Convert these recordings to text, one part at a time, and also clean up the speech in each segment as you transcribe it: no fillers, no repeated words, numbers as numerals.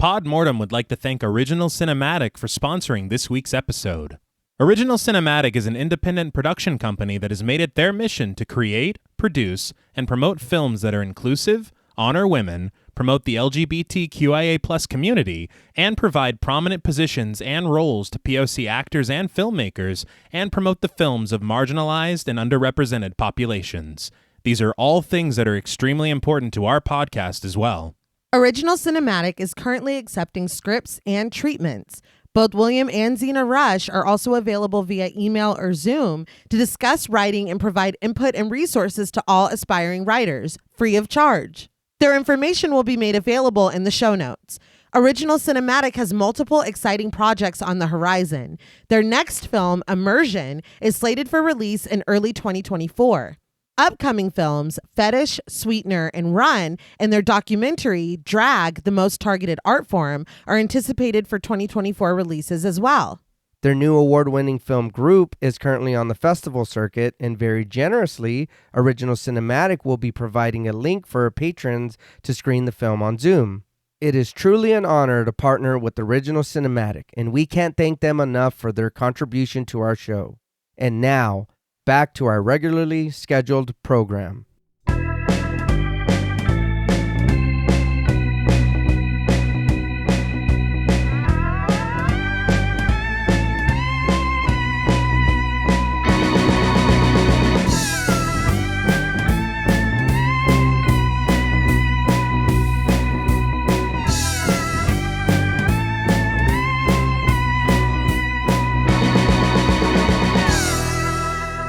Pod Mortem would like to thank Original Cinematic for sponsoring this week's episode. Original Cinematic is an independent production company that has made it their mission to create, produce, and promote films that are inclusive, honor women, promote the LGBTQIA+ community, and provide prominent positions and roles to POC actors and filmmakers, and promote the films of marginalized and underrepresented populations. These are all things that are extremely important to our podcast as well. Original Cinematic is currently accepting scripts and treatments. Both William and Xxena Rush are also available via email or Zoom to discuss writing and provide input and resources to all aspiring writers, free of charge. Their information will be made available in the show notes. Original Cinematic has multiple exciting projects on the horizon. Their next film, Immersion, is slated for release in early 2024. Upcoming films, Fetish, Sweetener, and Run, and their documentary, Drag, the Most Targeted Art Form, are anticipated for 2024 releases as well. Their new award-winning film Group is currently on the festival circuit, and very generously, Original Cinematic will be providing a link for our patrons to screen the film on Zoom. It is truly an honor to partner with Original Cinematic, and we can't thank them enough for their contribution to our show. And now, back to our regularly scheduled program.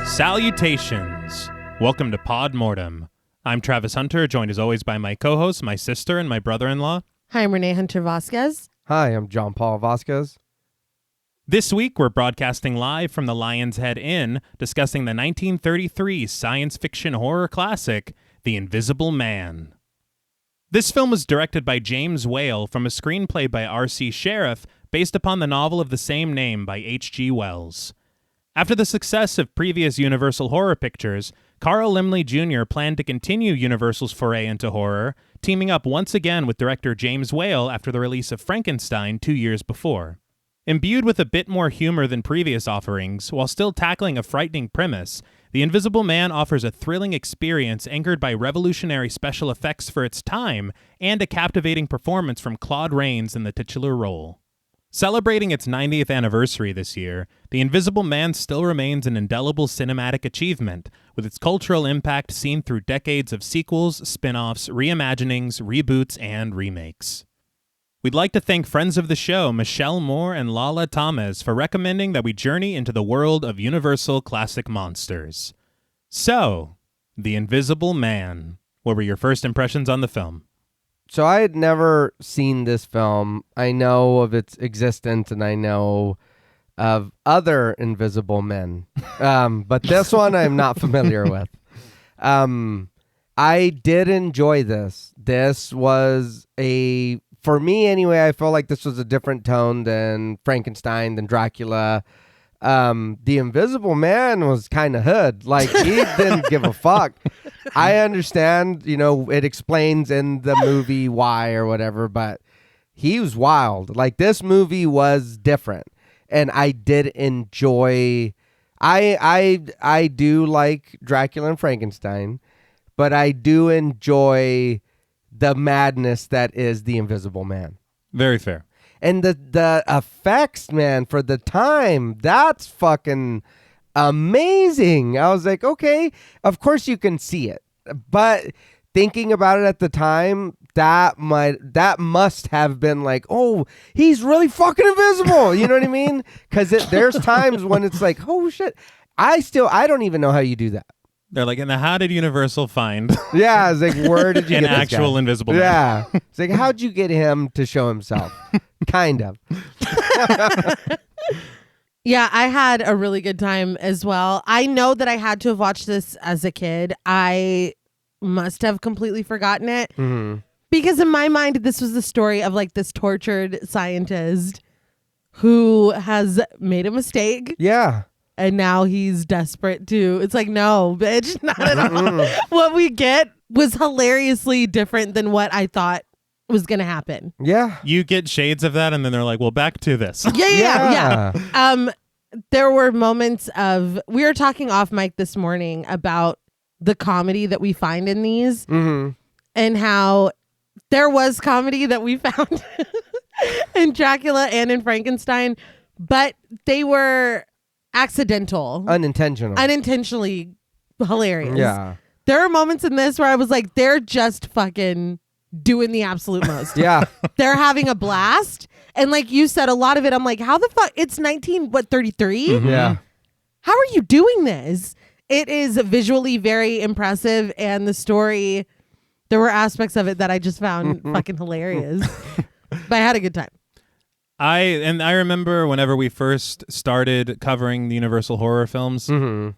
Salutations! Welcome to Pod Mortem. I'm Travis Hunter, joined as always by my co-host, my sister, and my brother-in-law. Hi, I'm Reneé Hunter Vasquez. Hi, I'm John Paul Vasquez. This week, we're broadcasting live from the Lion's Head Inn, discussing the 1933 science fiction horror classic, The Invisible Man. This film was directed by James Whale from a screenplay by R.C. Sheriff, based upon the novel of the same name by H.G. Wells. After the success of previous Universal horror pictures, Carl Laemmle Jr. planned to continue Universal's foray into horror, teaming up once again with director James Whale after the release of Frankenstein 2 years before. Imbued with a bit more humor than previous offerings, while still tackling a frightening premise, The Invisible Man offers a thrilling experience anchored by revolutionary special effects for its time and a captivating performance from Claude Rains in the titular role. Celebrating its 90th anniversary this year, The Invisible Man still remains an indelible cinematic achievement, with its cultural impact seen through decades of sequels, spin-offs, reimaginings, reboots, and remakes. We'd like to thank friends of the show Michelle Moore and Lala Thomas for recommending that we journey into the world of Universal classic monsters. So, The Invisible Man. What were your first impressions on the film? So I had never seen this film. I know of its existence, and I know of other Invisible Men. But this one I'm not familiar with. I did enjoy this. This was for me anyway, I felt like this was a different tone than Frankenstein, than Dracula. The Invisible Man was kind of hood. Like, he didn't give a fuck. I understand, it explains in the movie why or whatever, but he was wild. Like, this movie was different, and I did enjoy. I do like Dracula and Frankenstein, but I do enjoy the madness that is The Invisible Man. Very fair. And the effects, man, for the time, that's fucking amazing. I was like, okay, of course you can see it. But thinking about it at the time, that must have been like, oh, he's really fucking invisible. You know what I mean? Because there's times when it's like, oh, shit. I don't even know how you do that. They're like, and how did Universal find? Yeah, it's like, where did you an get this actual guy? Invisible Man? Yeah, it's like, how'd you get him to show himself? Kind of. Yeah, I had a really good time as well. I know that I had to have watched this as a kid. I must have completely forgotten it. Mm-hmm. Because in my mind, this was the story of like this tortured scientist who has made a mistake. Yeah. And now he's desperate to. It's like, no, bitch, not at all. What we get was hilariously different than what I thought was going to happen. Yeah. You get shades of that, and then they're like, well, back to this. Yeah. There were moments of, we were talking off mic this morning about the comedy that we find in these and how there was comedy that we found in Dracula and in Frankenstein, but they were accidental. Unintentionally hilarious. Yeah. There are moments in this where I was like, they're just fucking doing the absolute most. Yeah. They're having a blast. And like you said, a lot of it, I'm like, how the fuck? It's 33? Yeah. How are you doing this? It is visually very impressive. And the story, there were aspects of it that I just found fucking hilarious. But I had a good time. I remember whenever we first started covering the Universal horror films,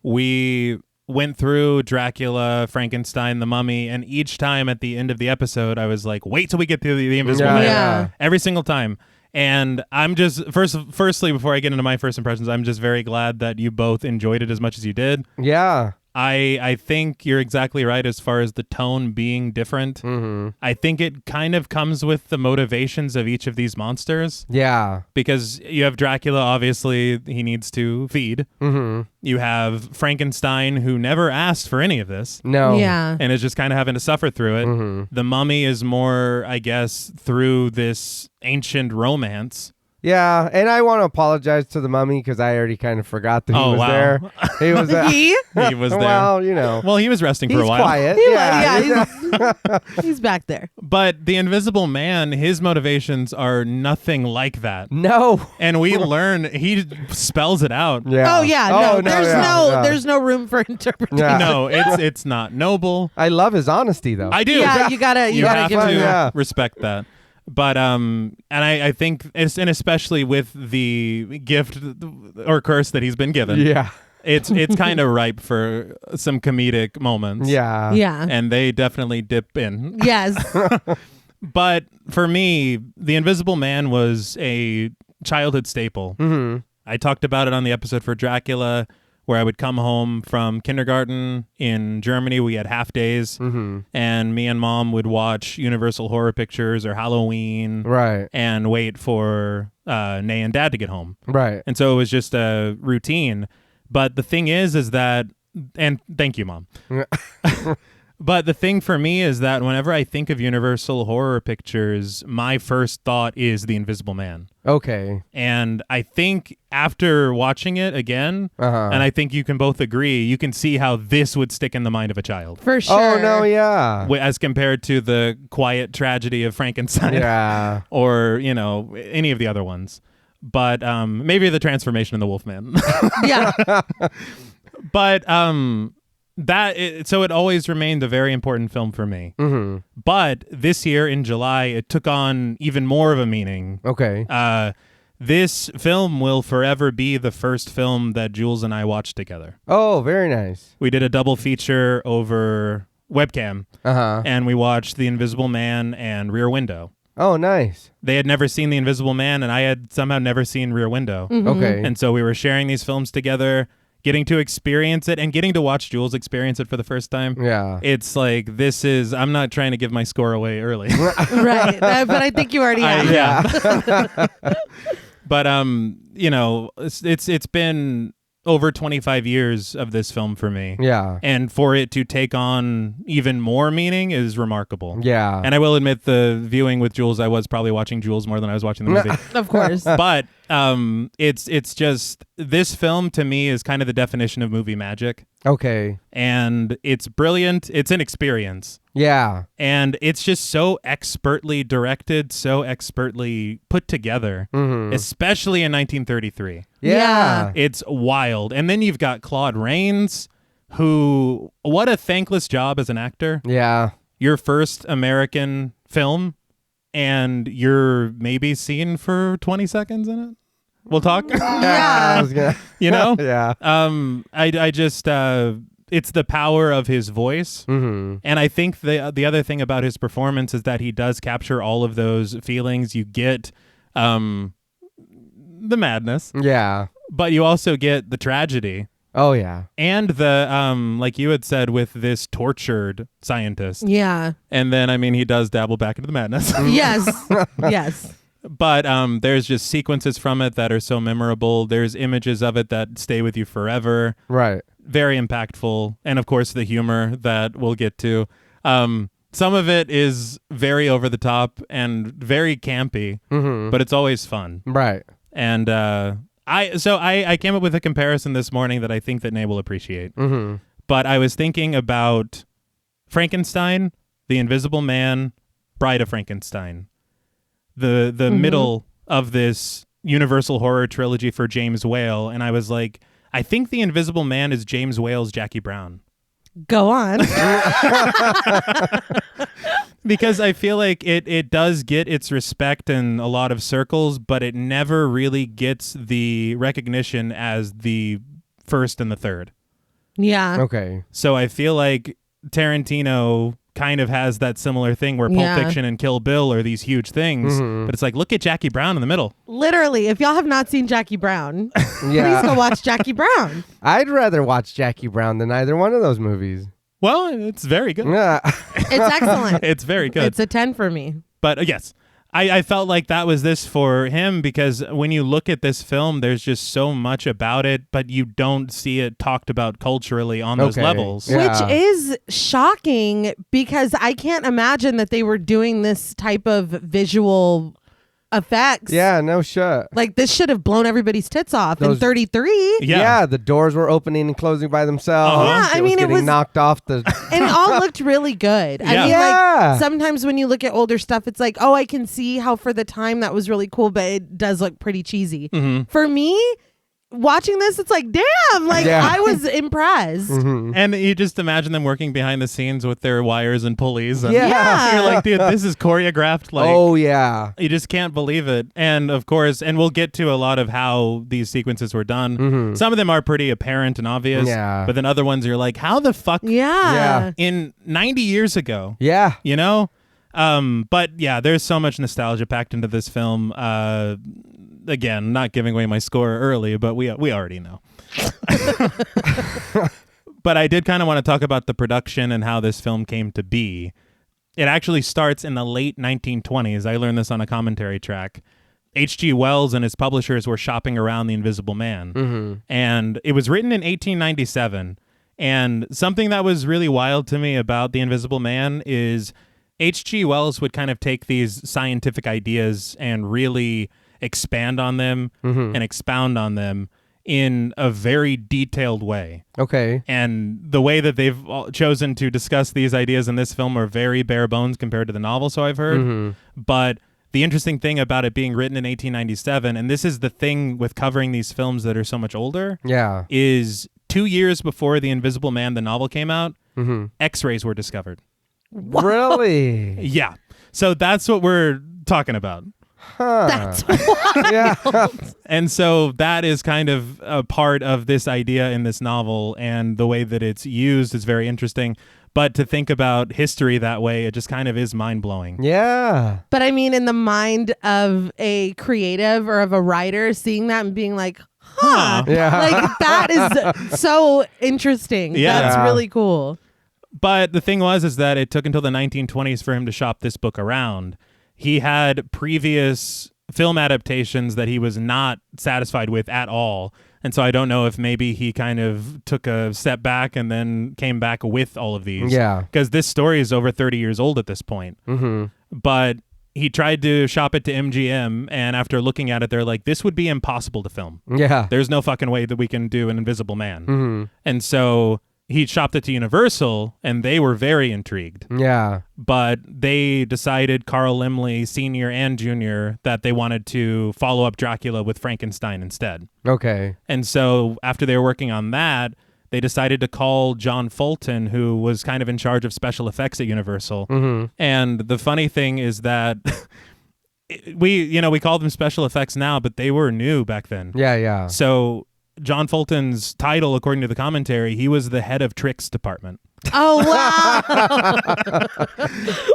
we went through Dracula, Frankenstein, The Mummy, and each time at the end of the episode, I was like, wait till we get to the Invisible Man. Yeah. Every single time. And I'm just, firstly, before I get into my first impressions, I'm just very glad that you both enjoyed it as much as you did. Yeah. I think you're exactly right as far as the tone being different. I think it kind of comes with the motivations of each of these monsters. Yeah. Because you have Dracula, obviously, he needs to feed. You have Frankenstein, who never asked for any of this. No. Yeah. And is just kind of having to suffer through it. The Mummy is more, I guess, through this ancient romance. Yeah, and I want to apologize to the Mummy because I already kind of forgot that he was there. He was He was there. Well, you know. Well, he was resting for He's a while. quiet. He's back there. But the Invisible Man, his motivations are nothing like that. No. And we learn, he spells it out. Yeah. Oh yeah, no. There's no room for interpretation. Yeah. No, it's not noble. I love his honesty though. I do. Yeah, you gotta have give to him that. respect that. But and I think and especially with the gift or curse that he's been given. Yeah. It's kind of ripe for some comedic moments. Yeah. Yeah. And they definitely dip in. Yes. But for me, The Invisible Man was a childhood staple. I talked about it on the episode for Dracula, where I would come home from kindergarten in Germany. We had half days, and me and Mom would watch Universal Horror Pictures or Halloween, Right. and wait for Nay and Dad to get home. Right. And so it was just a routine. But the thing is that, and thank you, Mom. But the thing for me is that whenever I think of Universal Horror Pictures, my first thought is The Invisible Man. Okay. And I think after watching it again, and I think you can both agree, you can see how this would stick in the mind of a child. For sure. Oh no, yeah. As compared to the quiet tragedy of Frankenstein. Yeah. Or, any of the other ones. But maybe the transformation in the Wolfman. Yeah. But so it always remained a very important film for me. But this year in July, it took on even more of a meaning. Okay. This film will forever be the first film that Jules and I watched together. Oh, very nice. We did a double feature over webcam, and we watched The Invisible Man and Rear Window. Oh, nice. They had never seen The Invisible Man, and I had somehow never seen Rear Window. Okay. And so we were sharing these films together, getting to experience it and getting to watch Jules experience it for the first time. Yeah. It's like, I'm not trying to give my score away early. Right. But I think you already have. Yeah. But, it's been over 25 years of this film for me. Yeah. And for it to take on even more meaning is remarkable. Yeah. And I will admit, the viewing with Jules, I was probably watching Jules more than I was watching the movie. Of course. But it's just, this film to me is kind of the definition of movie magic. Okay. And it's brilliant. It's an experience. Yeah. And it's just so expertly directed, so expertly put together, especially in 1933. Yeah. It's wild. And then you've got Claude Rains, who, what a thankless job as an actor. Yeah. Your first American film, and you're maybe seen for 20 seconds in it. We'll talk. I was gonna... Yeah. Yeah. I just, it's the power of his voice. And I think the other thing about his performance is that he does capture all of those feelings. You get the madness. Yeah. But you also get the tragedy. Oh yeah. And the like you had said with this tortured scientist. Yeah. And then I mean he does dabble back into the madness. Yes. Yes. But there's just sequences from it that are so memorable. There's images of it that stay with you forever. Right. Very impactful. And of course the humor that we'll get to. Some of it is very over the top and very campy, but it's always fun. Right. And I came up with a comparison this morning that I think that Nate will appreciate. But I was thinking about Frankenstein, The Invisible Man, Bride of Frankenstein. The middle of this Universal horror trilogy for James Whale, and I was like, I think The Invisible Man is James Whale's Jackie Brown. Go on. Because I feel like it does get its respect in a lot of circles, but it never really gets the recognition as the first and the third. Yeah. Okay. So I feel like Tarantino kind of has that similar thing where Pulp Fiction and Kill Bill are these huge things, but it's like, look at Jackie Brown in the middle. Literally, if y'all have not seen Jackie Brown, Yeah. please go watch Jackie Brown. I'd rather watch Jackie Brown than either one of those movies. Well, it's very good. Yeah. It's excellent. It's very good. It's a 10 for me. But yes, I felt like that was this for him because when you look at this film, there's just so much about it, but you don't see it talked about culturally on those levels. Yeah. Which is shocking because I can't imagine that they were doing this type of visual effects. Yeah, no shit. Like this should have blown everybody's tits off in Those- 33. Yeah. The doors were opening and closing by themselves. Uh-huh. Yeah, I mean, it getting was- knocked off the. And it all looked really good. I Yeah. mean, Yeah. like sometimes when you look at older stuff, it's like, oh, I can see how for the time that was really cool, but it does look pretty cheesy. For me, watching this, it's like, damn, like Yeah. I was impressed. And you just imagine them working behind the scenes with their wires and pulleys. And Yeah. you're like, dude, this is choreographed. Like, Oh yeah. you just can't believe it. And of course, and we'll get to a lot of how these sequences were done. Some of them are pretty apparent and obvious. Yeah. But then other ones you're like, how the fuck Yeah. in 90 years ago, Yeah. you know? But yeah, there's so much nostalgia packed into this film. Again, not giving away my score early, but we already know. But I did kind of want to talk about the production and how this film came to be. It actually starts in the late 1920s. I learned this on a commentary track. H.G. Wells and his publishers were shopping around The Invisible Man. And it was written in 1897. And something that was really wild to me about The Invisible Man is H.G. Wells would kind of take these scientific ideas and really expand on them and expound on them in a very detailed way. Okay. And the way that they've chosen to discuss these ideas in this film are very bare bones compared to the novel, so I've heard. But the interesting thing about it being written in 1897, and this is the thing with covering these films that are so much older, Yeah. is 2 years before The Invisible Man, the novel, came out, X-rays were discovered. Really? Yeah. So that's what we're talking about. Huh. That's Yeah. And so that is kind of a part of this idea in this novel, and the way that it's used is very interesting. But to think about history that way, it just kind of is mind-blowing. Yeah. But I mean, in the mind of a creative or of a writer, seeing that and being like, huh. Yeah. Like that is so interesting. Yeah. That's really cool. But the thing is that it took until the 1920s for him to shop this book around. He had previous film adaptations that he was not satisfied with at all. And so I don't know if maybe he kind of took a step back and then came back with all of these. Yeah. Because this story is over 30 years old at this point. But he tried to shop it to MGM, and after looking at it, they're like, this would be impossible to film. Yeah. There's no fucking way that we can do an Invisible Man. And so he shopped it to Universal, and they were very intrigued. Yeah. But they decided, Carl Laemmle, Sr. and Jr., that they wanted to follow up Dracula with Frankenstein instead. Okay. And so after they were working on that, they decided to call John Fulton, who was kind of in charge of special effects at Universal. And the funny thing is that we call them special effects now, but they were new back then. Yeah. Yeah. So John Fulton's title, according to the commentary, he was the head of tricks department. Oh, wow.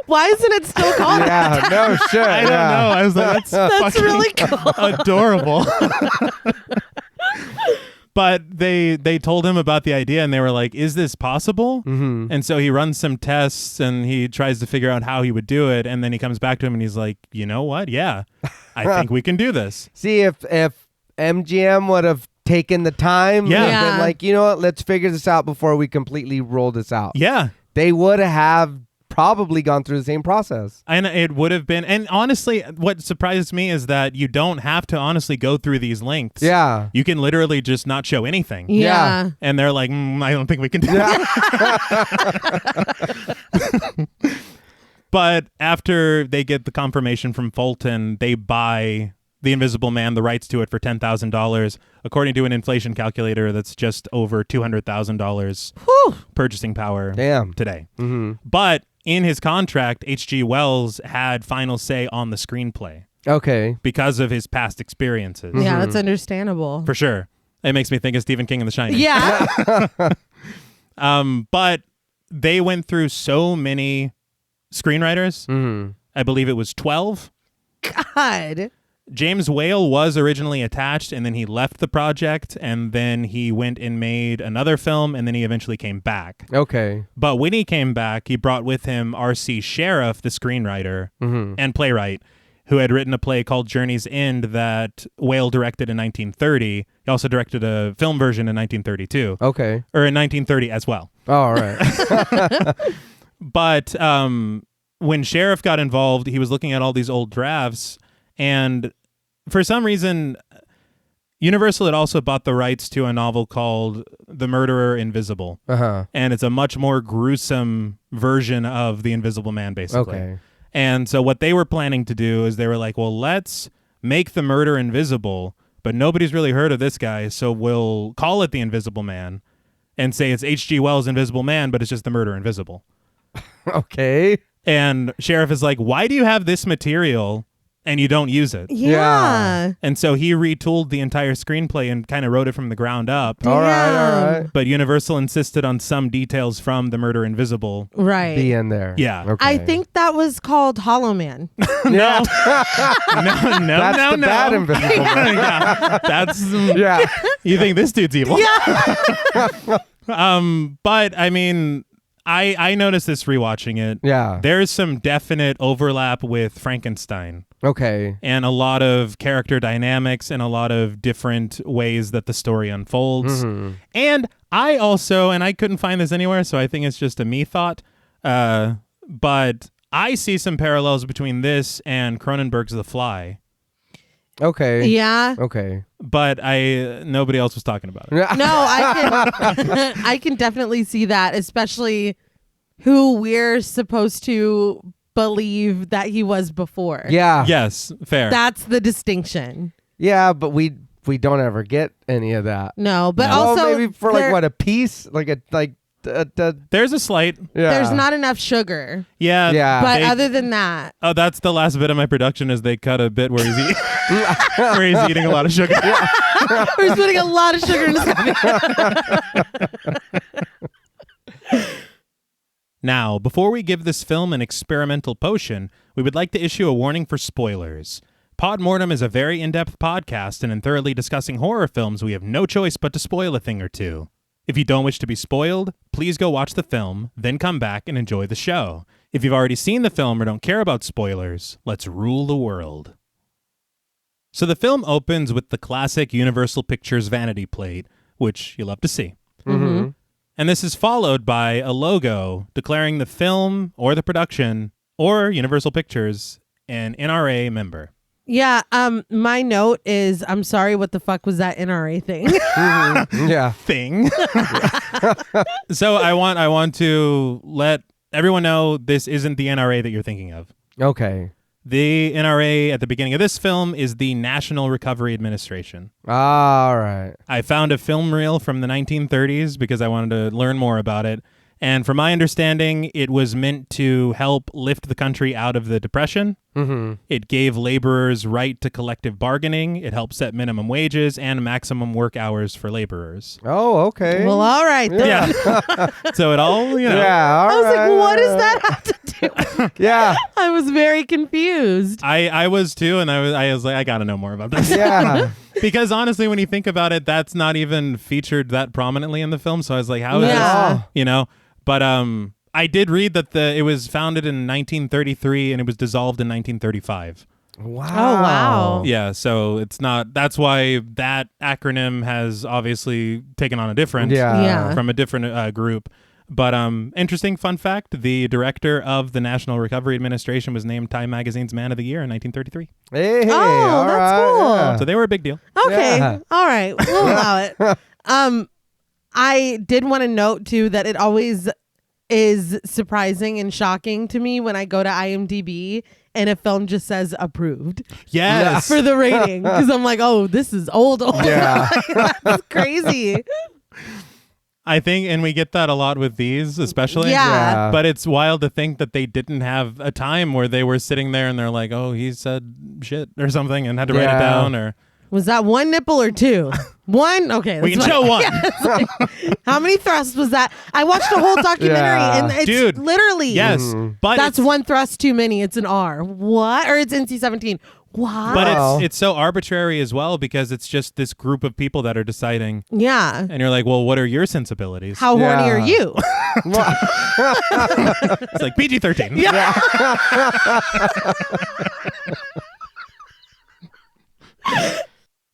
Why isn't it still called that? Yeah. No shit. I don't know. I was like, that's That's fucking really cool. adorable. But they told him about the idea, and they were like, is this possible? Mm-hmm. And so he runs some tests, and he tries to figure out how he would do it. And then he comes back to him, and he's like, you know what? Yeah, I think we can do this. See, if MGM would have taken the time and Yeah. been like, you know what, let's figure this out before we completely roll this out. Yeah. They would have probably gone through the same process. And it would have been, and honestly, what surprises me is that you don't have to honestly go through these lengths. Yeah. You can literally just not show anything. Yeah. And they're like, I don't think we can do that. But after they get the confirmation from Fulton, they buy The Invisible Man, the rights to it, for $10,000. According to an inflation calculator, that's just over $200,000 purchasing power Damn. today. Mm-hmm. But in his contract, H.G. Wells had final say on the screenplay Okay. because of his past experiences. Yeah, that's understandable. For sure. It makes me think of Stephen King and The Shining. Yeah. But they went through so many screenwriters. Mm-hmm. I believe it was 12. God. James Whale was originally attached, and then he left the project, and then he went and made another film, and then he eventually came back. Okay. But when he came back, he brought with him R.C. Sheriff, the screenwriter and playwright, who had written a play called Journey's End that Whale directed in 1930. He also directed a film version in 1932. Okay. Or in 1930 as well. Oh, all right. But when Sheriff got involved, he was looking at all these old drafts, and for some reason, Universal had also bought the rights to a novel called The Murderer Invisible. Uh-huh. And it's a much more gruesome version of The Invisible Man, basically. Okay. And so what they were planning to do is they were like, well, let's make the murder invisible, but nobody's really heard of this guy, so we'll call it The Invisible Man and say it's H.G. Wells' Invisible Man, but it's just the murder invisible. Okay. And Sheriff is like, why do you have this material and you don't use it? Yeah. And so he retooled the entire screenplay and kind of wrote it from the ground up. All right. All Damn. right. But Universal insisted on some details from The Murder Invisible. Right. Be in there. Yeah. Okay. I think that was called Hollow Man. No. no, That's no, the no. bad Invisible Man. Yeah, that's Yeah. You think this dude's evil? Yeah. But I mean, I noticed this rewatching it. Yeah. There's some definite overlap with Frankenstein Okay. and a lot of character dynamics and a lot of different ways that the story unfolds. Mm-hmm. And I also, and I couldn't find this anywhere, so I think it's just a me thought, but I see some parallels between this and Cronenberg's The Fly. Okay. Yeah. Okay. But nobody else was talking about it. No, I can definitely see that, especially who we're supposed to believe that he was before. Yeah. Yes, fair. That's the distinction. Yeah, but we don't ever get any of that. No, but No. also Well, maybe for there- a piece, There's a slight, yeah. there's not enough sugar. yeah. Yeah. But they- other than that, Oh, that's the last bit of my production is they cut a bit where he's where he's eating a lot of sugar. we're putting a lot of sugar in his coffee. Now, before we give this film an experimental potion, we would like to issue a warning for spoilers. Pod Mortem is a very in-depth podcast, and in thoroughly discussing horror films, we have no choice but to spoil a thing or two. If you don't wish to be spoiled, please go watch the film, then come back and enjoy the show. If you've already seen the film or don't care about spoilers, let's rule the world. So the film opens with the classic Universal Pictures vanity plate, which you love to see. Mm-hmm. And this is followed by a logo declaring the film or the production or Universal Pictures an NRA member. Yeah, my note is, I'm sorry, what the fuck was that NRA thing? Mm-hmm. Yeah. Thing. So I want to let everyone know this isn't the NRA that you're thinking of. Okay. The NRA at the beginning of this film is the National Recovery Administration. All right. I found a film reel from the 1930s because I wanted to learn more about it. And from my understanding, it was meant to help lift the country out of the Depression. Mm-hmm. It gave laborers right to collective bargaining. It helped set minimum wages and maximum work hours for laborers. Oh, okay. Well, all right then. Yeah. So it all, Yeah. All I was right, like, what all does right. that have to do Yeah. I was very confused. I was too, and I was like, I gotta know more about this. Yeah. Because honestly, when you think about it, that's not even featured that prominently in the film. So I was like, how is Yeah. this? You know? But I did read that it was founded in 1933 and it was dissolved in 1935. Wow. Oh, wow. Yeah, so it's not. That's why that acronym has obviously taken on a different Yeah. from a different group. But interesting fun fact: the director of the National Recovery Administration was named Time Magazine's Man of the Year in 1933. Hey, Oh, all that's right, cool. yeah. So they were a big deal. Okay. Yeah. All right. We'll allow it. I did want to note too that it always is surprising and shocking to me when I go to IMDb and a film just says approved Yes. for the rating, because I'm like, oh, this is old. Yeah. That's crazy. I think, and we get that a lot with these, especially. Yeah. But it's wild to think that they didn't have a time where they were sitting there and they're like, oh, he said shit or something and had to write it Yeah. down. Or Was that one nipple or two? One? Okay. we can that's show fine. one. It's like, how many thrusts was that? I watched a whole documentary Yeah. and it's Dude. literally. Yes, but That's it's, one thrust too many. It's an R. What? Or it's NC-17. What? But Wow. it's so arbitrary as well because it's just this group of people that are deciding, yeah. and you're like, well, what are your sensibilities? How Yeah. horny are you? It's like PG-13.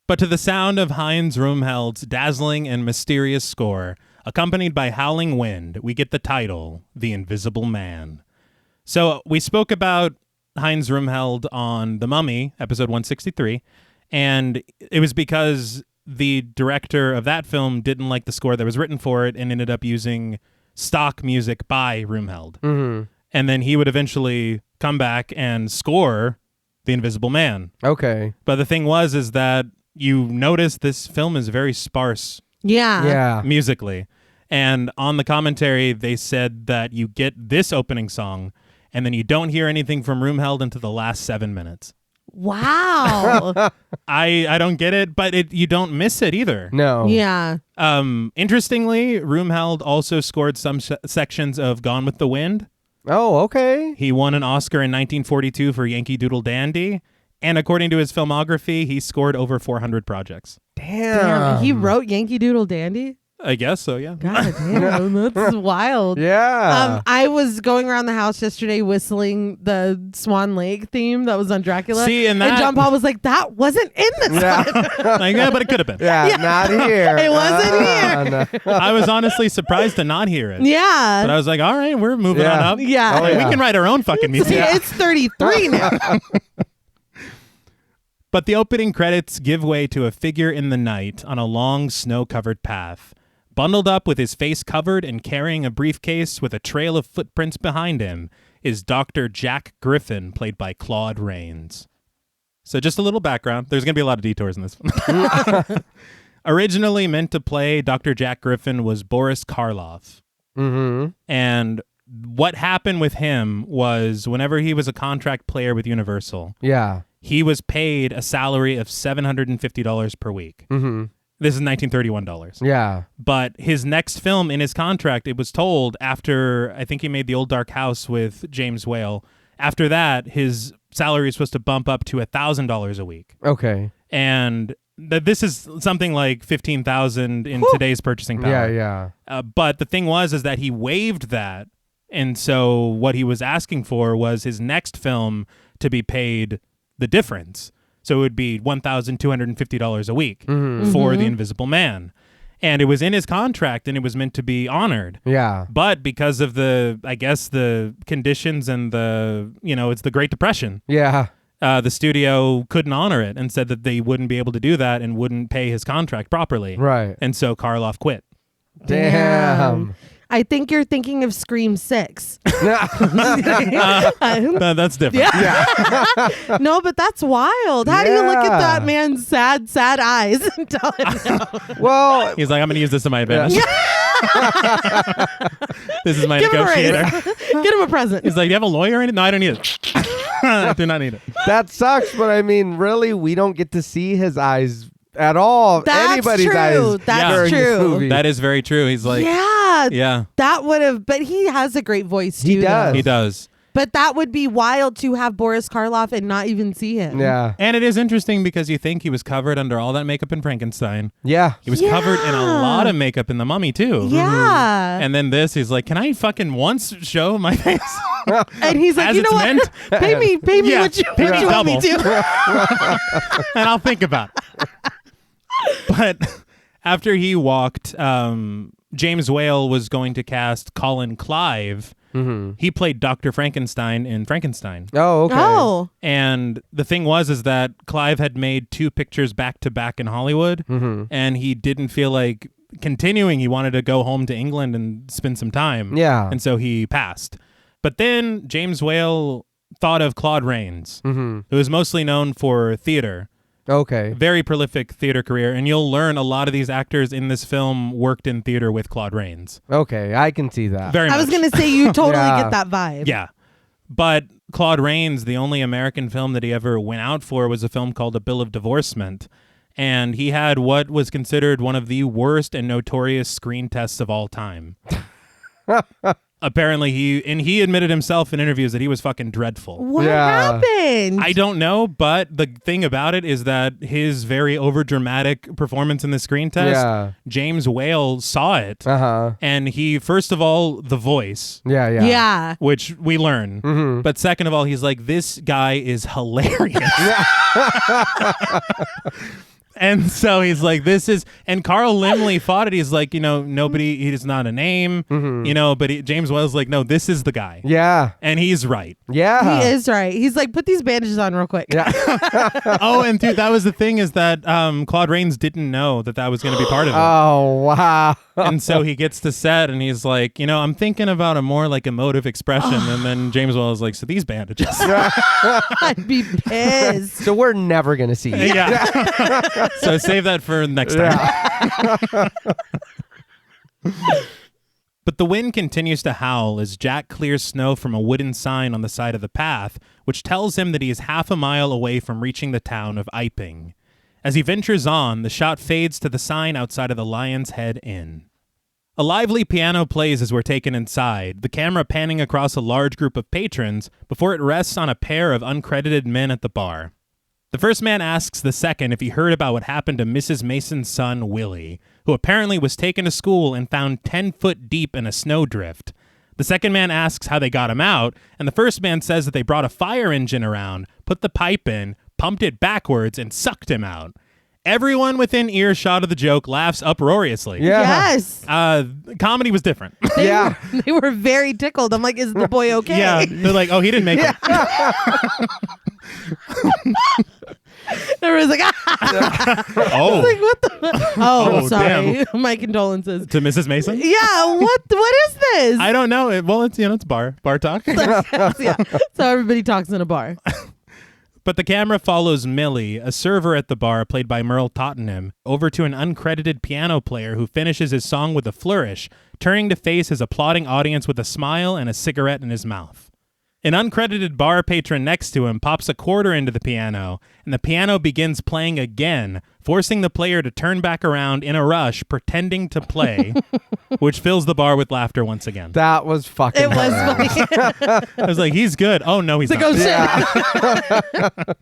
But to the sound of Heinz Rumheld's dazzling and mysterious score, accompanied by howling wind, we get the title, The Invisible Man. So we spoke about Heinz Rumheld on The Mummy, episode 163, and it was because the director of that film didn't like the score that was written for it and ended up using stock music by Rumheld. Mm-hmm. And then he would eventually come back and score The Invisible Man. Okay. But the thing is that you notice this film is very sparse Yeah. Yeah. musically. And on the commentary, they said that you get this opening song, and then you don't hear anything from Rumheld until the last 7 minutes. Wow. I don't get it, but you don't miss it either. No. yeah. Interestingly, Rumheld also scored some sections of Gone with the Wind. Oh, okay. He won an Oscar in 1942 for Yankee Doodle Dandy. And according to his filmography, he scored over 400 projects. Damn. He wrote Yankee Doodle Dandy? I guess so, yeah. God damn. That's wild. Yeah. I was going around the house yesterday whistling the Swan Lake theme that was on Dracula. See, and that- John Paul was like, that wasn't in this one. Like, yeah, but it could have been. yeah, not here. It wasn't here. No. I was honestly surprised to not hear it. Yeah. But I was like, all right, we're moving Yeah. on up. Yeah. Oh, Like, yeah. we can write our own fucking music. See, it's 33 now. But the opening credits give way to a figure in the night on a long snow-covered path. Bundled up with his face covered and carrying a briefcase with a trail of footprints behind him is Dr. Jack Griffin, played by Claude Rains. So just a little background. There's going to be a lot of detours in this film. Originally meant to play Dr. Jack Griffin was Boris Karloff. Mm-hmm. And what happened with him was whenever he was a contract player with Universal, Yeah. he was paid a salary of $750 per week. Mm-hmm. This is $1931. Yeah. But his next film in his contract, it was told after, I think he made The Old Dark House with James Whale. After that, his salary is supposed to bump up to $1,000 a week. Okay. And this is something like $15,000 in today's purchasing power. Yeah. But the thing is that he waived that. And so what he was asking for was his next film to be paid the difference. So it would be $1,250 a week for The Invisible Man. And it was in his contract and it was meant to be honored. Yeah. But because of the conditions and it's the Great Depression, Yeah. the studio couldn't honor it and said that they wouldn't be able to do that and wouldn't pay his contract properly. Right. And so Karloff quit. Damn. I think you're thinking of Scream 6. That's different. No, but that's wild. How do you look at that man's sad eyes and tell him no? Well, He's like, I'm going to use this to my advantage. This is my Give him a raise. negotiator. Get him a present. He's like, do you have a lawyer or anything? No, I don't need it. I do not need it. that sucks, but I mean, really, we don't get to see his eyes at all. That's Anybody's true. eyes That's during true. this movie. That is very true. He's like, Yeah. yeah, That would have, but he has a great voice too. He does. though. he does. But that would be wild to have Boris Karloff and not even see him. Yeah. And it is interesting because you think he was covered under all that makeup in Frankenstein. Yeah. He was covered in a lot of makeup in The Mummy, too. Yeah. And then this, he's like, can I fucking once show my face? And he's like, As you know it's what? meant? pay me Yeah, what you, pay what me you want me double. to. And I'll think about it. But after he walked, James Whale was going to cast Colin Clive. He played Dr. Frankenstein in Frankenstein. Oh, okay. Oh. And the thing was that Clive had made 2 pictures back to back in Hollywood, and he didn't feel like continuing. He wanted to go home to England and spend some time. Yeah. And so he passed. But then James Whale thought of Claude Rains, who was mostly known for theater. Okay. Very prolific theater career, and you'll learn a lot of these actors in this film worked in theater with Claude Rains. Okay, I can see that. Very I much. was going to say you totally Yeah. get that vibe. Yeah. But Claude Rains, the only American film that he ever went out for was a film called A Bill of Divorcement. And he had what was considered one of the worst and notorious screen tests of all time. Apparently, he admitted himself in interviews that he was fucking dreadful. What Yeah. happened? I don't know, but the thing about it is that his very overdramatic performance in the screen test, Yeah. James Whale saw it. Uh-huh. And he, first of all, the voice, Yeah, yeah. Yeah. which we learn. But second of all, he's like, this guy is hilarious. And so he's like, this is, and Carl Limley fought it. He's like, nobody, he is not a name, but James Whale's like, no, this is the guy. Yeah. And he's right. Yeah. He is right. He's like, put these bandages on real quick. Yeah. Oh, and dude, that was the thing is that Claude Rains didn't know that was going to be part of it. Oh, wow. And so he gets to set and he's like, I'm thinking about a more like emotive expression. And then James Whale is like, so these bandages. I'd be pissed. So we're never going to see you. Yeah. So save that for next time. But the wind continues to howl as Jack clears snow from a wooden sign on the side of the path, which tells him that he is half a mile away from reaching the town of Iping. As he ventures on, the shot fades to the sign outside of the Lion's Head Inn. A lively piano plays as we're taken inside, the camera panning across a large group of patrons before it rests on a pair of uncredited men at the bar. The first man asks the second if he heard about what happened to Mrs. Mason's son, Willie, who apparently was taken to school and found 10 foot deep in a snowdrift. The second man asks how they got him out, and the first man says that they brought a fire engine around, put the pipe in, pumped it backwards, and sucked him out. Everyone within earshot of the joke laughs uproariously. Yeah. Yes. Comedy was different. Yeah. They were very tickled. I'm like, is the boy okay? Yeah, they're like, oh, he didn't make it. Everyone's like, ah. Oh, Like, what the? Oh, sorry. damn. My condolences. to Mrs. Mason? Yeah. What is this? I don't know. Well, it's bar talk. Yeah. So everybody talks in a bar. But the camera follows Millie, a server at the bar played by Merle Tottenham, over to an uncredited piano player who finishes his song with a flourish, turning to face his applauding audience with a smile and a cigarette in his mouth. An uncredited bar patron next to him pops a quarter into the piano, and the piano begins playing again, forcing the player to turn back around in a rush, pretending to play, which fills the bar with laughter once again. That was fucking It was hilarious. funny. I was like, he's good. Oh, no, he's It's not. like, oh shit.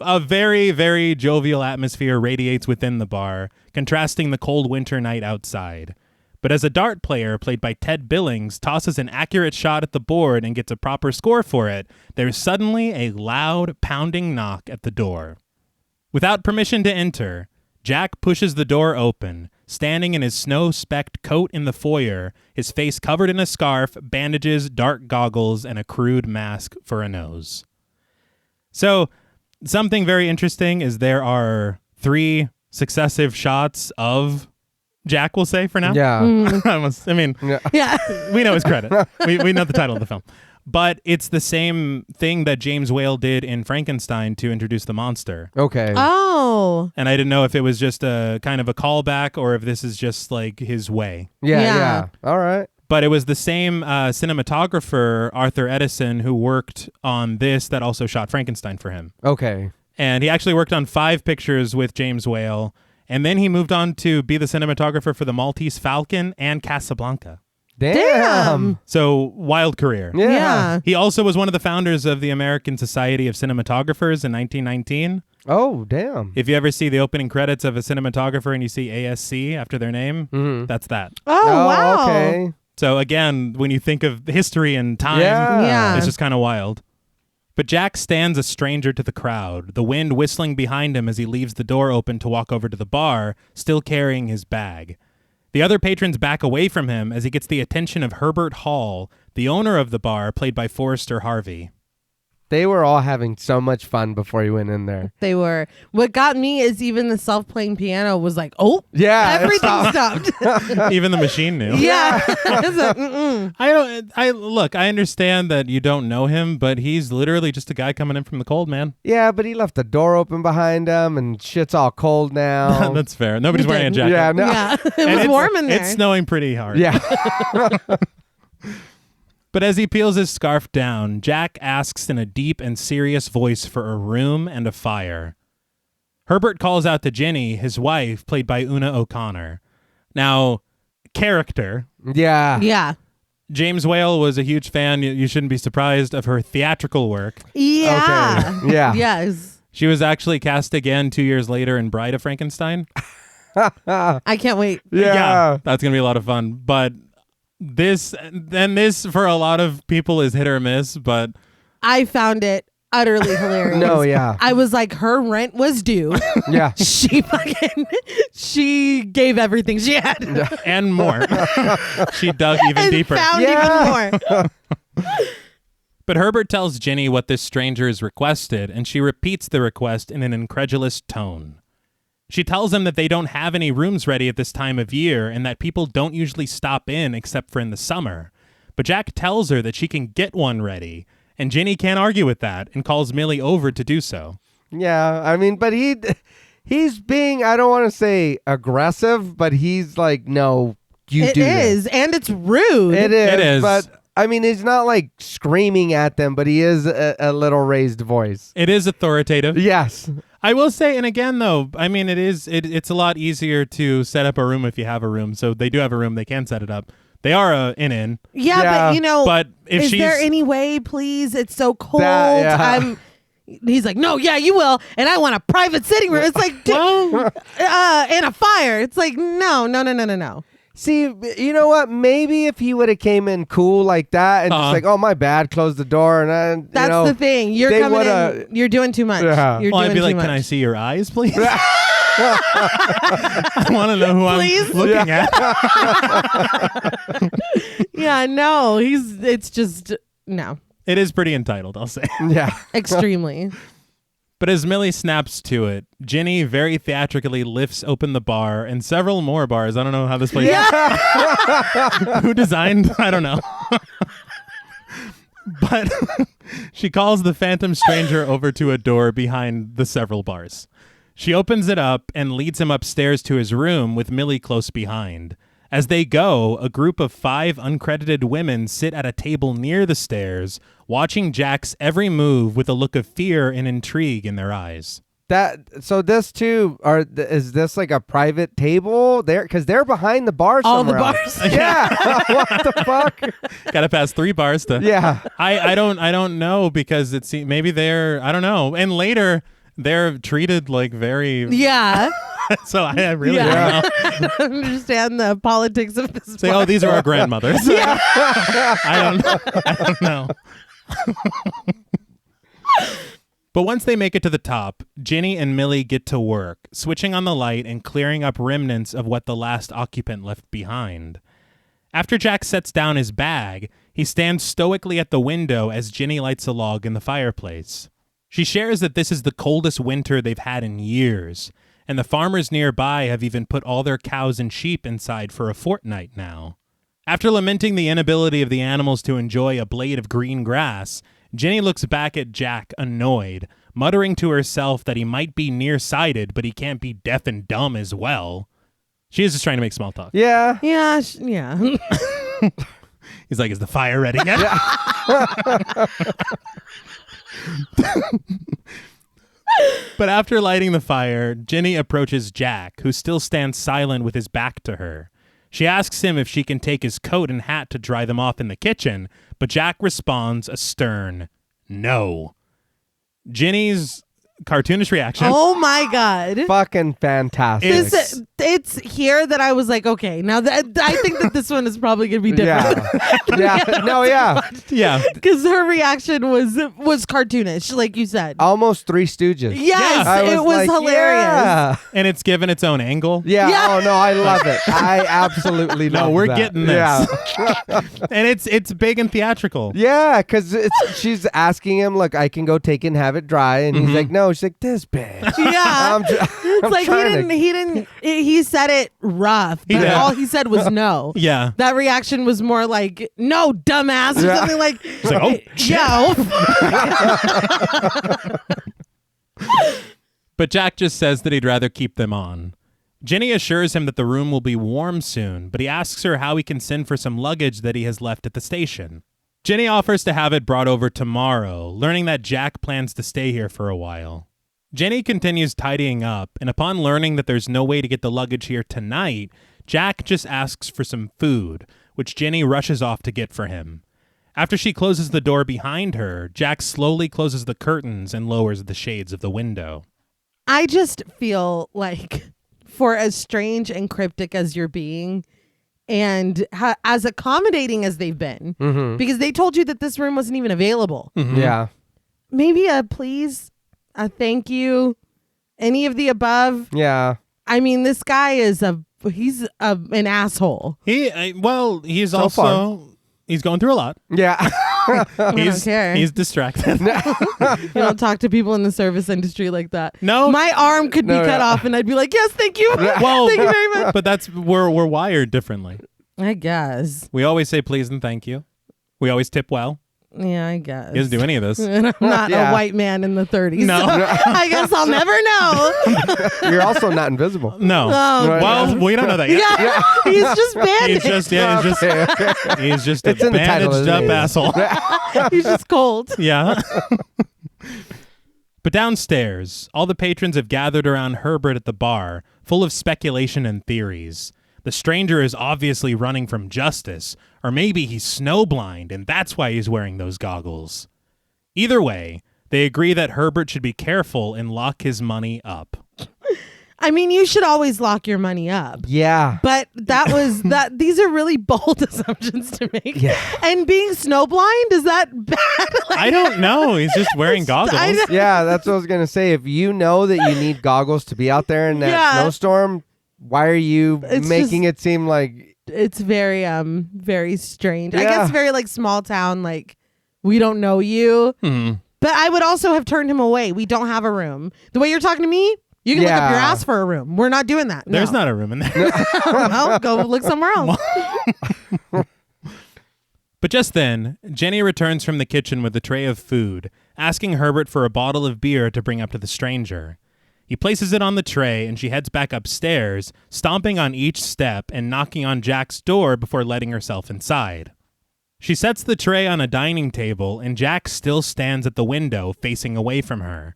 A very, very jovial atmosphere radiates within the bar, contrasting the cold winter night outside. But as a dart player, played by Ted Billings, tosses an accurate shot at the board and gets a proper score for it, there's suddenly a loud, pounding knock at the door. Without permission to enter, Jack pushes the door open, standing in his snow-specked coat in the foyer, his face covered in a scarf, bandages, dark goggles, and a crude mask for a nose. So, something very interesting is there are 3 successive shots of Jack, we'll say for now. Yeah. I mean, Yeah. we know his credit. We know the title of the film. But it's the same thing that James Whale did in Frankenstein to introduce the monster. Okay. Oh. And I didn't know if it was just a kind of a callback or if this is just like his way. Yeah, Yeah. yeah. All right. But it was the same cinematographer, Arthur Edison, who worked on this that also shot Frankenstein for him. Okay. And he actually worked on 5 pictures with James Whale. And then he moved on to be the cinematographer for The Maltese Falcon and Casablanca. Damn. So, wild career. Yeah. He also was one of the founders of the American Society of Cinematographers in 1919. Oh, damn. If you ever see the opening credits of a cinematographer and you see ASC after their name, that's that. Oh, wow. Okay. So again, when you think of history and time, Yeah. it's just kind of wild. But Jack stands a stranger to the crowd, the wind whistling behind him as he leaves the door open to walk over to the bar, still carrying his bag. The other patrons back away from him as he gets the attention of Herbert Hall, the owner of the bar, played by Forrester Harvey. They were all having so much fun before he went in there. They were. What got me is even the self-playing piano was like, oh, Yeah. everything stopped. Even the machine knew. Yeah. It's like, mm-mm. I understand that you don't know him, but he's literally just a guy coming in from the cold, man. Yeah, but he left the door open behind him and shit's all cold now. That's fair. Nobody's wearing a jacket. Yeah, no. Yeah. It And was warm in there. It's snowing pretty hard. Yeah. But as he peels his scarf down, Jack asks in a deep and serious voice for a room and a fire. Herbert calls out to Ginny, his wife, played by Una O'Connor. Now, character. Yeah. Yeah. James Whale was a huge fan, you shouldn't be surprised, of her theatrical work. Yeah. Okay. Yeah. Yes. She was actually cast again 2 years later in Bride of Frankenstein. I can't wait. Yeah. That's going to be a lot of fun. But this for a lot of people is hit or miss, but I found it utterly hilarious. No, yeah. I was like, her rent was due. Yeah. She gave everything she had. and more. She dug even and deeper. found Yeah. even more. But Herbert tells Ginny what this stranger has requested, and she repeats the request in an incredulous tone. She tells him that they don't have any rooms ready at this time of year and that people don't usually stop in except for in the summer. But Jack tells her that she can get one ready, and Ginny can't argue with that and calls Millie over to do so. Yeah. I mean, but he's being, I don't want to say aggressive, but he's like, no, you It do is, this. and it's rude. It is. It is. But I mean, he's not like screaming at them, but he is a little raised voice. It is authoritative. Yes. I will say, and again, though, I mean, it's a lot easier to set up a room if you have a room. So they do have a room. They can set it up. They are in. Yeah, Yeah. but you know, But if is she's... there any way, please? It's so cold. Yeah. He's like, no, yeah, you will, and I want a private sitting room. It's like, and a fire. It's like, no. See, you know what? Maybe if he would have came in cool like that and just like, oh, my bad, close the door. And That's the thing. You're they coming woulda- in. You're doing too much. Yeah. You're Well, doing I'd be too like, much. can I see your eyes, please? I want to know who Please? I'm looking at. Yeah, no. It's just, no. It is pretty entitled, I'll say. Yeah. Extremely. But as Millie snaps to it, Ginny very theatrically lifts open the bar and several more bars. I don't know how this place... Who designed? I don't know. But she calls the phantom stranger over to a door behind the several bars. She opens it up and leads him upstairs to his room with Millie close behind. As they go, a group of 5 uncredited women sit at a table near the stairs, watching Jack's every move with a look of fear and intrigue in their eyes. So this too, is this like a private table there? Because they're behind the bar All the somewhere bars. else. Yeah. What the fuck? Got to pass 3 bars to... Yeah. I don't know because it's maybe they're... I don't know. And later, they're treated like very... Yeah. So I really Yeah. don't know. Understand the politics of this. Say, oh, these are our grandmothers. I don't know. But once they make it to the top, Ginny and Millie get to work, switching on the light and clearing up remnants of what the last occupant left behind. After Jack sets down his bag, he stands stoically at the window as Ginny lights a log in the fireplace. She shares that this is the coldest winter they've had in years, and the farmers nearby have even put all their cows and sheep inside for a fortnight now. After lamenting the inability of the animals to enjoy a blade of green grass, Ginny looks back at Jack, annoyed, muttering to herself that he might be nearsighted, but he can't be deaf and dumb as well. She is just trying to make small talk. Yeah. Yeah. Yeah. He's like, is the fire ready yet? But after lighting the fire, Ginny approaches Jack, who still stands silent with his back to her. She asks him if she can take his coat and hat to dry them off in the kitchen, but Jack responds a stern no. Ginny's cartoonish reaction. Oh my God. Fucking fantastic. It's here that I was like, okay, now that I think that this one is probably going to be different. Yeah. Because her reaction was cartoonish, like you said. Almost Three Stooges. Yes, I it was like, hilarious. Yeah. And it's given its own angle. Yeah. Oh no, I love it. I absolutely love it. We're getting this. Yeah. And it's big and theatrical. Yeah, because she's asking him, look, I can go take it and have it dry, and he's like, no. She's like, this bitch. Yeah. I'm It's like he said it rough, but Yeah. all he said was no. Yeah. That reaction was more like, no, dumbass, or something like. He's like, oh, shit. Yeah. But Jack just says that he'd rather keep them on. Ginny assures him that the room will be warm soon, but he asks her how he can send for some luggage that he has left at the station. Ginny offers to have it brought over tomorrow, learning that Jack plans to stay here for a while. Jenny continues tidying up, and upon learning that there's no way to get the luggage here tonight, Jack just asks for some food, which Jenny rushes off to get for him. After she closes the door behind her, Jack slowly closes the curtains and lowers the shades of the window. I just feel like, for as strange and cryptic as you're being, and as accommodating as they've been, because they told you that this room wasn't even available. Yeah. Maybe a please, a thank you, any of the above. Yeah. I mean, this guy is an asshole. He's So also far. he's going through a lot. Yeah. I don't care. He's distracted. You don't talk to people in the service industry like that. No. My arm could be cut off and I'd be like, yes, thank you. Well, Thank you very much. But we're wired differently. I guess. We always say please and thank you. We always tip well. Yeah, I guess. He doesn't do any of this. And I'm not Yeah. a white man in the 30s. No. So I guess I'll never know. You're also not invisible. No. Oh, Well, we don't know that yet. yeah. He's just bandaged. He's just It's a in the title, bandaged isn't up it? asshole. He's just cold. Yeah. But downstairs, all the patrons have gathered around Herbert at the bar, full of speculation and theories. The stranger is obviously running from justice, or maybe he's snowblind and that's why he's wearing those goggles. Either way, they agree that Herbert should be careful and lock his money up. I mean, you should always lock your money up. Yeah. But these are really bold assumptions to make. Yeah. And being snowblind, is that bad? I don't know. He's just wearing goggles. I know. Yeah, that's what I was going to say. If you know that you need goggles to be out there in that Yeah. snowstorm, why are you It's making it seem like... It's very very strange. I Yeah. guess very like small town, like we don't know you. But I would also have turned him away. We don't have a room. The way you're talking to me, you can look up your Yeah. ass for a room. We're not doing that. There's no. not a room in there. Well, go look somewhere else. But just then, Jenny returns from the kitchen with a tray of food, asking Herbert for a bottle of beer to bring up to the stranger. He places it on the tray and she heads back upstairs, stomping on each step and knocking on Jack's door before letting herself inside. She sets the tray on a dining table and Jack still stands at the window facing away from her.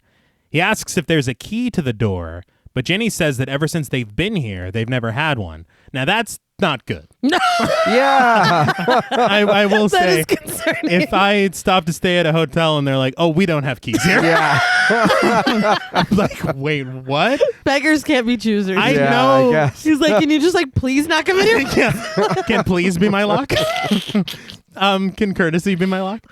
He asks if there's a key to the door, but Jenny says that ever since they've been here, they've never had one. Now that's not good. Yeah. I will That say, is concerning. if I stop to stay at a hotel and they're like, oh, we don't have keys here. Yeah. I'm like, wait, what? Beggars can't be choosers. I Yeah, know. I guess. He's like, can you just like please not come in here? Yeah. Can please be my lock? Can courtesy be my lock?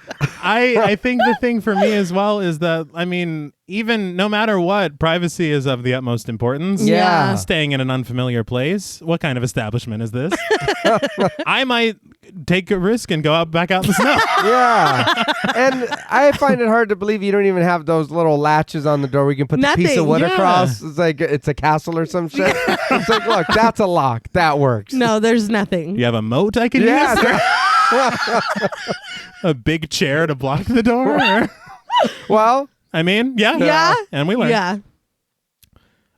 I think the thing for me as well is that, I mean, even no matter what, privacy is of the utmost importance. Yeah. Staying in an unfamiliar place. What kind of establishment is this? I might take a risk and go back out in the snow. Yeah. And I find it hard to believe you don't even have those little latches on the door where you can put the piece of Nothing, wood yeah. across. It's like it's a castle or some shit. It's like, look, that's a lock. That works. No, there's nothing. You have a moat I can use? Yeah. A big chair to block the door? Or- Well, I mean, yeah. Yeah. And we learn. Yeah.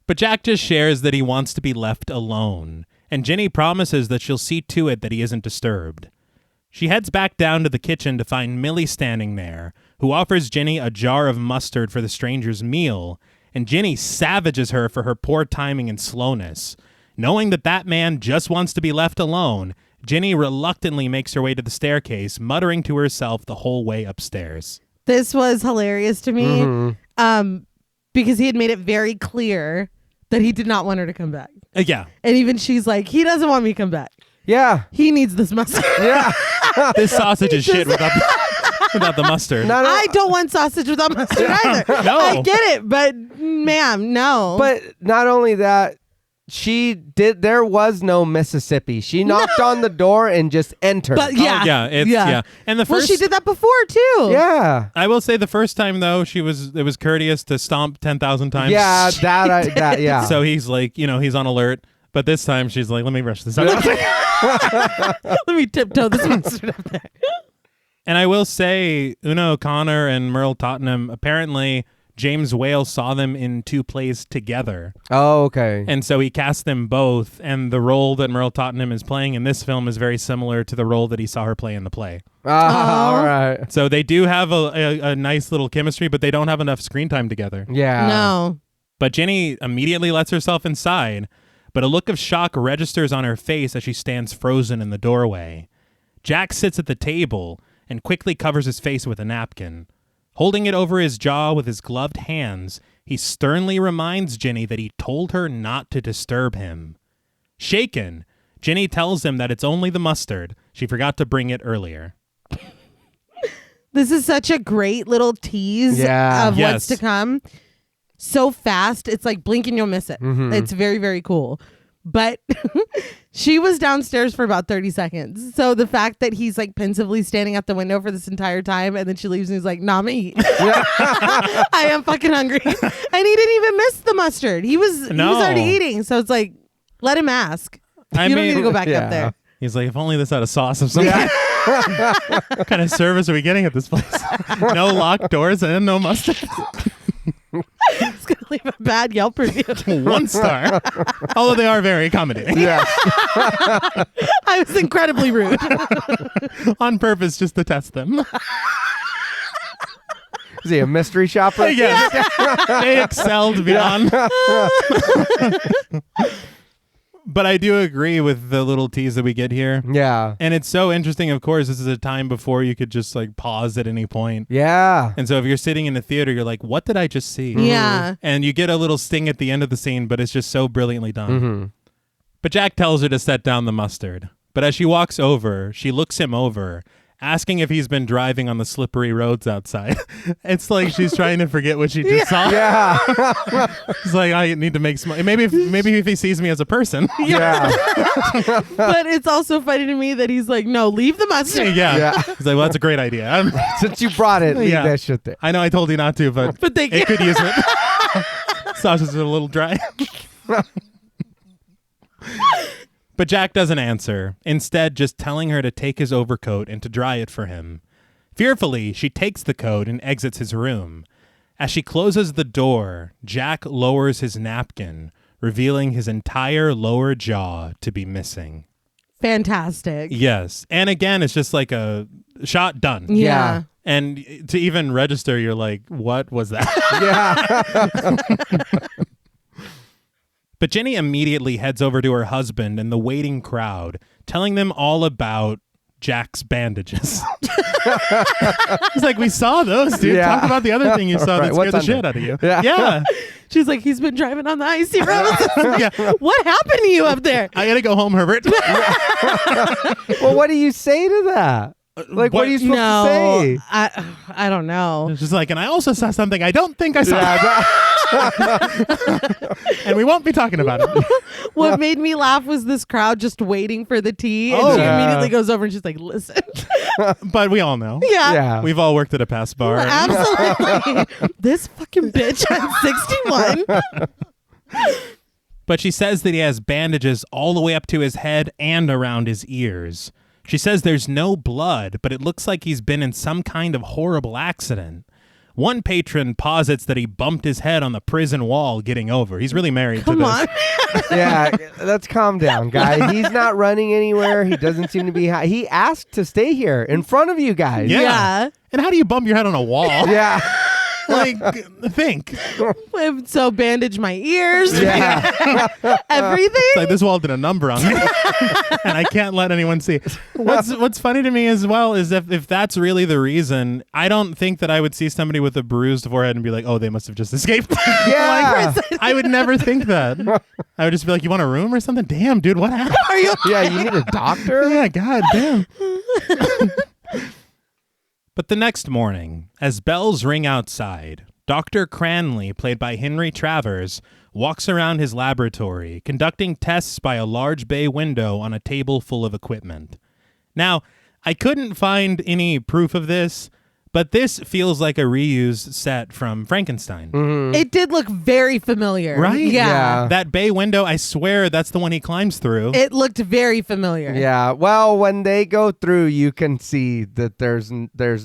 But Jack just shares that he wants to be left alone, and Jenny promises that she'll see to it that he isn't disturbed. She heads back down to the kitchen to find Millie standing there, who offers Jenny a jar of mustard for the stranger's meal, and Jenny savages her for her poor timing and slowness. Knowing that man just wants to be left alone, Ginny reluctantly makes her way to the staircase, muttering to herself the whole way upstairs. This was hilarious to me because he had made it very clear that he did not want her to come back. Yeah. And even she's like, he doesn't want me to come back. Yeah. He needs this mustard. Yeah. This sausage is shit without the mustard. I don't want sausage without mustard either. No. I get it, but ma'am, no. But not only that, there was no Mississippi. She knocked on the door and just entered. But yeah. Yeah. And the first, well, she did that before too. Yeah. I will say the first time though, it was courteous to stomp 10,000 times. Yeah, yeah. So he's like, he's on alert. But this time she's like, let me rush this out. Let me tiptoe this mustard up there. And I will say, Una O'Connor and Merle Tottenham, apparently James Whale saw them in 2 plays together. Oh, okay. And so he cast them both. And the role that Merle Tottenham is playing in this film is very similar to the role that he saw her play in the play. All right. So they do have a nice little chemistry, but they don't have enough screen time together. Yeah. No. But Ginny immediately lets herself inside, but a look of shock registers on her face as she stands frozen in the doorway. Jack sits at the table and quickly covers his face with a napkin. Holding it over his jaw with his gloved hands, he sternly reminds Ginny that he told her not to disturb him. Shaken, Ginny tells him that it's only the mustard. She forgot to bring it earlier. This is such a great little tease of what's to come. So fast, it's like blink and you'll miss it. It's very, very cool. But she was downstairs for about 30 seconds. So the fact that he's like pensively standing at the window for this entire time and then she leaves and he's like, nah, I'm gonna eat. I am fucking hungry. And he didn't even miss the mustard. He was already eating. So it's like, let him ask. You don't need to go back up there. He's like, if only this had a sauce of some kind. What kind of service are we getting at this place? No locked doors and no mustard. It's going to leave a bad Yelp review. 1 star. Although they are very accommodating. Yeah. I was incredibly rude. On purpose, just to test them. Is he a mystery shopper? Yes. They excelled beyond. But I do agree with the little tease that we get here. Yeah. And it's so interesting, of course, this is a time before you could just like pause at any point. Yeah. And so if you're sitting in the theater, you're like, what did I just see? Yeah. And you get a little sting at the end of the scene, but it's just so brilliantly done. But Jack tells her to set down the mustard. But as she walks over, she looks him over, asking if he's been driving on the slippery roads outside. It's like she's trying to forget what she just saw. Yeah. It's like, I need to make some. Maybe if he sees me as a person. Yeah. But it's also funny to me that he's like, no, leave the mustard. Yeah. He's like, well, that's a great idea. Since you brought it, leave that shit there. I know I told you not to, but it could use it. Sausage is a little dry. But Jack doesn't answer, instead just telling her to take his overcoat and to dry it for him. Fearfully, she takes the coat and exits his room. As she closes the door, Jack lowers his napkin, revealing his entire lower jaw to be missing. Fantastic. Yes. And again, it's just like a shot done. Yeah. And to even register, you're like, what was that? Yeah. But Jenny immediately heads over to her husband and the waiting crowd, telling them all about Jack's bandages. He's like, we saw those, dude. Yeah. Talk about the other thing you saw that scared the shit out of you. Yeah. She's like, he's been driving on the icy roads. Yeah. What happened to you up there? I gotta go home, Herbert. Well, what do you say to that? Like, what are you supposed to say? I don't know. It's just like, and I also saw something I don't think I saw. And we won't be talking about it. What made me laugh was this crowd just waiting for the tea. And she immediately goes over and she's like, listen. But we all know. Yeah. We've all worked at a past bar. Absolutely. This fucking bitch at 61. But she says that he has bandages all the way up to his head and around his ears. She says there's no blood, but it looks like he's been in some kind of horrible accident. One patron posits that he bumped his head on the prison wall getting over. He's really married to this. Come on. Yeah, let's calm down, guys. He's not running anywhere. He doesn't seem to be. He asked to stay here in front of you guys. Yeah. And how do you bump your head on a wall? Yeah. Like, think. So bandage my ears. Yeah. Everything. It's like this wall did a number on me, and I can't let anyone see. What's funny to me as well is if that's really the reason, I don't think that I would see somebody with a bruised forehead and be like, oh, they must have just escaped. Yeah. Like, I would never think that. I would just be like, you want a room or something? Damn, dude, what happened? Are you? Yeah, you need a doctor? Yeah, god damn. But the next morning, as bells ring outside, Dr. Cranley, played by Henry Travers, walks around his laboratory, conducting tests by a large bay window on a table full of equipment. Now, I couldn't find any proof of this, but this feels like a reused set from Frankenstein. Mm-hmm. It did look very familiar. Right? Yeah. That bay window, I swear that's the one he climbs through. It looked very familiar. Yeah. Well, when they go through, you can see that there's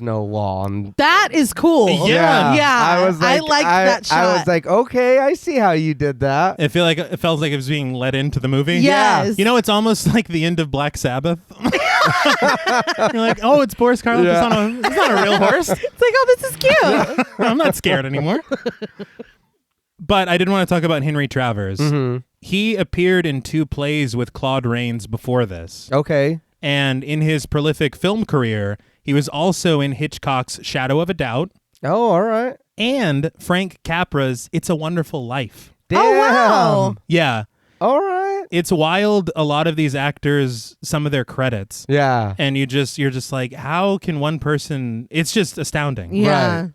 no wall. And That is cool. Yeah. Yeah. I liked that shot. I was like, okay, I see how you did that. It felt like it was being let into the movie. Yes. You know, it's almost like the end of Black Sabbath. You're like, oh, it's Boris Karloff. Yeah. It's not a real horse. It's like, oh, this is cute. I'm not scared anymore. But I did want to talk about Henry Travers. Mm-hmm. He appeared in 2 plays with Claude Rains before this. Okay. And in his prolific film career, he was also in Hitchcock's Shadow of a Doubt Oh, all right. and Frank Capra's It's a Wonderful Life. Damn. Oh, wow. Yeah. All right. It's wild, a lot of these actors, some of their credits. Yeah. And you're just like, how can one person... It's just astounding. Yeah. Right.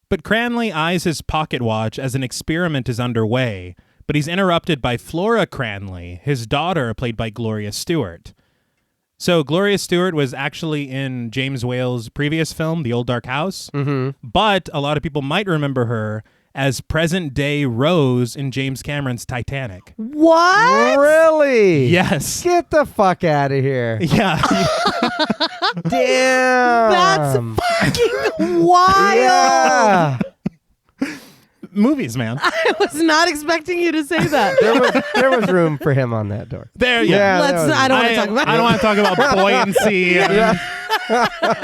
But Cranley eyes his pocket watch as an experiment is underway, but he's interrupted by Flora Cranley, his daughter, played by Gloria Stewart. So Gloria Stewart was actually in James Whale's previous film, The Old Dark House, but a lot of people might remember her as present-day Rose in James Cameron's Titanic. What? Really? Yes. Get the fuck out of here. Yeah. Damn. That's fucking wild. Yeah. Movies, man. I was not expecting you to say that. there was room for him on that door. There, Yeah. I don't want to talk about it. I don't want to talk about buoyancy.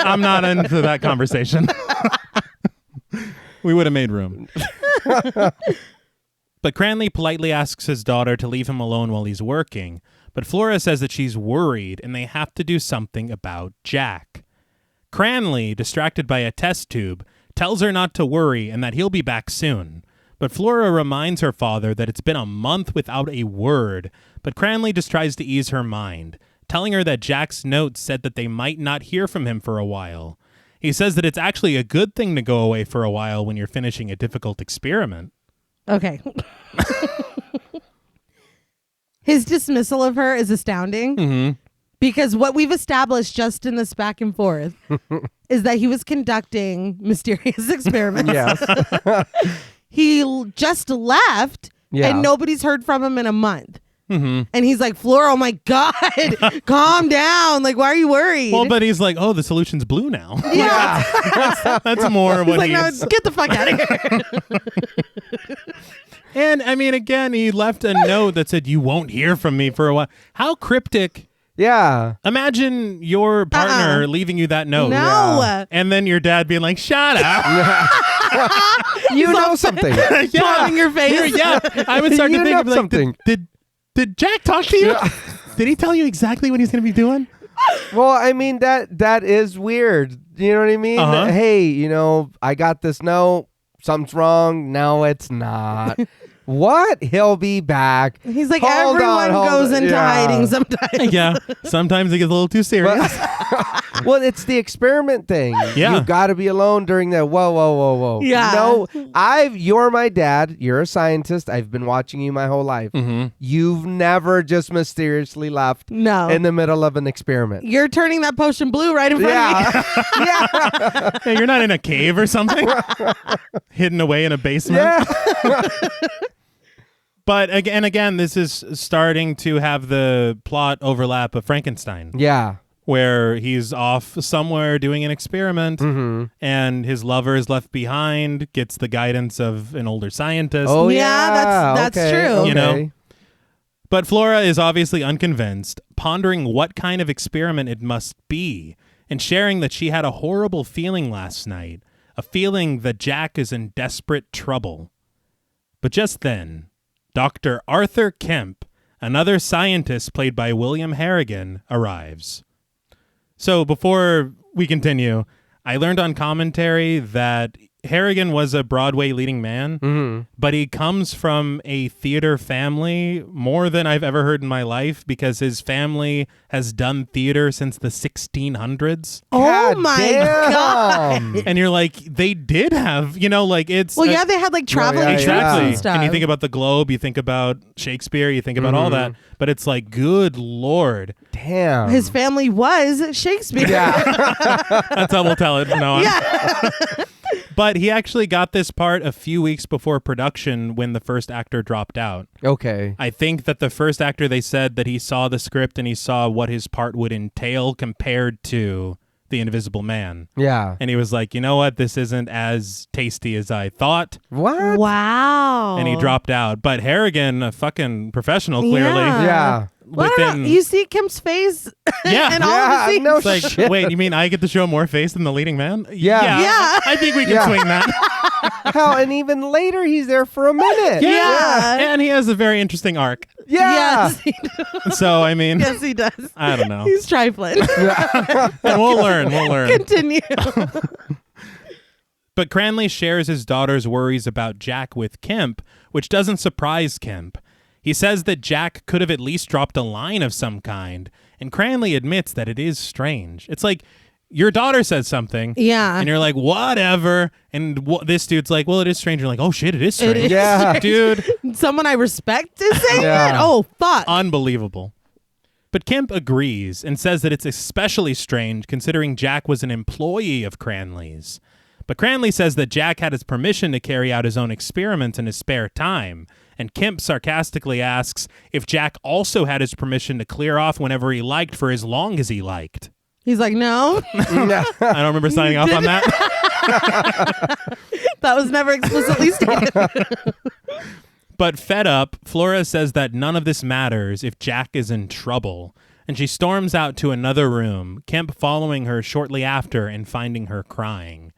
I'm not into that conversation. We would have made room. But Cranley politely asks his daughter to leave him alone while he's working, but Flora says that she's worried and they have to do something about Jack. Cranley, distracted by a test tube, tells her not to worry and that he'll be back soon. But Flora reminds her father that it's been a month without a word, but Cranley just tries to ease her mind, telling her that Jack's note said that they might not hear from him for a while. He says that it's actually a good thing to go away for a while when you're finishing a difficult experiment. Okay. His dismissal of her is astounding. Mm-hmm. Because what we've established just in this back and forth is that he was conducting mysterious experiments. Yes. He just left Yeah. and nobody's heard from him in a month. Mm-hmm. And he's like, Flora, oh my God, calm down. Like, why are you worried? Well, but he's like, oh, the solution's blue now. yeah. That's more He's what like, no, he's... get the fuck out of here. And, I mean, again, he left a note that said, you won't hear from me for a while. How cryptic... Yeah. Imagine your partner leaving you that note. No. Yeah. And then your dad being like, shut up. You know something. Palming your face. Yeah. I would start You to think know of like, something. did Jack talk to you? Did he tell you exactly what he's going to be doing? Well, I mean, that is weird. You know what I mean? Uh-huh. Hey, I got this note. Something's wrong. No, it's not. What? He'll be back. He's like, Hold everyone on, goes into yeah. hiding sometimes. Yeah. Sometimes it gets a little too serious. Well, it's the experiment thing. Yeah. You got to be alone during that. Whoa. Yeah. No, you're my dad. You're a scientist. I've been watching you my whole life. Mm-hmm. You've never just mysteriously left No. in the middle of an experiment. You're turning that potion blue right in front of me. Yeah. Yeah, you're not in a cave or something? Hidden away in a basement? Yeah. But again, this is starting to have the plot overlap of Frankenstein, Yeah. where he's off somewhere doing an experiment, Mm-hmm. and his lover is left behind, gets the guidance of an older scientist. Oh, Yeah, yeah. that's Okay, true. Okay. You know? But Flora is obviously unconvinced, pondering what kind of experiment it must be, and sharing that she had a horrible feeling last night, a feeling that Jack is in desperate trouble. But just then, Dr. Arthur Kemp, another scientist played by William Harrigan, arrives. So before we continue, I learned on commentary that Harrigan was a Broadway leading man, but he comes from a theater family more than I've ever heard in my life because his family has done theater since the 1600s. Oh my God. And you're like, they did have, it's... Well, yeah, they had like traveling troupes exactly. and stuff. And you think about the Globe, you think about Shakespeare, you think about all that, but it's like, good Lord. Damn. His family was Shakespeare. Yeah. That's how we'll tell it from now on. Yeah. But he actually got this part a few weeks before production when the first actor dropped out. Okay. I think that the first actor, they said that he saw the script and he saw what his part would entail compared to The Invisible Man. Yeah. And he was like, you know what? This isn't as tasty as I thought. What? Wow. And he dropped out. But Harrigan, a fucking professional, clearly. Yeah. Well, I don't know. You see Kemp's face Yeah. in all the scenes. No It's like, shit. wait, you mean I get to show more face than the leading man? Yeah. Yeah. I think we can swing that. Hell, and even later he's there for a minute. Yeah. And he has a very interesting arc. Yeah. Yes, he does. So, I mean, Yes, he does. I don't know. He's trifling. And we'll learn. Continue. But Cranley shares his daughter's worries about Jack with Kemp, which doesn't surprise Kemp. He says that Jack could have at least dropped a line of some kind, and Cranley admits that it is strange. It's like, your daughter says something, Yeah. and you're like, whatever, and this dude's like, well, it is strange. You're like, oh shit, it is strange. It is Yeah. Dude, Someone I respect is saying Yeah. that? Oh, fuck. unbelievable. But Kemp agrees and says that it's especially strange considering Jack was an employee of Cranley's. But Cranley says that Jack had his permission to carry out his own experiments in his spare time, and Kemp sarcastically asks if Jack also had his permission to clear off whenever he liked for as long as he liked. He's like, no. I don't remember signing off on that. That was never explicitly stated. But fed up, Flora says that none of this matters if Jack is in trouble, and she storms out to another room, Kemp following her shortly after and finding her crying.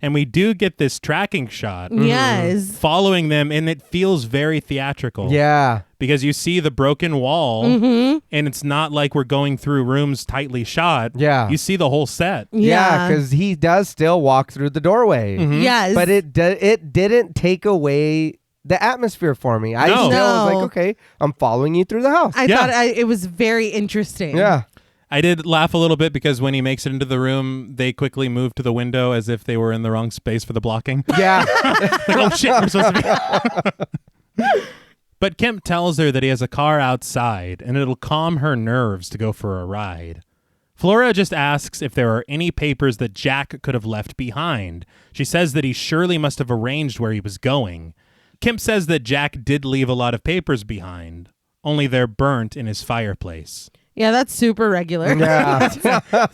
And we do get this tracking shot Yes. following them, and it feels very theatrical. Yeah. Because you see the broken wall, and it's not like we're going through rooms tightly shot. Yeah. You see the whole set. Yeah, because he does still walk through the doorway. Yes. But it didn't take away the atmosphere for me. I No. still was No. like, okay, I'm following you through the house. I Yeah. thought it was very interesting. Yeah. I did laugh a little bit because when he makes it into the room, they quickly move to the window as if they were in the wrong space for the blocking. Yeah. Like, oh shit, we're supposed to be. But Kemp tells her that he has a car outside and it'll calm her nerves to go for a ride. Flora just asks if there are any papers that Jack could have left behind. She says that he surely must have arranged where he was going. Kemp says that Jack did leave a lot of papers behind, only they're burnt in his fireplace. Yeah, that's super regular. Yeah. It's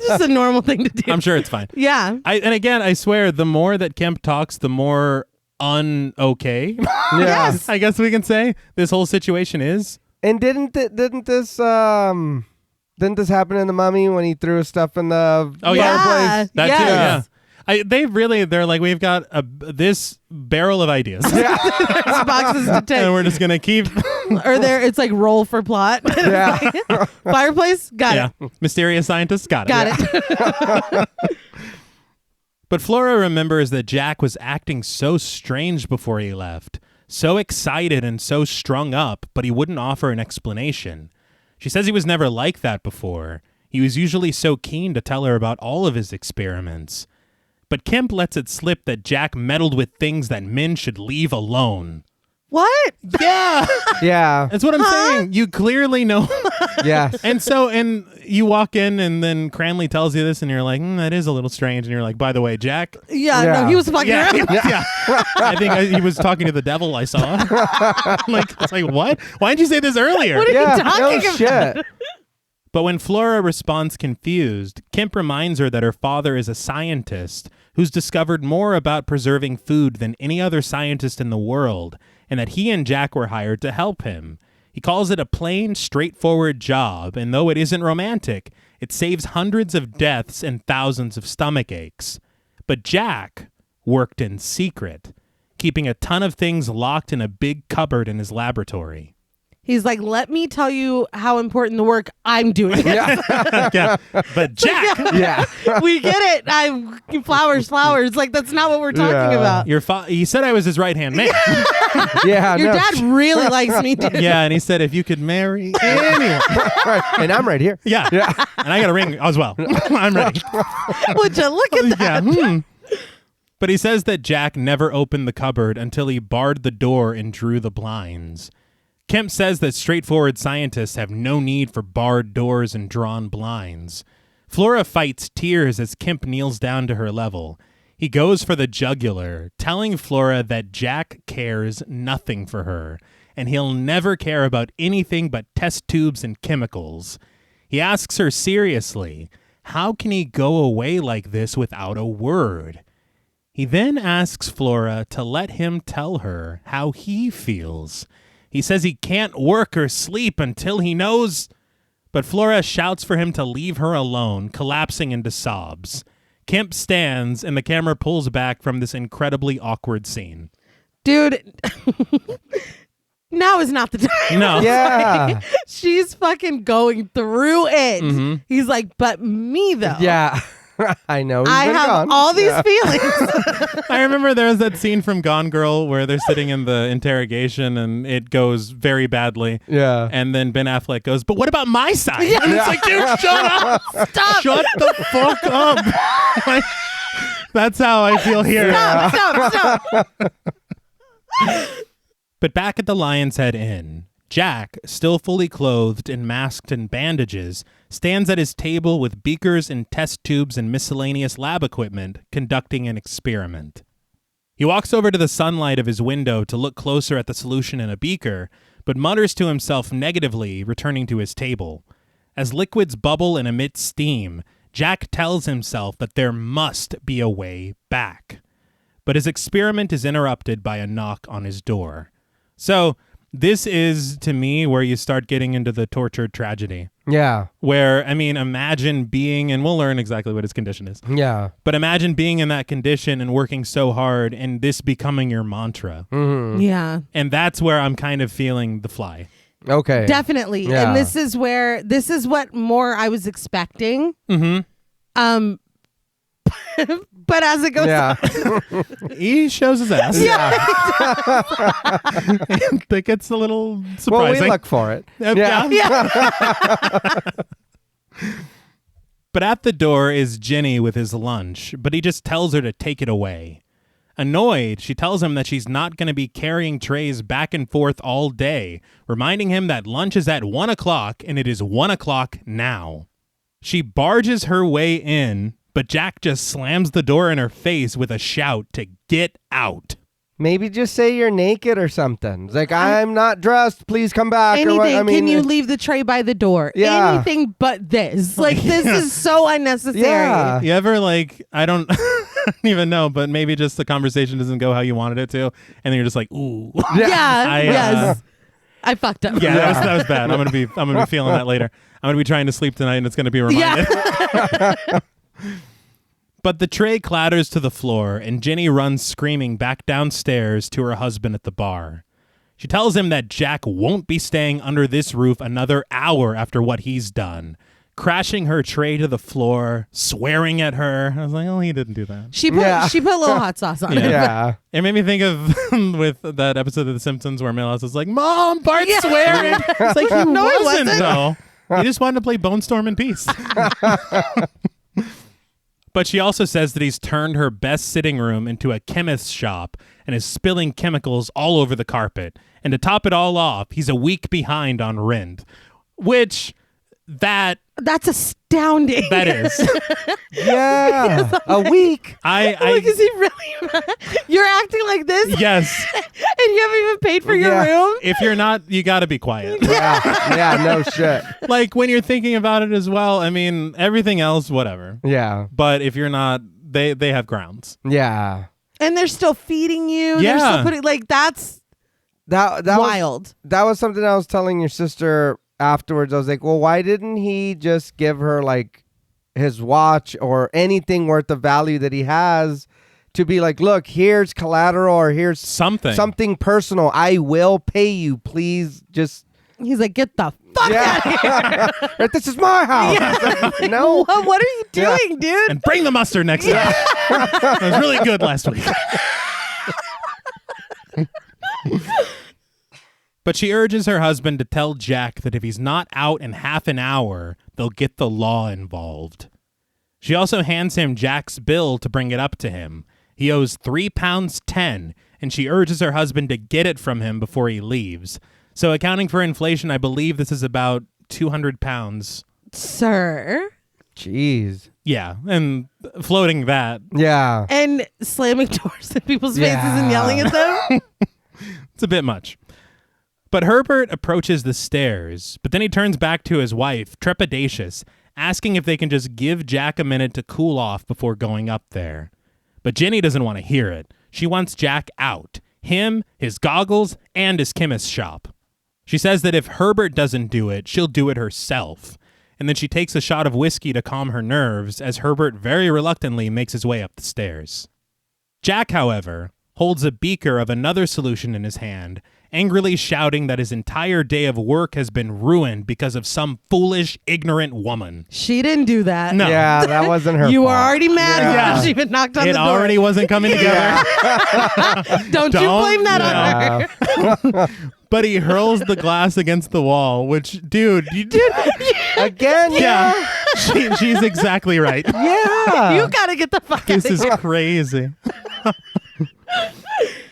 just a normal thing to do. I'm sure it's fine. Yeah. And again, I swear, the more that Kemp talks, the more un-okay, Yes. I guess we can say, this whole situation is. And didn't this happen in The Mummy when he threw stuff in the Oh, yeah. fireplace? That Yes. too, yeah. They're like, we've got this barrel of ideas. There's boxes to And take. we're just going to keep. Or it's like roll for plot. Yeah. Fireplace? Got Yeah. it. Mysterious scientist? Got it. Got it. But Flora remembers that Jack was acting so strange before he left, so excited and so strung up, but he wouldn't offer an explanation. She says he was never like that before. He was usually so keen to tell her about all of his experiments. But Kemp lets it slip that Jack meddled with things that men should leave alone. What? Yeah, Yeah. that's what I'm saying. You clearly know. Yes. And you walk in and then Cranley tells you this and you're like, that is a little strange. And you're like, by the way, Jack. Yeah, Yeah. no, he was fucking Yeah, around. yeah. I think he was talking to the devil, I saw. It's like, what? Why didn't you say this earlier? What are Yeah. you talking No about? shit. But when Flora responds confused, Kemp reminds her that her father is a scientist who's discovered more about preserving food than any other scientist in the world, and that he and Jack were hired to help him. He calls it a plain, straightforward job, and though it isn't romantic, it saves hundreds of deaths and thousands of stomach aches. But Jack, worked in secret, keeping a ton of things locked in a big cupboard in his laboratory. He's like, let me tell you how important the work I'm doing. Yeah, but Jack, Yeah. We get it. Flowers. Like, that's not what we're talking about. he said I was his right-hand man. Yeah. Your dad really likes me, dude. Yeah, and he said if you could marry anyone. Right. And I'm right here. Yeah. And I got a ring as well. I'm ready. Would you look at that? Yeah. But he says that Jack never opened the cupboard until he barred the door and drew the blinds. Kemp says that straightforward scientists have no need for barred doors and drawn blinds. Flora fights tears as Kemp kneels down to her level. He goes for the jugular, telling Flora that Jack cares nothing for her, and he'll never care about anything but test tubes and chemicals. He asks her seriously, how can he go away like this without a word? He then asks Flora to let him tell her how he feels. He says he can't work or sleep until he knows, but Flora shouts for him to leave her alone, collapsing into sobs. Kemp stands, and the camera pulls back from this incredibly awkward scene. Dude, now is not the time. No. Yeah. Like, she's fucking going through it. Mm-hmm. He's like, but me, though. Yeah. I know. I have gone. all these feelings. I remember there was that scene from Gone Girl where they're sitting in the interrogation and it goes very badly. Yeah. And then Ben Affleck goes, but what about my side? And it's like, dude, shut up. Stop. Shut the fuck up. Like, that's how I feel here. Stop. But back at the Lion's Head Inn, Jack, still fully clothed and masked in bandages, stands at his table with beakers and test tubes and miscellaneous lab equipment, conducting an experiment. He walks over to the sunlight of his window to look closer at the solution in a beaker, but mutters to himself negatively, returning to his table. As liquids bubble and emit steam, Jack tells himself that there must be a way back. But his experiment is interrupted by a knock on his door. So, this is, to me, where you start getting into the tortured tragedy. Yeah. Where, I mean, imagine being, and we'll learn exactly what his condition is, Yeah. but imagine being in that condition and working so hard and this becoming your mantra. Mm-hmm. Yeah. And that's where I'm kind of feeling The Fly. Okay. Definitely. Yeah. And this is what more I was expecting. Mm-hmm. But as it goes Yeah. He shows his ass. Yeah. That gets a little Well, surprising. we look for it. Yeah. But at the door is Jenny with his lunch, but he just tells her to take it away. Annoyed, she tells him that she's not going to be carrying trays back and forth all day, reminding him that lunch is at 1 o'clock and it is 1 o'clock now. She barges her way in, but Jack just slams the door in her face with a shout to get out. Maybe just say you're naked or something. It's like, I'm not dressed. Please come back. anything. Or what? I mean, Can you leave the tray by the door? Yeah. Anything but this. Like, this is so unnecessary. Yeah. You ever, like, I don't even know, but maybe just the conversation doesn't go how you wanted it to, and then you're just like, ooh. Yeah. Yes. I fucked up. Yeah, that was bad. I'm gonna be feeling that later. I'm gonna be trying to sleep tonight, and it's gonna be reminded. Yeah. But the tray clatters to the floor, and Jenny runs screaming back downstairs to her husband at the bar. She tells him that Jack won't be staying under this roof another hour after what he's done, crashing her tray to the floor, swearing at her. I was like, oh, he didn't do that. She put a little hot sauce on it. Yeah. It made me think of with that episode of The Simpsons where Milhouse is like, Mom, Bart's swearing. It's like, he No, he wasn't, wasn't. though. He just wanted to play Bone Storm in peace. But she also says that he's turned her best sitting room into a chemist's shop and is spilling chemicals all over the carpet. And to top it all off, he's a week behind on rent, which that's astounding. that is. Yeah. A week. I Like, is he really mad? You're acting like this? yes. And you haven't even paid for your Yeah. room? If you're not, you got to be quiet. Yeah. Yeah. No shit. Like when you're thinking about it as well. I mean, everything else, whatever. Yeah. But if you're not, they have grounds. Yeah. And they're still feeding you. They're Yeah. still putting, like, that's That wild. that was something I was telling your sister afterwards. I was like, well, why didn't he just give her like his watch or anything worth of value that he has to be like, look, here's collateral or here's something personal. I will pay you. Please just. He's like, get the fuck out of here. This is my house. Yeah. No. What are you doing, dude? And bring the mustard next time. It was really good last week. But she urges her husband to tell Jack that if he's not out in half an hour, they'll get the law involved. She also hands him Jack's bill to bring it up to him. He owes £3.10, and she urges her husband to get it from him before he leaves. So accounting for inflation, I believe this is about £200. Sir. Jeez. Yeah, and floating that. Yeah. And slamming doors in people's faces and yelling at them. It's a bit much. But Herbert approaches the stairs, but then he turns back to his wife, trepidatious, asking if they can just give Jack a minute to cool off before going up there. But Jenny doesn't want to hear it. She wants Jack out. Him, his goggles, and his chemist's shop. She says that if Herbert doesn't do it, she'll do it herself. And then she takes a shot of whiskey to calm her nerves as Herbert very reluctantly makes his way up the stairs. Jack, however, holds a beaker of another solution in his hand, angrily shouting that his entire day of work has been ruined because of some foolish, ignorant woman. She didn't do that. No. Yeah, that wasn't her You fault. were already mad before she even knocked on the door. It already wasn't coming together. Don't you blame that on her. But he hurls the glass against the wall, which, dude, Again, yeah. She's exactly right. Yeah. You gotta get the fuck out This of is here. crazy.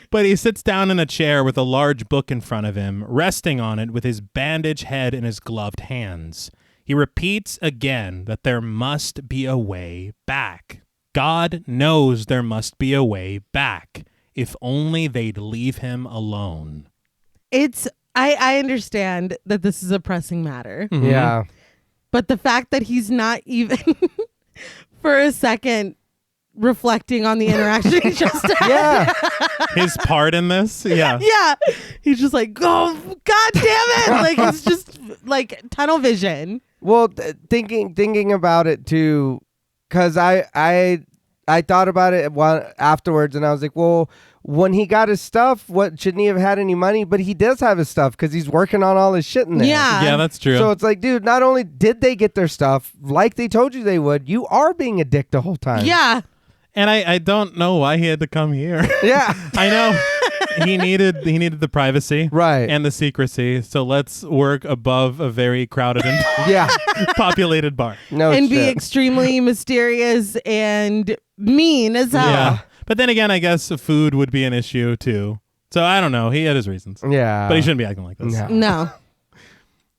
But he sits down in a chair with a large book in front of him, resting on it with his bandaged head in his gloved hands. He repeats again that there must be a way back. God knows there must be a way back. If only they'd leave him alone. I understand that this is a pressing matter. Mm-hmm. Yeah. But the fact that he's not even for a second reflecting on the interaction he just had. Yeah. His part in this? Yeah. Yeah. He's just like, oh, God damn it. Like, it's just like tunnel vision. Well, thinking about it too, because I thought about it afterwards, and I was like, well, when he got his stuff, shouldn't he have had any money? But he does have his stuff because he's working on all his shit in there. Yeah. Yeah, that's true. So it's like, dude, not only did they get their stuff like they told you they would, you are being a dick the whole time. Yeah. And I don't know why he had to come here. Yeah. I know he needed the privacy, Right. and the secrecy. So let's work above a very crowded and Yeah. populated bar. No And be shit. extremely mysterious and mean as hell. Yeah. But then again, I guess food would be an issue too. So I don't know. He had his reasons. Yeah. But he shouldn't be acting like this. No. No.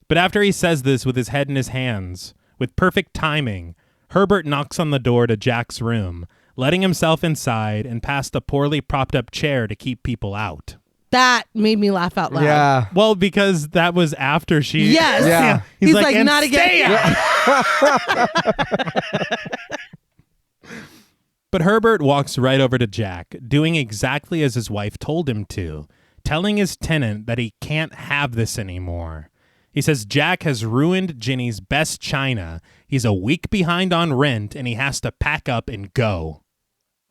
But after he says this with his head in his hands, with perfect timing, Herbert knocks on the door to Jack's room, letting himself inside and past a poorly propped up chair to keep people out. That made me laugh out loud. Yeah. Well, because that was after she... Yes. Yeah. He's like, "And not stay again." out." But Herbert walks right over to Jack, doing exactly as his wife told him to, telling his tenant that he can't have this anymore. He says Jack has ruined Ginny's best china, he's a week behind on rent, and he has to pack up and go.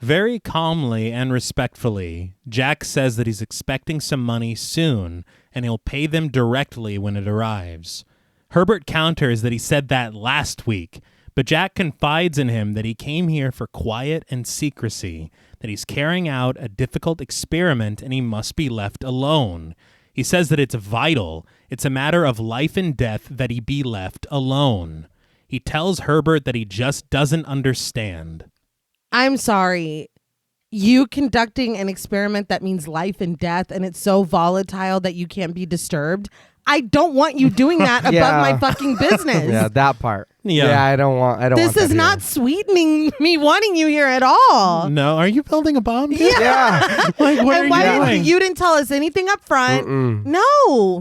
Very calmly and respectfully, Jack says that he's expecting some money soon, and he'll pay them directly when it arrives. Herbert counters that he said that last week, but Jack confides in him that he came here for quiet and secrecy, that he's carrying out a difficult experiment and he must be left alone. He says that it's vital, it's a matter of life and death that he be left alone. He tells Herbert that he just doesn't understand. I'm sorry. You conducting an experiment that means life and death, and it's so volatile that you can't be disturbed. I don't want you doing that above Yeah. my fucking business. Yeah, that part. Yeah. I don't want. This is that not here. sweetening me wanting you here at all. No, are you building a bomb? Yeah. Like, what And are why you doing? didn't you didn't tell us anything up front? Mm-mm.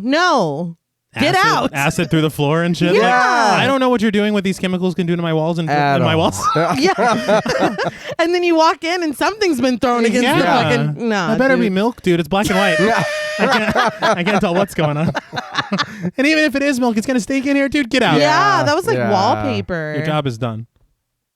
No. Get out. Acid through the floor and shit. Yeah. Like, I don't know what you're doing, what these chemicals can do to my walls and At in my all. walls. Yeah. And then you walk in and something's been thrown against the fucking. No. I better be dude. milk, dude. It's black and white. I can't tell what's going on. And even if it is milk, it's going to stink in here, dude. Get out. Yeah, that was like Yeah. wallpaper. Your job is done.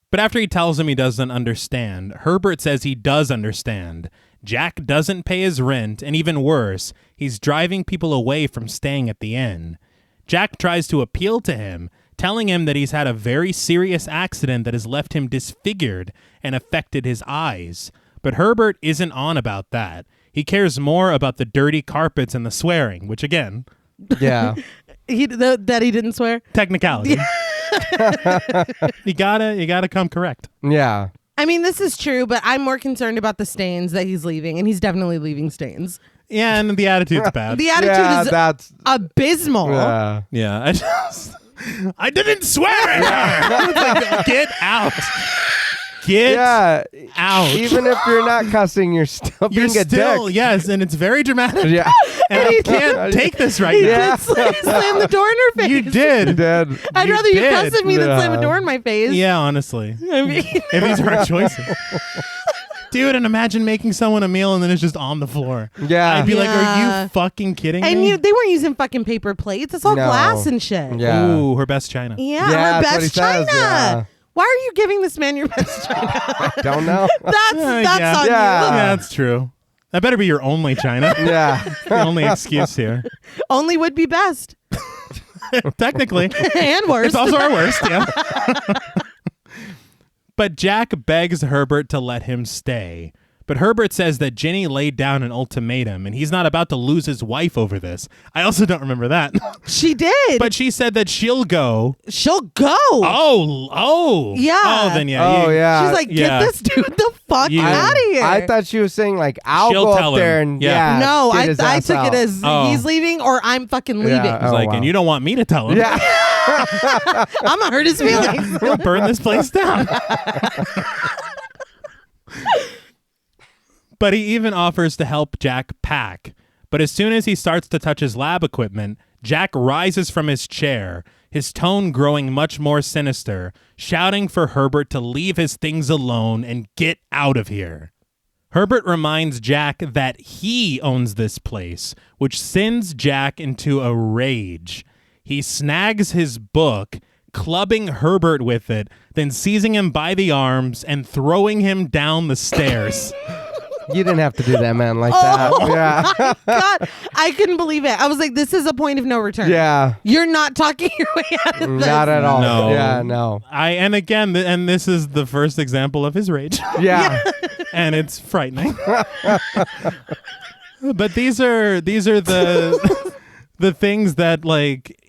But after he tells him he doesn't understand, Herbert says he does understand. Jack doesn't pay his rent, and even worse, he's driving people away from staying at the inn. Jack tries to appeal to him, telling him that he's had a very serious accident that has left him disfigured and affected his eyes. But Herbert isn't on about that. He cares more about the dirty carpets and the swearing, which again... Yeah. That he didn't swear? Technicality. You gotta come correct. Yeah. I mean, this is true, but I'm more concerned about the stains that he's leaving, and he's definitely leaving stains. Yeah, and the attitude's bad. The attitude is that's abysmal. yeah. I didn't swear at her. Like, get out. Get out. Even if you're not cussing, you're still You're being a still, dick. yes, and it's very dramatic. Yeah. And I can't take this right He now. did slam the door in her face. You did. Dead. I'd You rather you did. cuss at me than slam a Yeah. door in my face. Yeah, honestly. I mean, If these are our choices. Dude, and imagine making someone a meal and then it's just on the floor. Yeah. I'd be like, are Yeah. you fucking kidding and me? they weren't using fucking paper plates. It's all No. glass and shit. Yeah. Ooh, her best china. Yeah, Yeah, her that's what best he china. says, yeah. Why are you giving this man your best china? Don't know. That's yeah. on Yeah. you. Yeah, that's true. That better be your only china. Yeah. The only excuse here. Only would be best. Technically. And worse. It's also our worst, yeah. But Jack begs Herbert to let him stay. But Herbert says that Ginny laid down an ultimatum and he's not about to lose his wife over this. I also don't remember that. She did. But she said that she'll go. She'll go. Oh. Yeah. Oh, then yeah. Oh, yeah. She's like, get yeah. this dude the fuck You- out of here. I thought she was saying like, I'll She'll go tell up there him. and Yeah. no, get I his I ass took out. it as Oh. he's leaving or I'm fucking leaving. Yeah. He's like, wow. and you don't want me to tell him. Yeah. I'm gonna hurt his feelings. He'll burn this place down. But he even offers to help Jack pack. But as soon as he starts to touch his lab equipment, Jack rises from his chair, his tone growing much more sinister, shouting for Herbert to leave his things alone and get out of here. Herbert reminds Jack that he owns this place, which sends Jack into a rage. He snags his book, clubbing Herbert with it, then seizing him by the arms and throwing him down the stairs. You didn't have to do that, man, like that. Yeah. God, I couldn't believe it. I was like, this is a point of no return. Yeah. You're not talking your way out of this. Not at all. No. Yeah, no. And again, and this is the first example of his rage, Yeah. and it's frightening. But these are the the things that like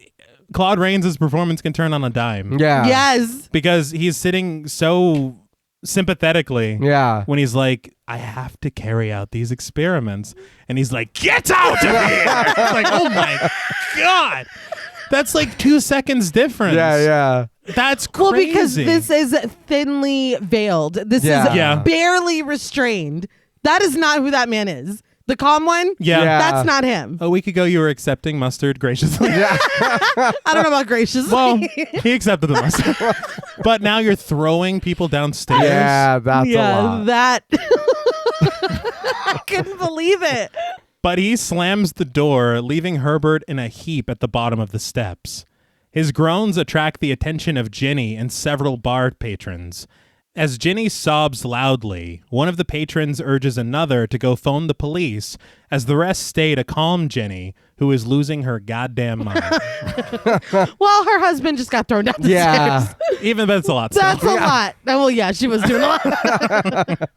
Claude Rains' performance can turn on a dime. Yeah. Yes. Because he's sitting so sympathetically Yeah. when he's like, I have to carry out these experiments. And he's like, get out of here! It's like, oh my God. That's like 2 seconds difference. Yeah. That's crazy. Well, because this is thinly veiled. This Yeah. is Yeah. barely restrained. That is not who that man is. The calm one? Yeah. Yeah. That's not him. A week ago, you were accepting mustard graciously. I don't know about graciously. Well, he accepted the mustard. But now you're throwing people downstairs. Yeah, that's a lot. that. I couldn't believe it. But he slams the door, leaving Herbert in a heap at the bottom of the steps. His groans attract the attention of Ginny and several bar patrons. As Ginny sobs loudly, one of the patrons urges another to go phone the police, as the rest stay to calm Ginny, who is losing her goddamn mind. Well, her husband just got thrown down the Yeah. stairs. Even that's a lot. Still. That's a lot. Oh, well, yeah, she was doing a lot.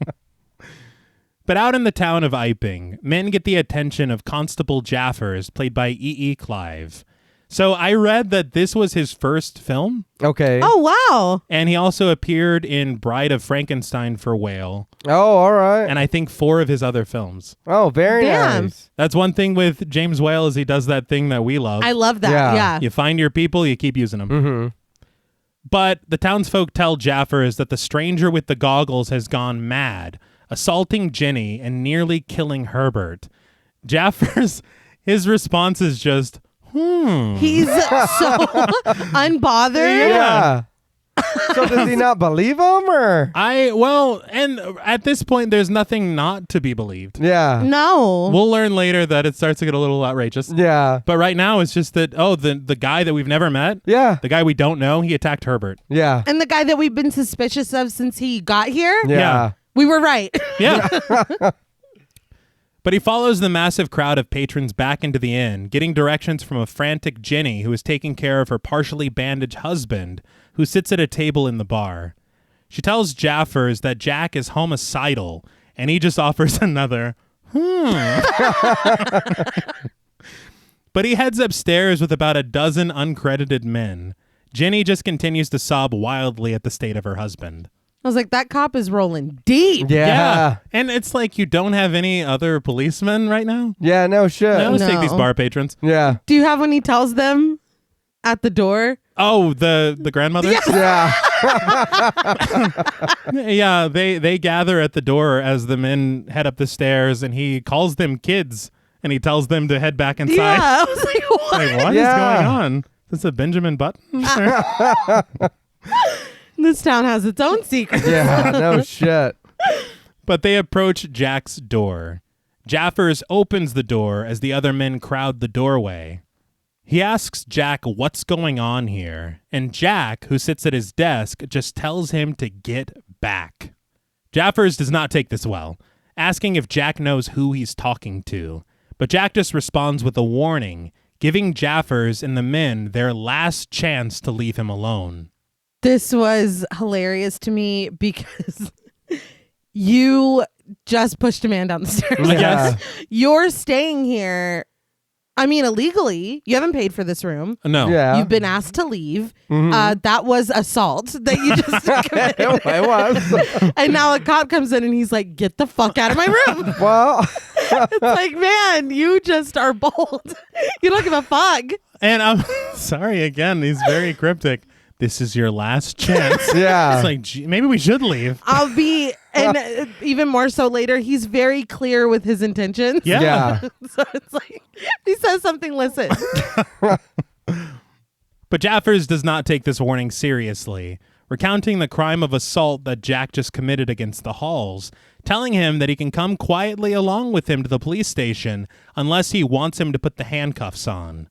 But out in the town of Iping, men get the attention of Constable Jaffers, played by E.E. Clive. So I read that this was his first film, Okay. Oh, wow. and he also appeared in Bride of Frankenstein for Whale, Oh, all right. and I think 4 of his other films. Oh, very Damn. nice. That's one thing with James Whale is he does that thing that we love. I love that. Yeah. Yeah. You find your people, you keep using them. Mm-hmm. But the townsfolk tell Jaffers that the stranger with the goggles has gone mad, assaulting Ginny and nearly killing Herbert. Jaffers, his response is just, He's so unbothered. Yeah. So does he not believe him, or? And at this point, there's nothing not to be believed. Yeah. No. We'll learn later that it starts to get a little outrageous. Yeah. But right now, it's just that, the guy that we've never met, Yeah. the guy we don't know, he attacked Herbert. Yeah. And the guy that we've been suspicious of since he got here, Yeah. we were right. Yeah. But he follows the massive crowd of patrons back into the inn, getting directions from a frantic Jenny who is taking care of her partially bandaged husband, who sits at a table in the bar. She tells Jaffers that Jack is homicidal, and he just offers another, But he heads upstairs with about a dozen uncredited men. Jenny just continues to sob wildly at the state of her husband. I was like, that cop is rolling deep. Yeah. And it's like, you don't have any other policemen right now? Yeah, no shit. No, let's take No. these bar patrons. Yeah. Do you have when he tells them at the door? Oh, the grandmother? Yeah. Yeah, they gather at the door as the men head up the stairs, and he calls them kids, and he tells them to head back inside. Yeah. I was like, what? Like, what is Yeah. going on? Is this a Benjamin Button? This town has its own secrets. Yeah, no shit. But they approach Jack's door. Jaffers opens the door as the other men crowd the doorway. He asks Jack what's going on here, and Jack, who sits at his desk, just tells him to get back. Jaffers does not take this well, asking if Jack knows who he's talking to, but Jack just responds with a warning, giving Jaffers and the men their last chance to leave him alone. This was hilarious to me because you just pushed a man down the stairs. I guess. You're staying here. I mean, illegally. You haven't paid for this room. No. Yeah. You've been asked to leave. That was assault that you just committed. It was. And now a cop comes in and he's like, get the fuck out of my room. Well, It's like, man, you just are bold. You don't give a fuck. And I'm sorry again, he's very cryptic. This is your last chance. yeah. It's like, gee, maybe we should leave. I'll be, and even more so later, he's very clear with his intentions. Yeah. Yeah. So it's like, he says something, listen. But Jaffers does not take this warning seriously, recounting the crime of assault that Jack just committed against the Halls, telling him that he can come quietly along with him to the police station unless he wants him to put the handcuffs on.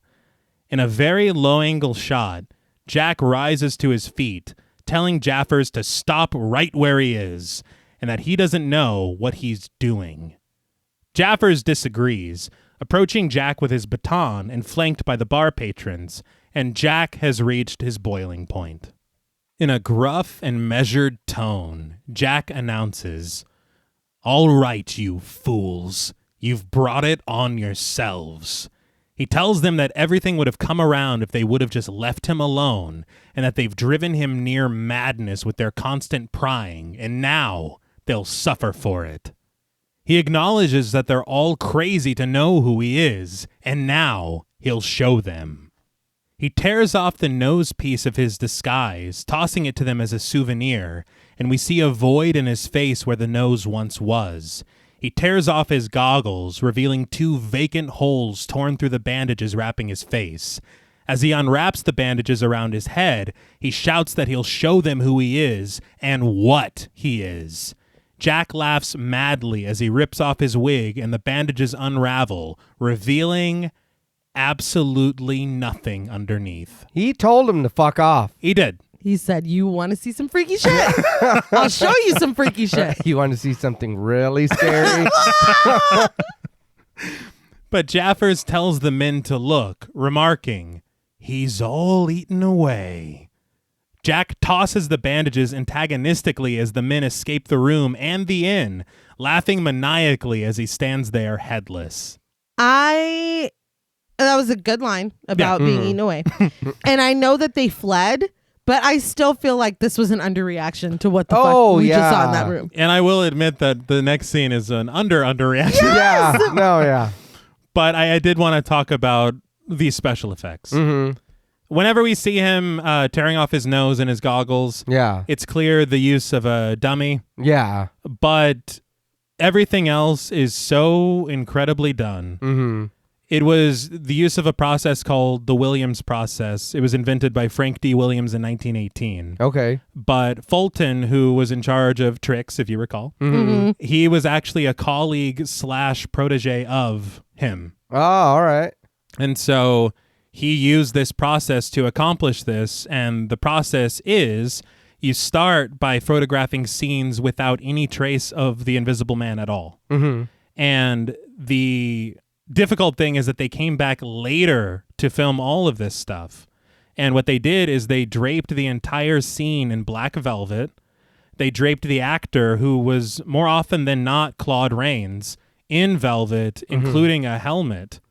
In a very low-angle shot, Jack rises to his feet, telling Jaffers to stop right where he is, and that he doesn't know what he's doing. Jaffers disagrees, approaching Jack with his baton and flanked by the bar patrons, and Jack has reached his boiling point. In a gruff and measured tone, Jack announces, "All right, you fools, you've brought it on yourselves." He tells them that everything would have come around if they would have just left him alone, and that they've driven him near madness with their constant prying, and now they'll suffer for it. He acknowledges that they're all crazy to know who he is, and now he'll show them. He tears off the nose piece of his disguise, tossing it to them as a souvenir, and we see a void in his face where the nose once was. He tears off his goggles, revealing 2 vacant holes torn through the bandages wrapping his face. As he unwraps the bandages around his head, he shouts that he'll show them who he is and what he is. Jack laughs madly as he rips off his wig and the bandages unravel, revealing absolutely nothing underneath. He told him to fuck off. He did. He said, you want to see some freaky shit? I'll show you some freaky shit. You want to see something really scary? But Jaffers tells the men to look, remarking, "He's all eaten away." Jack tosses the bandages antagonistically as the men escape the room and the inn, laughing maniacally as he stands there headless. That was a good line about being eaten away. And I know that they fled, but I still feel like this was an underreaction to what the fuck we just saw in that room. And I will admit that the next scene is an underreaction. Yeah. No, yeah. But I did want to talk about these special effects. Mm-hmm. Whenever we see him tearing off his nose and his goggles, Yeah. it's clear the use of a dummy. Yeah. But everything else is so incredibly done. Mm-hmm. It was the use of a process called the Williams process. It was invented by Frank D. Williams in 1918. Okay. But Fulton, who was in charge of tricks, if you recall, he was actually a colleague / protege of him. Oh, all right. And so he used this process to accomplish this. And the process is you start by photographing scenes without any trace of the Invisible Man at all. Mm-hmm. And the difficult thing is that they came back later to film all of this stuff. And what they did is they draped the entire scene in black velvet. They draped the actor, who was more often than not Claude Rains, in velvet, including a helmet.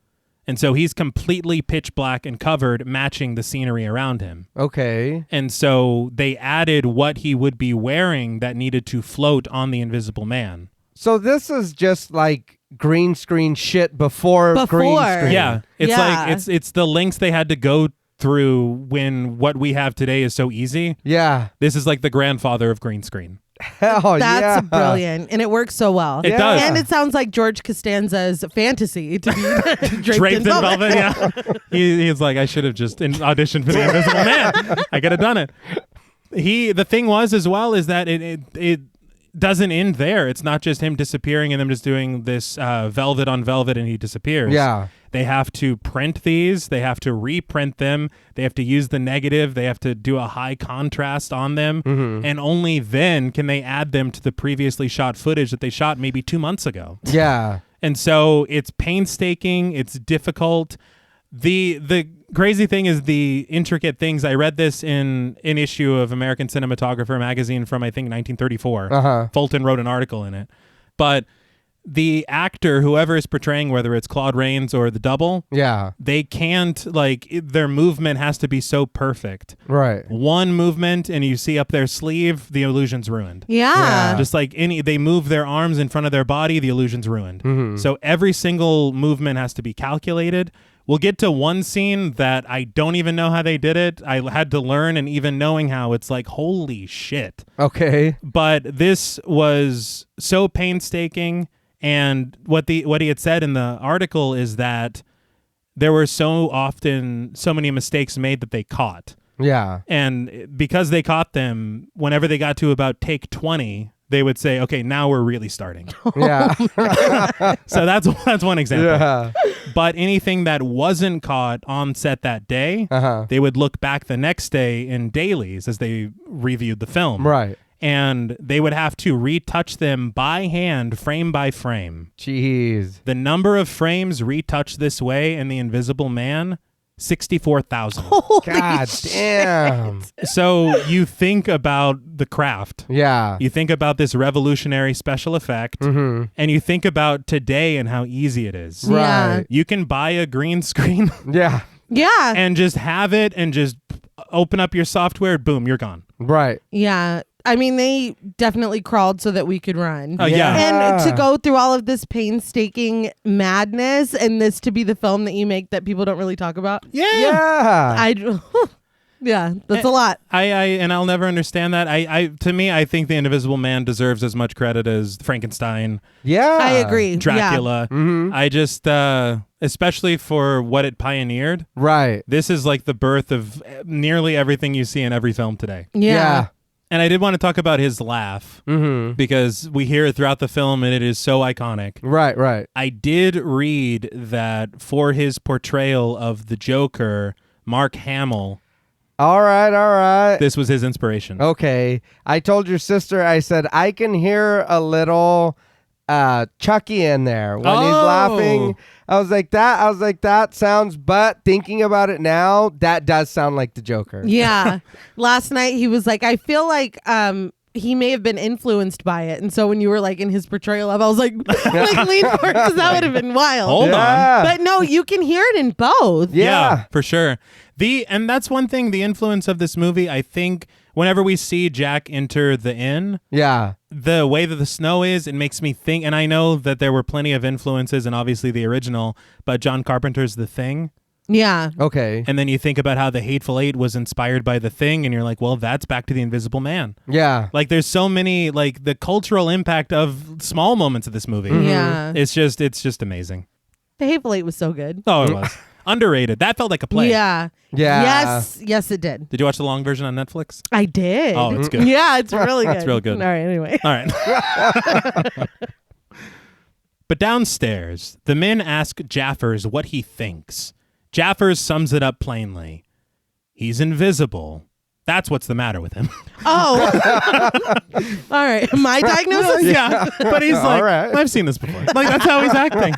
And so he's completely pitch black and covered, matching the scenery around him. Okay. And so they added what he would be wearing that needed to float on the Invisible Man. So this is just like green screen shit before green screen. Yeah. It's like it's the links they had to go through when what we have today is so easy. Yeah. This is like the grandfather of green screen. Hell yeah. That's brilliant. And it works so well. It does. And it sounds like George Costanza's fantasy to be Draped in velvet. Yeah. He's like, I should have just auditioned for the Invisible Man. I could have done it. The thing was as well is that it doesn't end there. It's not just him disappearing and them just doing this velvet on velvet and he disappears. Yeah. They have to print these. They have to reprint them. They have to use the negative. They have to do a high contrast on them. And only then can they add them to the previously shot footage that they shot maybe 2 months ago. Yeah. And so it's painstaking. It's difficult. The crazy thing is the intricate things. I read this in an issue of American Cinematographer magazine from, I think, 1934. Fulton wrote an article in it. But the actor, whoever is portraying, whether it's Claude Rains or the double, they can't, their movement has to be so perfect. Right. One movement and you see up their sleeve, the illusion's ruined. Yeah. Just like they move their arms in front of their body, the illusion's ruined. So every single movement has to be calculated. We'll get to one scene that I don't even know how they did it. I had to learn, and even knowing how, it's like, holy shit. Okay. But this was so painstaking. And what he had said in the article is that there were so many mistakes made that they caught. Yeah. And because they caught them, whenever they got to about take 20, they would say, okay, now we're really starting. Yeah. So that's one example. Yeah. But anything that wasn't caught on set that day, they would look back the next day in dailies as they reviewed the film. Right. And they would have to retouch them by hand, frame by frame. Jeez. The number of frames retouched this way in The Invisible Man, 64,000. God damn. So you think about the craft. Yeah. You think about this revolutionary special effect, and you think about today and how easy it is. Right. You can buy a green screen. Yeah. And just have it and just open up your software, boom, you're gone. Right. Yeah. I mean, they definitely crawled so that we could run. Yeah. And to go through all of this painstaking madness and this to be the film that you make that people don't really talk about. Yeah. Yeah, that's a lot. And I'll never understand that. To me, I think The Invisible Man deserves as much credit as Frankenstein. Yeah. I agree. Dracula. Yeah. I just, especially for what it pioneered. Right. This is like the birth of nearly everything you see in every film today. Yeah. And I did want to talk about his laugh because we hear it throughout the film and it is so iconic. Right, right. I did read that for his portrayal of the Joker, Mark Hamill. All right. This was his inspiration. Okay. I told your sister, I said, I can hear a little Chucky in there when he's laughing. I was like, that sounds, but thinking about it now, that does sound like the Joker. Yeah. Last night he was like, I feel like he may have been influenced by it. And so when you were like in his portrayal of, I was like lean forward because that would have been wild. Hold on. But no, you can hear it in both. Yeah, for sure. And that's one thing, the influence of this movie, I think whenever we see Jack enter the inn, the way that the snow is, it makes me think, and I know that there were plenty of influences and obviously the original, but John Carpenter's The Thing. Yeah. Okay. And then you think about how The Hateful Eight was inspired by The Thing, and you're like, well, that's back to The Invisible Man. Yeah. Like, there's so many, like, the cultural impact of small moments of this movie. Yeah. It's just amazing. The Hateful Eight was so good. Oh, it was. Underrated. That felt like a play. Yeah. Yeah. Yes, it did. Did you watch the long version on Netflix? I did. Oh, it's good. Yeah, it's really good. It's real good. All right, anyway. All right. But downstairs, the men ask Jaffers what he thinks. Jaffers sums it up plainly. He's invisible. That's what's the matter with him. Oh. All right. My diagnosis? Yeah. But he's like, right. I've seen this before. Like, that's how he's acting.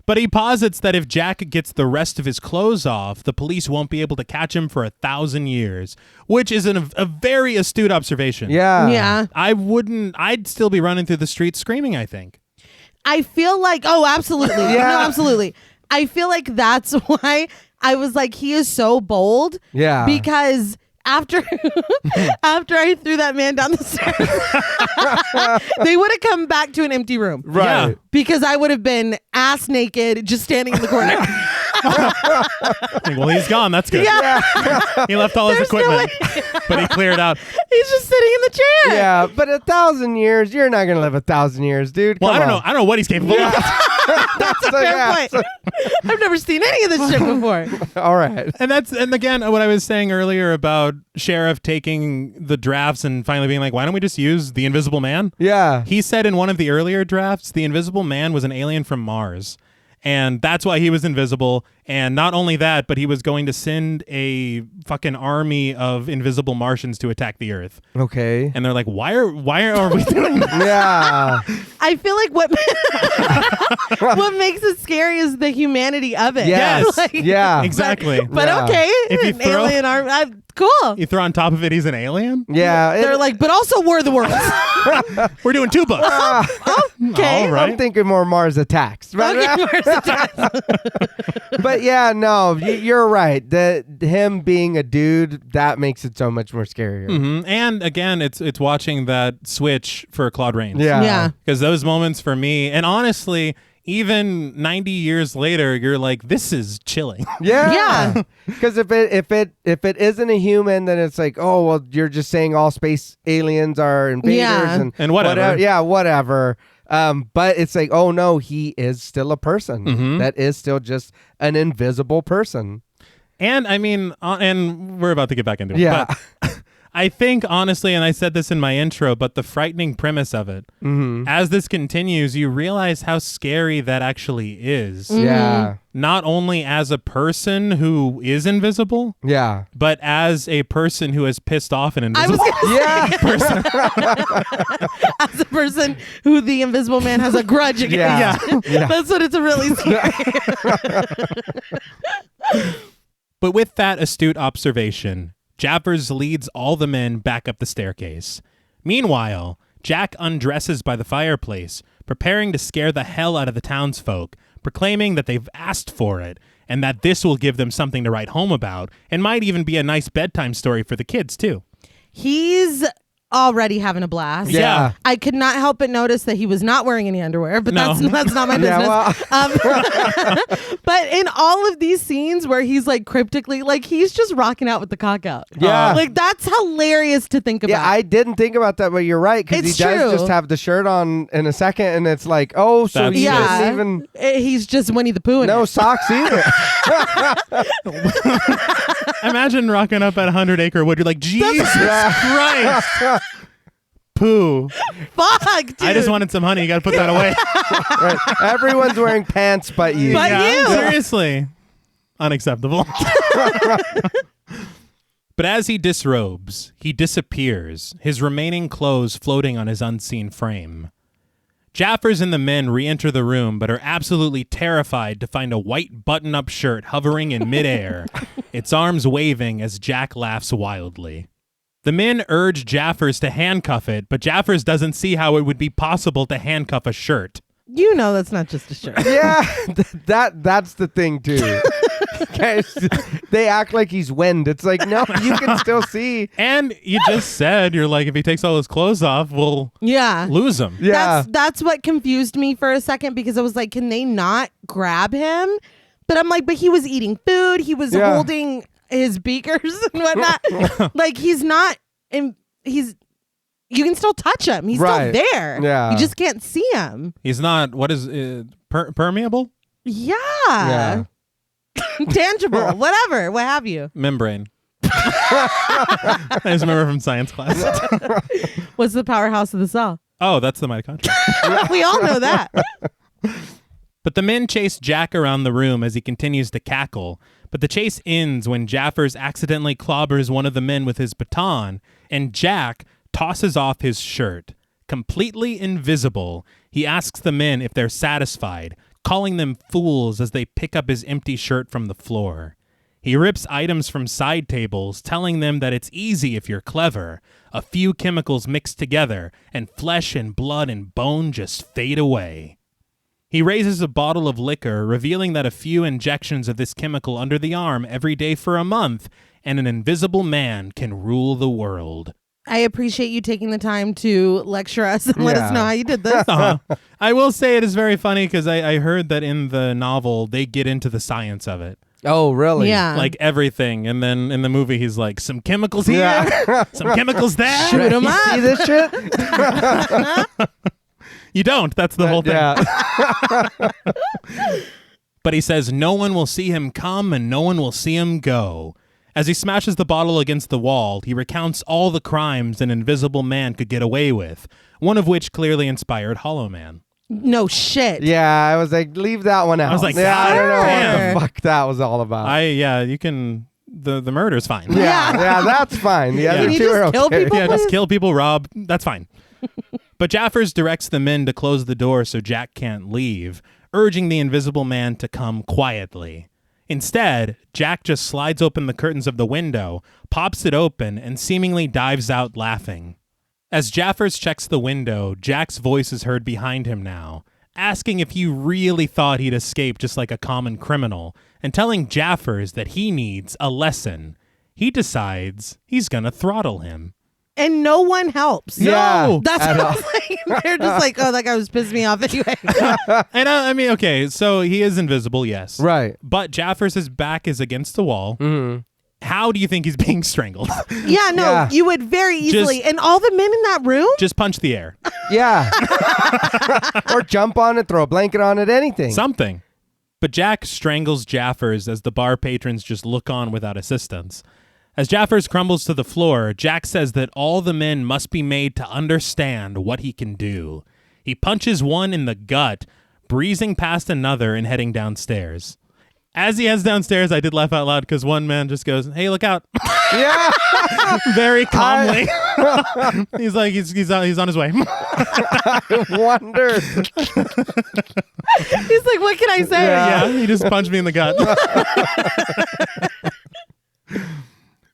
But he posits that if Jack gets the rest of his clothes off, the police won't be able to catch him for 1,000 years, which is a very astute observation. Yeah. Yeah. I'd still be running through the streets screaming, I think. I feel like, oh, absolutely. Yeah. No, absolutely. I feel like that's why I was like, he is so bold. Yeah. Because after I threw that man down the stairs, they would have come back to an empty room. Right. Yeah. Because I would have been ass naked, just standing in the corner. Well, he's gone. That's good. Yeah. He left all his There's no equipment, but he cleared out. He's just sitting in the chair. Yeah, but 1,000 years, you're not gonna live 1,000 years, dude. Well, Come I don't on. know. I don't know what he's capable of. That's a fair point. I've never seen any of this shit before. All right. And again, what I was saying earlier about Sheriff taking the drafts and finally being like, why don't we just use the Invisible Man? Yeah. He said in one of the earlier drafts, the Invisible Man was an alien from Mars. And that's why he was invisible. And not only that, but he was going to send a fucking army of invisible Martians to attack the Earth. Okay. And they're like, why are we doing that? Yeah. I feel like what makes it scary is the humanity of it. Yes. Like, Yeah. Exactly. But Yeah. okay, If you an throw- alien arm, cool. You throw on top of it, he's an alien? Yeah. They're like, but also War of the Worlds. We're doing 2 books. Okay. All right. I'm thinking more Mars Attacks. But, Okay, Mars Attacks. but yeah, no, you're right. Him being a dude, that makes it so much more scarier. Mhm. And again, it's watching that switch for Claude Rains. Yeah. Yeah. Because those moments for me, and honestly, even 90 years later, you're like, this is chilling. Yeah. Yeah. Because if it isn't a human, then it's like, oh well, you're just saying all space aliens are invaders Yeah. And whatever. Yeah, whatever. But it's like, oh no, he is still a person. Mhm. That is still just an invisible person. And I mean, and we're about to get back into it. Yeah. But I think, honestly, and I said this in my intro, but the frightening premise of it, as this continues, you realize how scary that actually is. Yeah. Not only as a person who is invisible, Yeah. but as a person who has pissed off an I was invisible gonna say, Yeah. as a person who the Invisible Man has a grudge against. Yeah. Yeah. That's what it's really scary. But with that astute observation, Jaffers leads all the men back up the staircase. Meanwhile, Jack undresses by the fireplace, preparing to scare the hell out of the townsfolk, proclaiming that they've asked for it, and that this will give them something to write home about, and might even be a nice bedtime story for the kids, too. He's already having a blast. Yeah. I could not help but notice that he was not wearing any underwear, but No. that's not my business. Yeah, But in all of these scenes where he's like cryptically, like he's just rocking out with the cock out. Yeah. Like that's hilarious to think about. Yeah, I didn't think about that, but you're right, because he It's does true. just have the shirt on in a second, and it's like, oh, so That's he it. doesn't even He's just Winnie the Pooh. no socks either. Imagine rocking up at 100 Acre Wood. You're like, Jesus Christ. Poo. Fuck, dude. I just wanted some honey. You got to put that away. Right. Everyone's wearing pants but you. But you. Seriously. Unacceptable. But as he disrobes, he disappears, his remaining clothes floating on his unseen frame. Jaffers and the men re-enter the room, but are absolutely terrified to find a white button-up shirt hovering in midair, its arms waving as Jack laughs wildly. The men urge Jaffers to handcuff it, but Jaffers doesn't see how it would be possible to handcuff a shirt. You know that's not just a shirt. Yeah, that's the thing too. Guys, they act like he's wind. It's like, no, you can still see. And you just said, you're like, if he takes all his clothes off, we'll Yeah. lose him. Yeah. That's what confused me for a second, because I was like, can they not grab him? But I'm like, but he was eating food. He was Yeah. holding his beakers and whatnot. Like he's not, you can still touch him. He's Right. still there. Yeah. You just can't see him. He's not, what is, permeable? Yeah. Tangible, whatever, what have you. Membrane. I just remember from science class. What's the powerhouse of the cell? Oh, that's the mitochondria. We all know that. But the men chase Jack around the room as he continues to cackle. But the chase ends when Jaffers accidentally clobbers one of the men with his baton, and Jack tosses off his shirt. Completely invisible, he asks the men if they're satisfied, calling them fools as they pick up his empty shirt from the floor. He rips items from side tables, telling them that it's easy if you're clever. A few chemicals mixed together, and flesh and blood and bone just fade away. He raises a bottle of liquor, revealing that a few injections of this chemical under the arm every day for a month, and an invisible man can rule the world. I appreciate you taking the time to lecture us and let us know how you did this. I will say it is very funny because I heard that in the novel, they get into the science of it. Oh, really? Yeah. Like everything. And then in the movie, he's like, some chemicals here, some chemicals there. Shoot 'em up. See this shit? You don't. That's the whole thing. Yeah. But he says no one will see him come and no one will see him go. As he smashes the bottle against the wall, he recounts all the crimes an invisible man could get away with, one of which clearly inspired Hollow Man. No shit. Yeah, I was like, leave that one out. I was like, yeah, I don't know damn. what the fuck that was all about. You can, the murder's fine. yeah, that's fine. The other Can you two are just kill okay. people? Yeah, just please? kill people, rob. That's fine. But Jaffers directs the men to close the door so Jack can't leave, urging the invisible man to come quietly. Instead, Jack just slides open the curtains of the window, pops it open, and seemingly dives out laughing. As Jaffers checks the window, Jack's voice is heard behind him now, asking if he really thought he'd escape just like a common criminal, and telling Jaffers that he needs a lesson. He decides he's gonna throttle him. And no one helps. Yeah. No! That's what I was like. They're just like, oh, that guy was pissing me off anyway. And I mean, okay, so he is invisible, yes. Right. But Jaffers' back is against the wall. Mm-hmm. How do you think he's being strangled? Yeah, no, Yeah. you would very easily. Just- and all the men in that room? Just punch the air. Yeah. Or jump on it, throw a blanket on it, anything. Something. But Jack strangles Jaffers as the bar patrons just look on without assistance. As Jaffers crumbles to the floor, Jack says that all the men must be made to understand what he can do. He punches one in the gut, breezing past another and heading downstairs. As he heads downstairs, I did laugh out loud because one man just goes, "Hey, look out." Yeah. Very calmly. He's like, he's on his way. I wonder. He's like, what can I say? Yeah, he just punched me in the gut.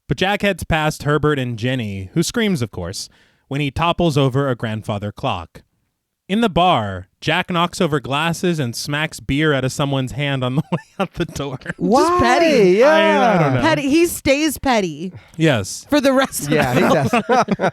But Jack heads past Herbert and Jenny, who screams, of course, when he topples over a grandfather clock. In the bar, Jack knocks over glasses and smacks beer out of someone's hand on the way out the door. Why? petty. Yeah. I don't know. Petty. He stays petty Yes. for the rest of Yeah, the he does.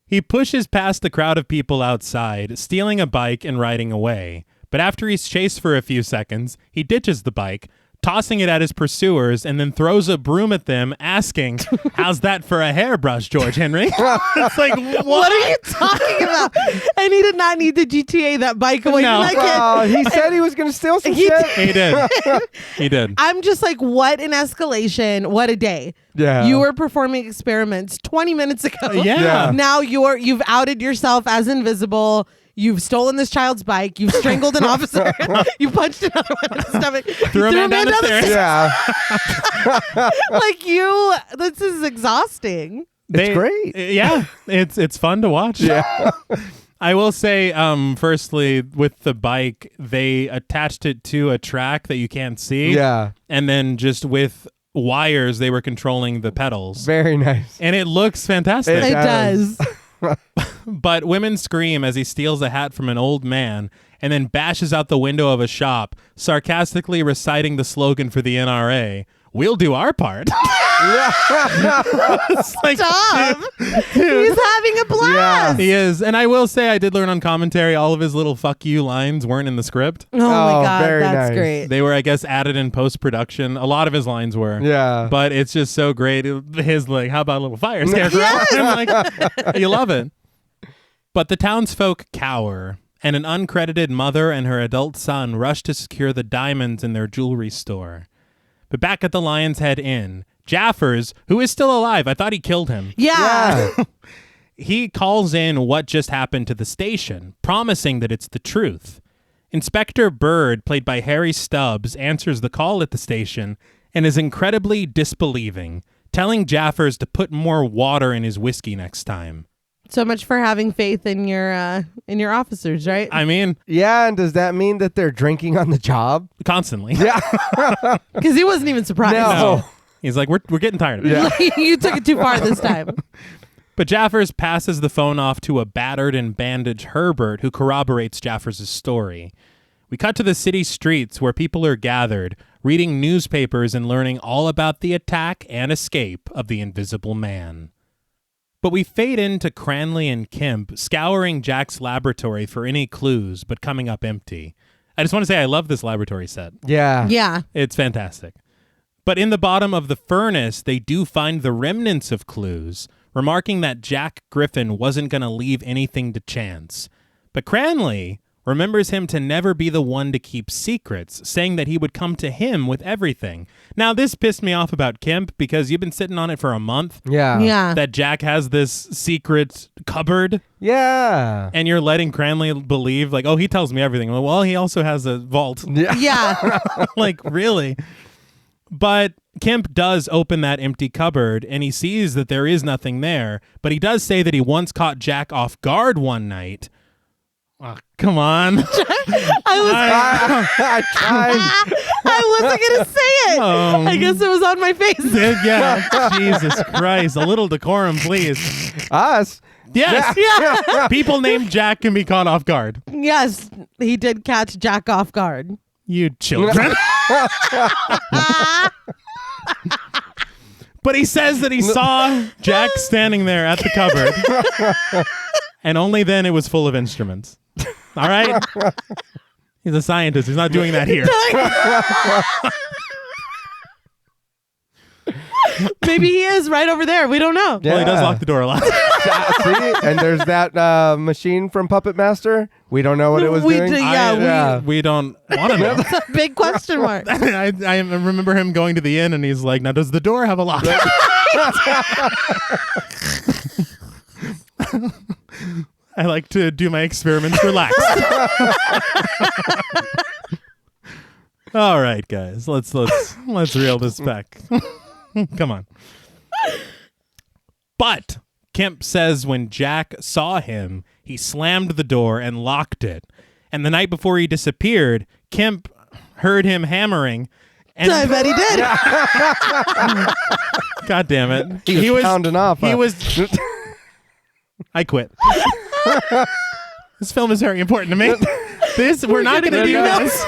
He pushes past the crowd of people outside, stealing a bike and riding away. But after he's chased for a few seconds, he ditches the bike, tossing it at his pursuers, and then throws a broom at them, asking, "How's that for a hairbrush, George Henry?" It's like, What are you talking about? And he did not need to GTA that bike away No. from that kid. Well, he said he was going to steal some He shit. He did. He did. I'm just like, what an escalation. What a day. Yeah. You were performing experiments 20 minutes ago. Yeah. Now you've outed yourself as invisible. You've stolen this child's bike. You've strangled an officer. You punched another one in the stomach. Threw a man down the stairs. Yeah. This is exhausting. It's great. Yeah, it's fun to watch. Yeah. I will say, firstly, with the bike, they attached it to a track that you can't see. Yeah. And then just with wires, they were controlling the pedals. Very nice. And it looks fantastic. It does. But women scream as he steals a hat from an old man and then bashes out the window of a shop, sarcastically reciting the slogan for the NRA, "We'll do our part." It's like, Stop. He's having a blast. he is. And I will say, I did learn on commentary, all of his little "fuck you" lines weren't in the script. Oh my Oh, God. very That's nice. great. They were, I guess, added in post-production. A lot of his lines were. Yeah. But it's just so great. His, like, how about a little fire scarecrow? Yes. I'm like, you love it. But the townsfolk cower and an uncredited mother and her adult son rush to secure the diamonds in their jewelry store. But back at the Lion's Head Inn, Jaffers, who is still alive, I thought he killed him. Yeah. He calls in what just happened to the station, promising that it's the truth. Inspector Bird, played by Harry Stubbs, answers the call at the station and is incredibly disbelieving, telling Jaffers to put more water in his whiskey next time. So much for having faith in your officers, right? I mean, Yeah, and does that mean that they're drinking on the job? constantly. Yeah. Because he wasn't even surprised. No. He's like, we're getting tired of it. Yeah. You took it too far this time. But Jaffers passes the phone off to a battered and bandaged Herbert, who corroborates Jaffers' story. We cut to the city streets where people are gathered, reading newspapers and learning all about the attack and escape of the Invisible Man. But we fade into Cranley and Kemp scouring Jack's laboratory for any clues, but coming up empty. I just want to say I love this laboratory set. Yeah. Yeah. It's fantastic. But in the bottom of the furnace, they do find the remnants of clues, remarking that Jack Griffin wasn't going to leave anything to chance. But Cranley remembers him to never be the one to keep secrets, saying that he would come to him with everything. Now, this pissed me off about Kemp because you've been sitting on it for a month. Yeah. Yeah. That Jack has this secret cupboard, Yeah. and you're letting Cranley believe, like, oh, he tells me everything. Well, he also has a vault. Yeah. Yeah. Like, really? But Kemp does open that empty cupboard, and he sees that there is nothing there. But he does say that he once caught Jack off guard one night. Oh, come on. I wasn't going to say it. I guess it was on my face. Yeah. Jesus Christ. A little decorum, please. Us. Yes. Yeah. People named Jack can be caught off guard. Yes, he did catch Jack off guard. You children. But he says that he saw Jack standing there at the cupboard, and only then it was full of instruments. All right? He's a scientist. He's not doing that here. Maybe he is right over there. We don't know. Well, he does lock the door a lot. See? And there's that machine from Puppet Master. We don't know what it was We doing. do- yeah, We don't want to know. It's a big question mark. I remember him going to the inn, and he's like, now, does the door have a lock? I like to do my experiments relaxed. All right, guys, let's reel this back. Come on. But Kemp says when Jack saw him, he slammed the door and locked it. And the night before he disappeared, Kemp heard him hammering. And I bet he did. God damn it. He was pounding off. He was. I quit. This film is very important to me. We're not going to do this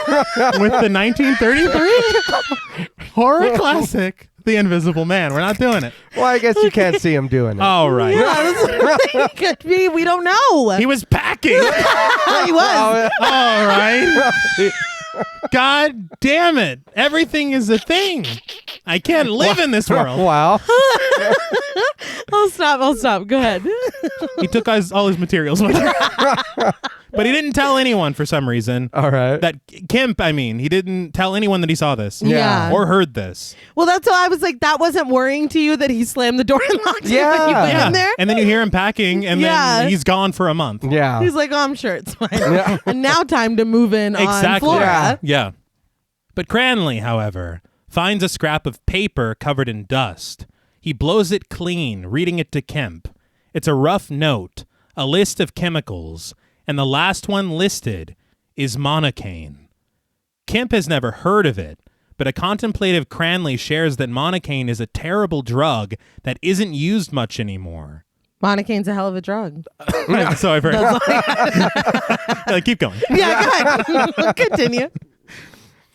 with the 1933 horror classic, The Invisible Man. We're not doing it. Well, I guess you can't see him doing it. All right. Yeah, could be. We don't know. He was packing. He was. All right. God damn it. Everything is a thing. I can't live in this world. Wow. I'll stop. Go ahead. He took all his materials with him. But he didn't tell anyone for some reason. All right. That Kemp, he didn't tell anyone that he saw this. Yeah. Or heard this. Well, that's why I was like, that wasn't worrying to you that he slammed the door and locked you when you Yeah. went in there? And then you hear him packing, and Yeah. then he's gone for a month. Yeah. He's like, oh, I'm sure it's fine. Yeah. And now time to move in on Exactly. Flora. Yeah. But Cranley, however, finds a scrap of paper covered in dust. He blows it clean, reading it to Kemp. It's a rough note, a list of chemicals, and the last one listed is monocaine. Kemp has never heard of it, but a contemplative Cranley shares that monocaine is a terrible drug that isn't used much anymore. Monocaine's a hell of a drug. So I've heard. Keep going. Yeah, go ahead. Continue.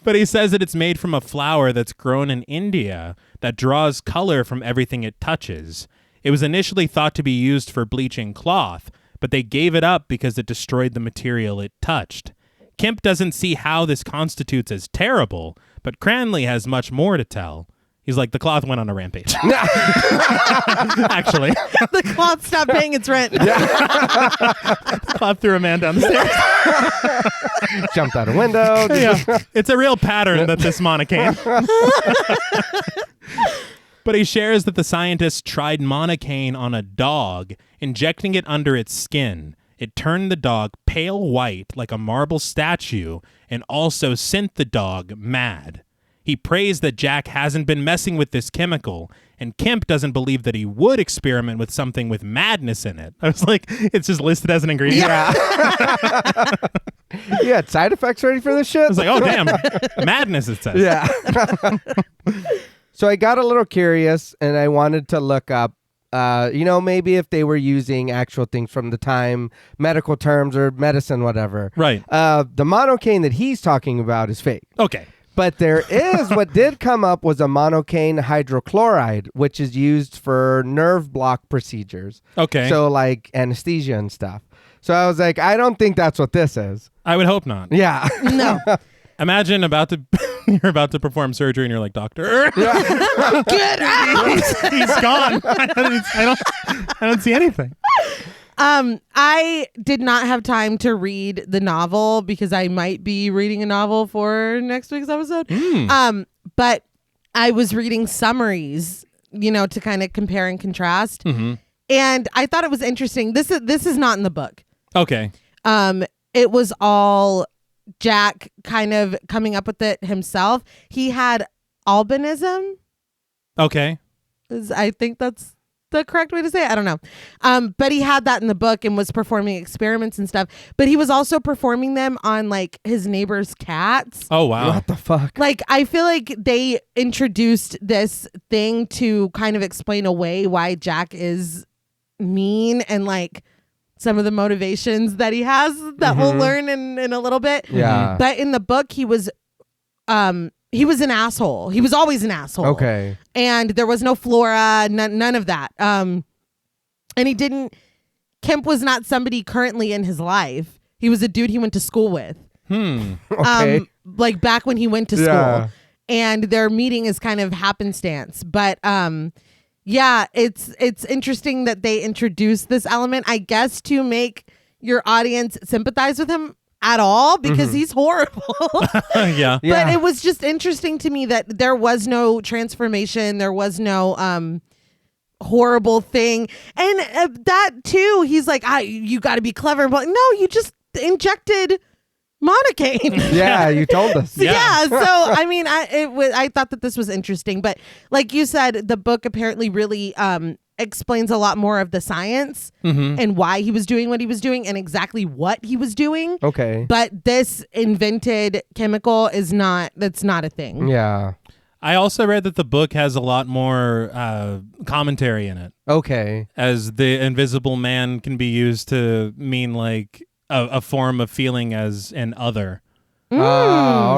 But he says that it's made from a flower that's grown in India that draws color from everything it touches. It was initially thought to be used for bleaching cloth, but they gave it up because it destroyed the material it touched. Kemp doesn't see how this constitutes as terrible, but Cranley has much more to tell. He's like, the cloth went on a rampage. Actually. The cloth stopped paying its rent. The cloth threw a man down the stairs. Jumped out a window. Yeah. It's a real pattern that this monocaine. But he shares that the scientists tried monocaine on a dog, injecting it under its skin. It turned the dog pale white like a marble statue and also sent the dog mad. He praised that Jack hasn't been messing with this chemical, and Kemp doesn't believe that he would experiment with something with madness in it. I was like, it's just listed as an ingredient. Yeah. You had side effects ready for this shit? I was like, oh, damn. Madness, it says. Yeah. So I got a little curious, and I wanted to look up, maybe if they were using actual things from the time, medical terms or medicine, whatever. Right. The monocaine that he's talking about is fake. Okay. But there is, what did come up was a monocaine hydrochloride, which is used for nerve block procedures. Okay. So like anesthesia and stuff. So I was like, I don't think that's what this is. I would hope not. Yeah. No. Imagine you're about to perform surgery and you're like, doctor, Get out! he's gone. I don't see anything. I did not have time to read the novel because I might be reading a novel for next week's episode. But I was reading summaries, to kind of compare and contrast. Mm-hmm. And I thought it was interesting. This is not in the book. Okay. It was all Jack kind of coming up with it himself. He had albinism. Okay. I think that's the correct way to say it. I don't know. But he had that in the book and was performing experiments and stuff. But he was also performing them on like his neighbor's cats. Oh, wow. What the fuck? Like, I feel like they introduced this thing to kind of explain away why Jack is mean and like some of the motivations that he has that we'll learn in a little bit. Yeah. But in the book, he was an asshole. He was always an asshole. Okay. And there was no flora, none of that. And Kemp was not somebody currently in his life. He was a dude he went to school with. Okay. Like back when he went to school. And their meeting is kind of happenstance. But yeah, it's interesting that they introduced this element, I guess, to make your audience sympathize with him at all because he's horrible. Yeah. But it was just interesting to me that there was no transformation. There was no horrible thing. And that too, he's like, you got to be clever. But no, you just injected monocaine. Yeah, you told us. Yeah. So, I mean, I thought that this was interesting. But like you said, the book apparently really explains a lot more of the science and why he was doing what he was doing and exactly what he was doing. Okay. But this invented chemical that's not a thing. Yeah. I also read that the book has a lot more commentary in it. Okay. As the invisible man can be used to mean like a form of feeling as an other. All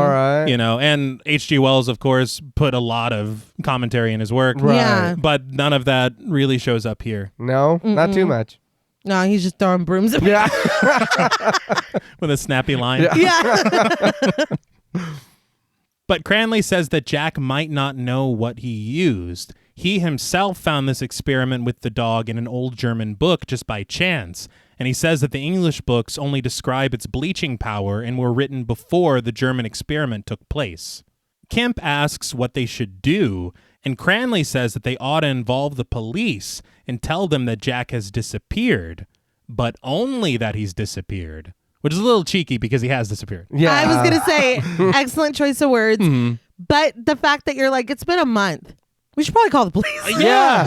right. And H.G. Wells, of course, put a lot of commentary in his work. Right. Yeah. But none of that really shows up here. No, not too much. No, he's just throwing brooms at me. Yeah. With a snappy line. Yeah. But Cranley says that Jack might not know what he used. He himself found this experiment with the dog in an old German book just by chance. And he says that the English books only describe its bleaching power and were written before the German experiment took place. Kemp asks what they should do, and Cranley says that they ought to involve the police and tell them that Jack has disappeared, but only that he's disappeared, which is a little cheeky because he has disappeared. Yeah. I was going to say, excellent choice of words. But the fact that you're like, it's been a month. We should probably call the police. Yeah.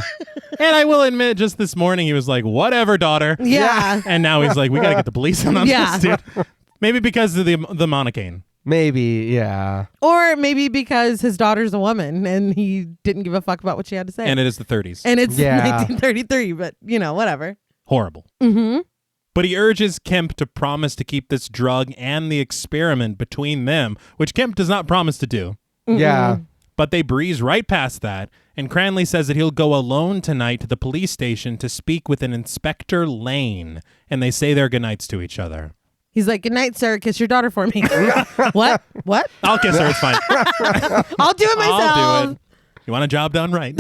And I will admit, just this morning, he was like, whatever, daughter. Yeah. And now he's like, we got to get the police in on Yeah. this, dude. Maybe because of the monocaine. Maybe, yeah. Or maybe because his daughter's a woman and he didn't give a fuck about what she had to say. And it is the 30s. And it's Yeah. 1933, but whatever. Horrible. But he urges Kemp to promise to keep this drug and the experiment between them, which Kemp does not promise to do. Yeah. But they breeze right past that, and Cranley says that he'll go alone tonight to the police station to speak with an Inspector Lane, and they say their goodnights to each other. He's like, good night, sir. Kiss your daughter for me. What? I'll kiss her, it's fine. I'll do it myself. I'll do it. You want a job done right.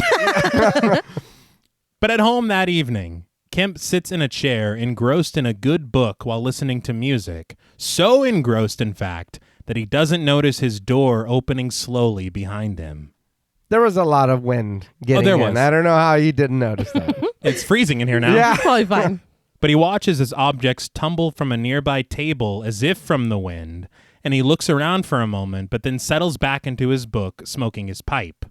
But at home that evening, Kemp sits in a chair, engrossed in a good book while listening to music. So engrossed, in fact, that he doesn't notice his door opening slowly behind him. There was a lot of wind getting there in. was. I don't know how you didn't notice that. It's freezing in here now. Yeah. Probably fine. But he watches as objects tumble from a nearby table as if from the wind, and he looks around for a moment, but then settles back into his book, smoking his pipe.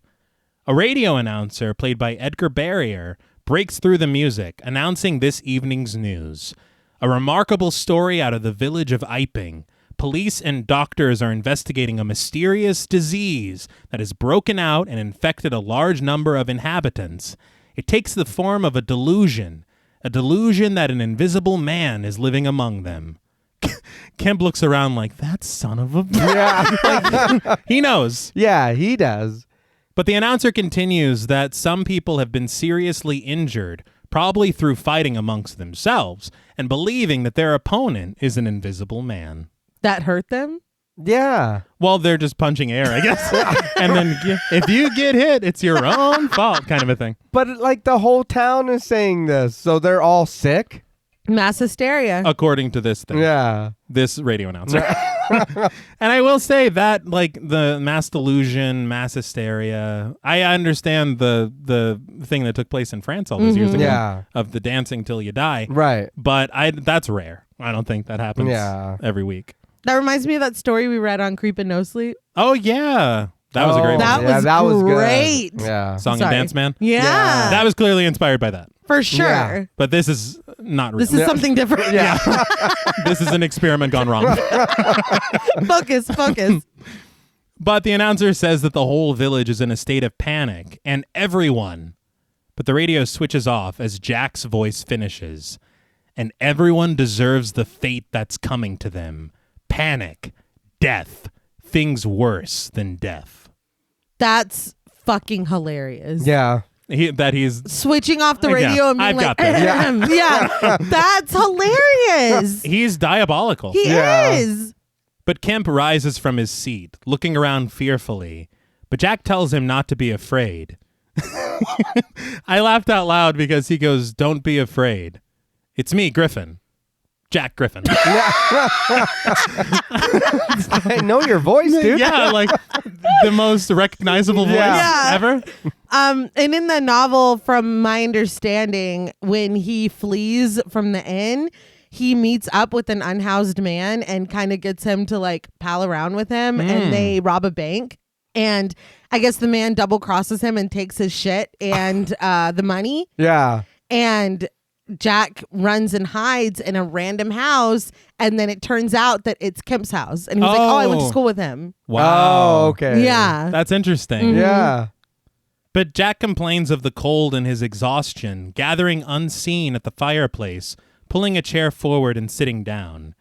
A radio announcer, played by Edgar Barrier, breaks through the music, announcing this evening's news. A remarkable story out of the village of Iping. Police and doctors are investigating a mysterious disease that has broken out and infected a large number of inhabitants. It takes the form of a delusion that an invisible man is living among them. Kemp looks around like, that son of a... Yeah. He knows. Yeah, he does. But the announcer continues that some people have been seriously injured, probably through fighting amongst themselves, and believing that their opponent is an invisible man. That hurt them? Yeah. Well, they're just punching air, I guess. And then if you get hit, it's your own fault, kind of a thing. But like the whole town is saying this, so they're all sick? Mass hysteria. According to this thing. Yeah. This radio announcer. And I will say that, like, the mass delusion, mass hysteria, I understand the thing that took place in France all those years ago. Yeah. Of the dancing till you die. Right. But that's rare. I don't think that happens every week. That reminds me of that story we read on Creep and No Sleep. Oh, yeah. That was a great That one. was was great. Good. Yeah. Song Sorry. and Dance Man. Yeah. That was clearly inspired by that. For sure. Yeah. But this is not real. This is something different. Yeah. This is an experiment gone wrong. Focus. But the announcer says that the whole village is in a state of panic, and everyone. But the radio switches off as Jack's voice finishes. And everyone deserves the fate that's coming to them. Panic. Death. Things worse than death. That's fucking hilarious. Yeah. He's Switching off the Yeah, radio and being I've like, got this. yeah. That's hilarious. he's diabolical. He Yeah. is. But Kemp rises from his seat, looking around fearfully. But Jack tells him not to be afraid. I laughed out loud because he goes, "Don't be afraid. It's me, Griffin. Jack Griffin." I know your voice, dude. Yeah, like the most recognizable voice Yeah. ever. And in the novel, from my understanding, when he flees from the inn, he meets up with an unhoused man and kind of gets him to like pal around with him, and they rob a bank. And I guess the man double crosses him and takes his shit and the money. Yeah. And Jack runs and hides in a random house, and then it turns out that it's Kemp's house. And he's like, oh, I went to school with him. Wow. Oh, okay. Yeah. That's interesting. Yeah. But Jack complains of the cold and his exhaustion, gathering unseen at the fireplace, pulling a chair forward and sitting down.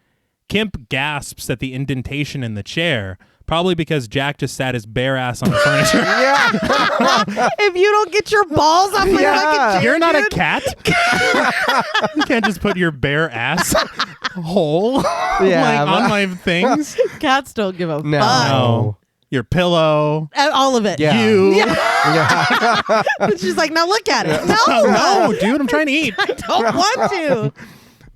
Kemp gasps at the indentation in the chair, probably because Jack just sat his bare ass on the furniture. Yeah. If you don't get your balls off my Yeah. fucking chair, You're not dude. a cat. You can't just put your bare ass hole Yeah, like, on my things. Cats don't give a No. fuck. No. Your pillow. All of it. Yeah. You. Yeah. She's like, now look at it. Oh, No, no, dude, I'm trying to eat. I don't want to.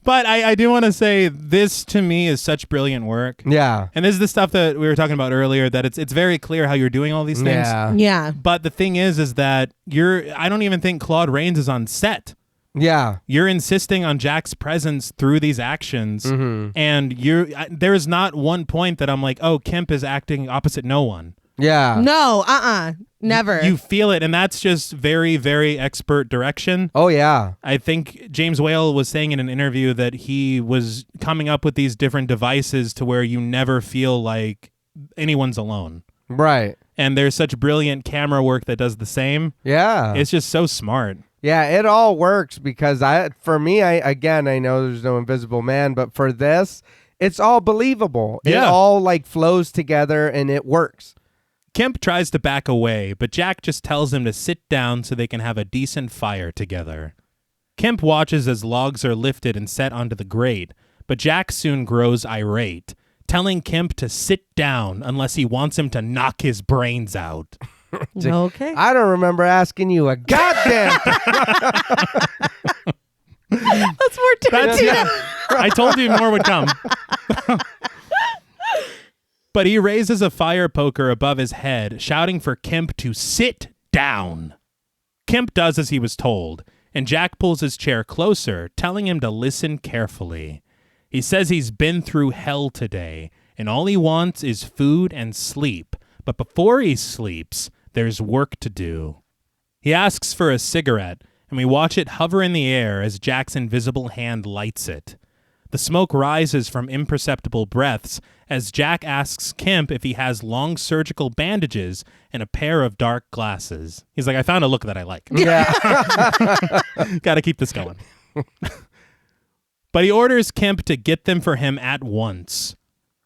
But I do want to say this to me is such brilliant work. Yeah. And this is the stuff that we were talking about earlier, that it's very clear how you're doing all these things. Yeah. Yeah. But the thing is that I don't even think Claude Rains is on set. Yeah. You're insisting on Jack's presence through these actions, and there is not one point that I'm like, oh, Kemp is acting opposite no one. Yeah. No, never. You feel it, and that's just very, very expert direction. Oh, yeah. I think James Whale was saying in an interview that he was coming up with these different devices to where you never feel like anyone's alone. Right. And there's such brilliant camera work that does the same. Yeah. It's just so smart. Yeah, it all works because for me, I know there's no invisible man, but for this, it's all believable. It Yeah. all like flows together and it works. Kemp tries to back away, but Jack just tells him to sit down so they can have a decent fire together. Kemp watches as logs are lifted and set onto the grate, but Jack soon grows irate, telling Kemp to sit down unless he wants him to knock his brains out. Okay. I don't remember asking you a goddamn. Tarantino. I told you more would come. But he raises a fire poker above his head, shouting for Kemp to sit down. Kemp does as he was told, and Jack pulls his chair closer, telling him to listen carefully. He says he's been through hell today, and all he wants is food and sleep. But before he sleeps, there's work to do. He asks for a cigarette, and we watch it hover in the air as Jack's invisible hand lights it. The smoke rises from imperceptible breaths as Jack asks Kemp if he has long surgical bandages and a pair of dark glasses. He's like, I found a look that I like. Yeah. Gotta keep this going. But he orders Kemp to get them for him at once.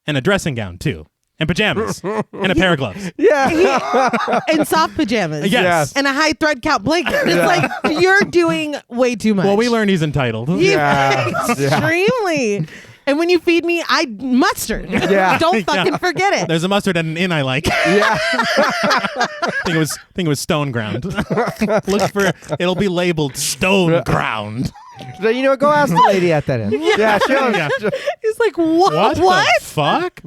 And a dressing gown, too. And pajamas. And a pair of gloves. Yeah. And soft pajamas. Yes. And a high thread count blanket. It's like, you're doing way too much. Well, we learned he's entitled. Yeah. Extremely. And when you feed me, I mustard. Yeah. Don't fucking forget it. There's a mustard at an inn I like. Yeah. think it was stone ground. Look for it'll be labeled stone ground. So, go ask the lady at that end. Yeah. Yeah. He's like, what? The fuck?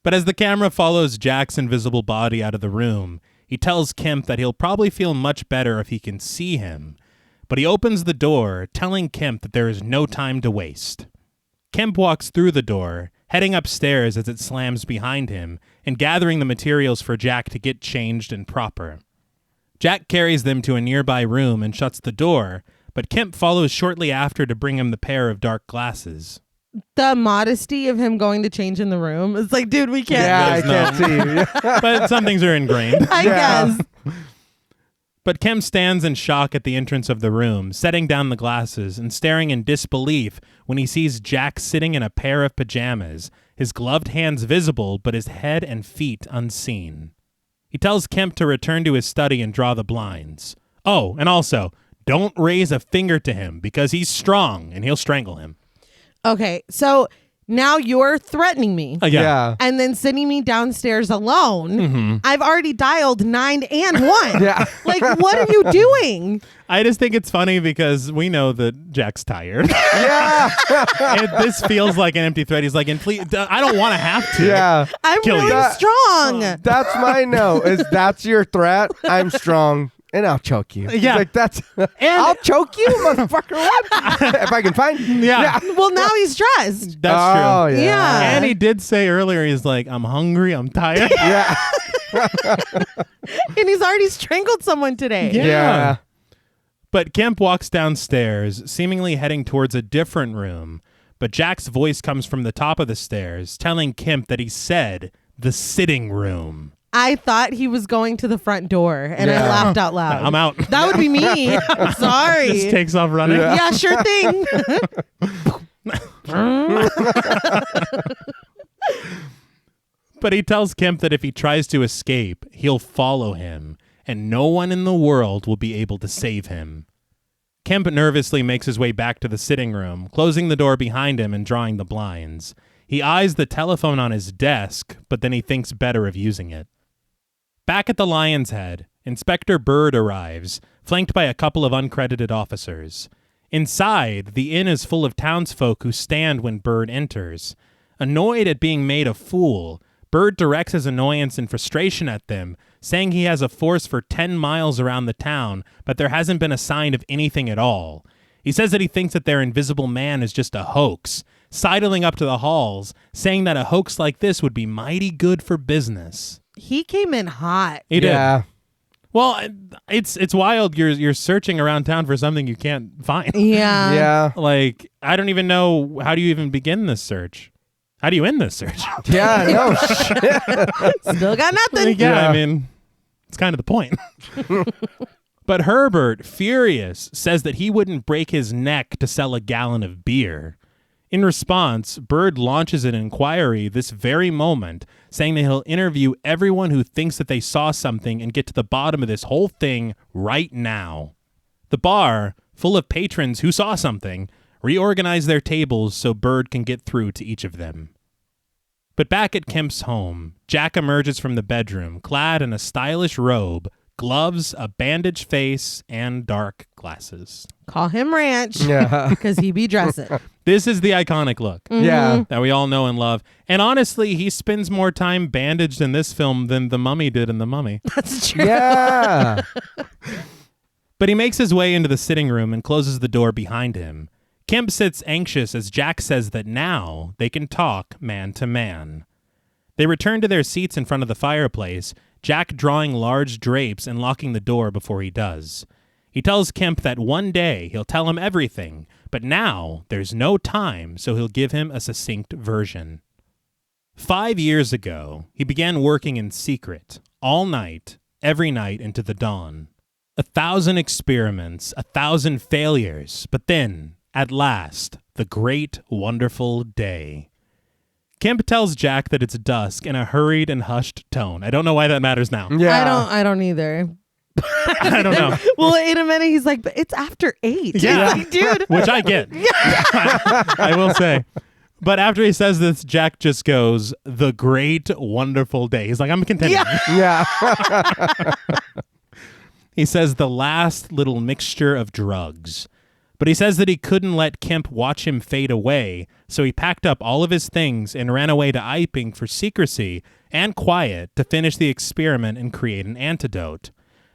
But as the camera follows Jack's invisible body out of the room, he tells Kemp that he'll probably feel much better if he can see him. But he opens the door, telling Kemp that there is no time to waste. Kemp walks through the door, heading upstairs as it slams behind him, and gathering the materials for Jack to get changed and proper. Jack carries them to a nearby room and shuts the door, but Kemp follows shortly after to bring him the pair of dark glasses. The modesty of him going to change in the room. It's like, dude, we can't. Yeah, I can't see you. Yeah. But some things are ingrained. I guess. But Kemp stands in shock at the entrance of the room, setting down the glasses and staring in disbelief when he sees Jack sitting in a pair of pajamas, his gloved hands visible, but his head and feet unseen. He tells Kemp to return to his study and draw the blinds. Oh, and also, don't raise a finger to him because he's strong and he'll strangle him. Okay, so now you're threatening me. Yeah. And then sending me downstairs alone. Mm-hmm. I've already dialed 9 and 1. Yeah. Like, what are you doing? I just think it's funny because we know that Jack's tired. Yeah. This feels like an empty threat. He's like, and please, I don't want to have to. Yeah. I'm Kill really you. strong. That's my no. That's your threat? I'm strong. And I'll choke you. Yeah. Like I'll choke you, motherfucker. What? If I can find you. Yeah. Well, now he's dressed. That's Oh, true. yeah. Yeah. And he did say earlier, he's like, I'm hungry, I'm tired. Yeah. And he's already strangled someone today. Yeah. But Kemp walks downstairs, seemingly heading towards a different room. But Jack's voice comes from the top of the stairs, telling Kemp that he said the sitting room. I thought he was going to the front door, and I Yeah. laughed out loud. I'm out. That would be me. I'm sorry. Just takes off running. Yeah. Yeah, sure thing. But he tells Kemp that if he tries to escape, he'll follow him, and no one in the world will be able to save him. Kemp nervously makes his way back to the sitting room, closing the door behind him and drawing the blinds. He eyes the telephone on his desk, but then he thinks better of using it. Back at the Lion's Head, Inspector Byrd arrives, flanked by a couple of uncredited officers. Inside, the inn is full of townsfolk who stand when Byrd enters. Annoyed at being made a fool, Byrd directs his annoyance and frustration at them, saying he has a force for 10 miles around the town, but there hasn't been a sign of anything at all. He says that he thinks that their invisible man is just a hoax, sidling up to the halls, saying that a hoax like this would be mighty good for business. He came in hot. He did. Yeah. Well, it's wild. You're searching around town for something you can't find. Yeah. Yeah. Like, I don't even know, how do you even begin this search? How do you end this search? Yeah. No shit. Still got nothing. Yeah, Yeah. I mean, it's kind of the point. But Herbert, furious, says that he wouldn't break his neck to sell a gallon of beer. In response, Byrd launches an inquiry this very moment, saying that he'll interview everyone who thinks that they saw something and get to the bottom of this whole thing right now. The bar, full of patrons who saw something, reorganize their tables so Byrd can get through to each of them. But back at Kemp's home, Jack emerges from the bedroom, clad in a stylish robe, gloves, a bandaged face, and dark glasses. Call him Ranch. Yeah. Because he be dressing. This is the iconic look Yeah. that we all know and love. And honestly, he spends more time bandaged in this film than the Mummy did in The Mummy. That's true. Yeah. But he makes his way into the sitting room and closes the door behind him. Kemp sits anxious as Jack says that now they can talk man to man. They return to their seats in front of the fireplace, Jack drawing large drapes and locking the door before he does. He tells Kemp that one day he'll tell him everything, but now there's no time, so he'll give him a succinct version. 5 years ago, he began working in secret, all night, every night into the dawn. 1,000 experiments, 1,000 failures, but then, at last, the great, wonderful day. Kemp tells Jack that it's dusk in a hurried and hushed tone. I don't know why that matters now. Yeah. I don't either. I don't know. Well, in a minute, he's like, but it's after 8. Yeah. Like, dude. Which I get. I will say. But after he says this, Jack just goes, the great, wonderful day. He's like, I'm content. Yeah. He says the last little mixture of drugs. But he says that he couldn't let Kemp watch him fade away, so he packed up all of his things and ran away to Iping for secrecy and quiet to finish the experiment and create an antidote.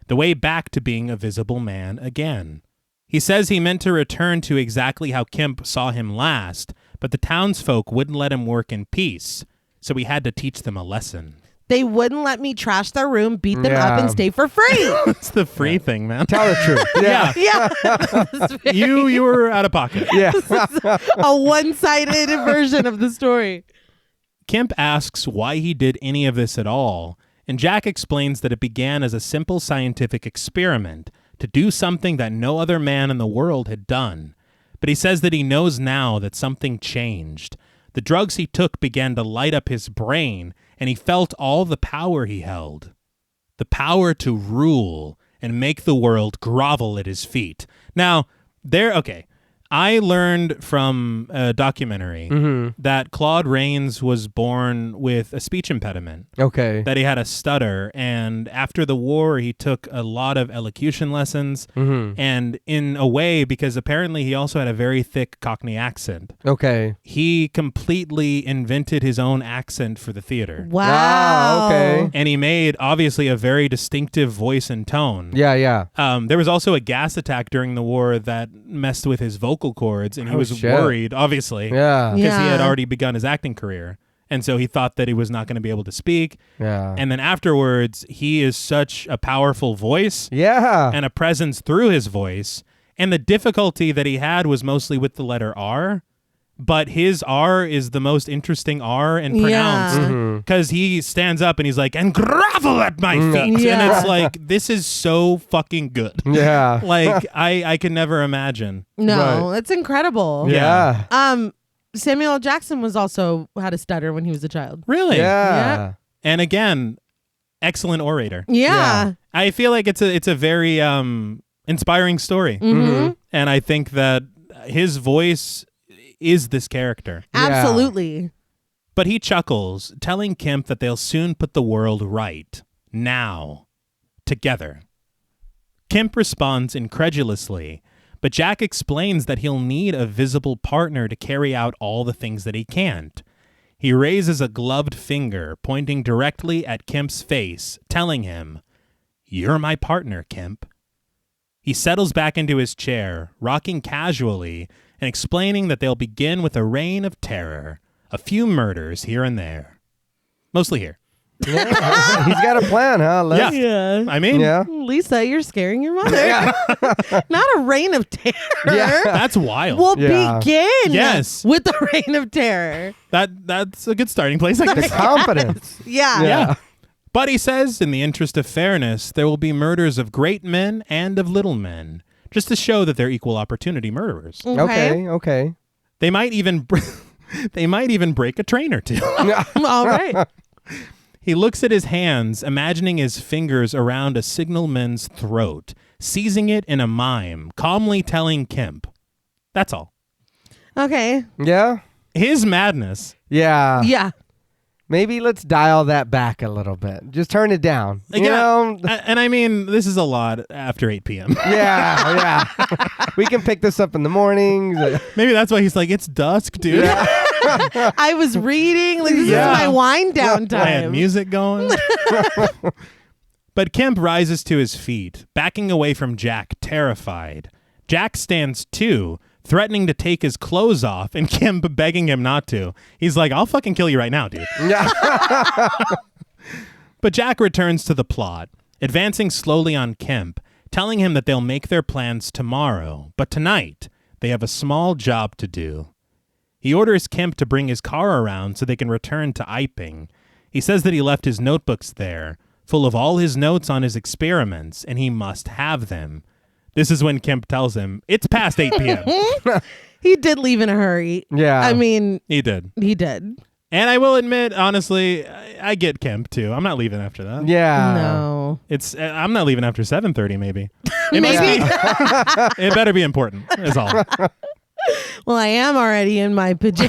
The way back to being a visible man again. He says he meant to return to exactly how Kemp saw him last, but the townsfolk wouldn't let him work in peace, so he had to teach them a lesson. They wouldn't let me trash their room, beat them up, Yeah. and stay for free. It's the free thing, man. Tell the truth. Yeah. Yeah. You were out of pocket. Yeah. A one-sided version of the story. Kemp asks why he did any of this at all, and Jack explains that it began as a simple scientific experiment to do something that no other man in the world had done. But he says that he knows now that something changed. The drugs he took began to light up his brain, and he felt all the power he held. The power to rule and make the world grovel at his feet. Now, okay. I learned from a documentary that Claude Rains was born with a speech impediment, Okay. that he had a stutter, and after the war he took a lot of elocution lessons, and in a way, because apparently he also had a very thick Cockney accent, Okay. he completely invented his own accent for the theater. Wow. Ah, okay. And he made, obviously, a very distinctive voice and tone. Yeah, yeah. There was also a gas attack during the war that messed with his vocal cords, and he Oh, was shit. worried, obviously, Yeah. because he had Yeah. already begun his acting career. And so he thought that he was not going to be able to speak. Yeah. And then afterwards, he is such a powerful voice Yeah. and a presence through his voice. And the difficulty that he had was mostly with the letter R. But his R is the most interesting R and pronounced Mm-hmm. because he stands up and he's like, and grovel at my feet. Yeah. And it's like, this is so fucking good. Yeah. Like, I could never imagine. No, Right. it's incredible. Yeah. Samuel L. Jackson was also had a stutter when he was a child. Really? Yeah. And again, excellent orator. Yeah. I feel like it's a very inspiring story. Mm-hmm. And I think that his voice is this character. Absolutely. But he chuckles, telling Kemp that they'll soon put the world right. Now. Together. Kemp responds incredulously, but Jack explains that he'll need a visible partner to carry out all the things that he can't. He raises a gloved finger, pointing directly at Kemp's face, telling him, "You're my partner, Kemp." He settles back into his chair, rocking casually, and explaining that they'll begin with a reign of terror, a few murders here and there. Mostly here. Yeah. He's got a plan, huh? Les? Yeah. I mean, Yeah. Lisa, you're scaring your mother. Not a reign of terror. Yeah. that's wild. We'll Yeah. begin Yes. with the reign of terror. That's a good starting place, I The guess. confidence. Yeah. Yeah. But he says, in the interest of fairness, there will be murders of great men and of little men, just to show that they're equal opportunity murderers. Okay. Okay. They might even break a train or two. All right. He looks at his hands, imagining his fingers around a signalman's throat, seizing it in a mime, calmly telling Kemp. That's all. Okay. Yeah. His madness Yeah. Yeah. maybe let's dial that back a little bit. Just turn it down. You Again, know? and I mean, this is a lot after 8 p.m. Yeah. We can pick this up in the mornings. Maybe that's why he's like, it's dusk, dude. Yeah. I was reading. Like, this is my wind down time. I had music going. But Kemp rises to his feet, backing away from Jack, terrified. Jack stands too, threatening to take his clothes off, and Kemp begging him not to. He's like, I'll fucking kill you right now, dude. But Jack returns to the plot, advancing slowly on Kemp, telling him that they'll make their plans tomorrow, but tonight they have a small job to do. He orders Kemp to bring his car around so they can return to Iping. He says that he left his notebooks there, full of all his notes on his experiments, and he must have them. This is when Kemp tells him, it's past 8 p.m. He did leave in a hurry. Yeah. I mean, He did. he did. And I will admit, honestly, I get Kemp too. I'm not leaving after that. Yeah. No. I'm not leaving after 7:30 maybe. Maybe. It better be important, is all. Well, I am already in my pajamas.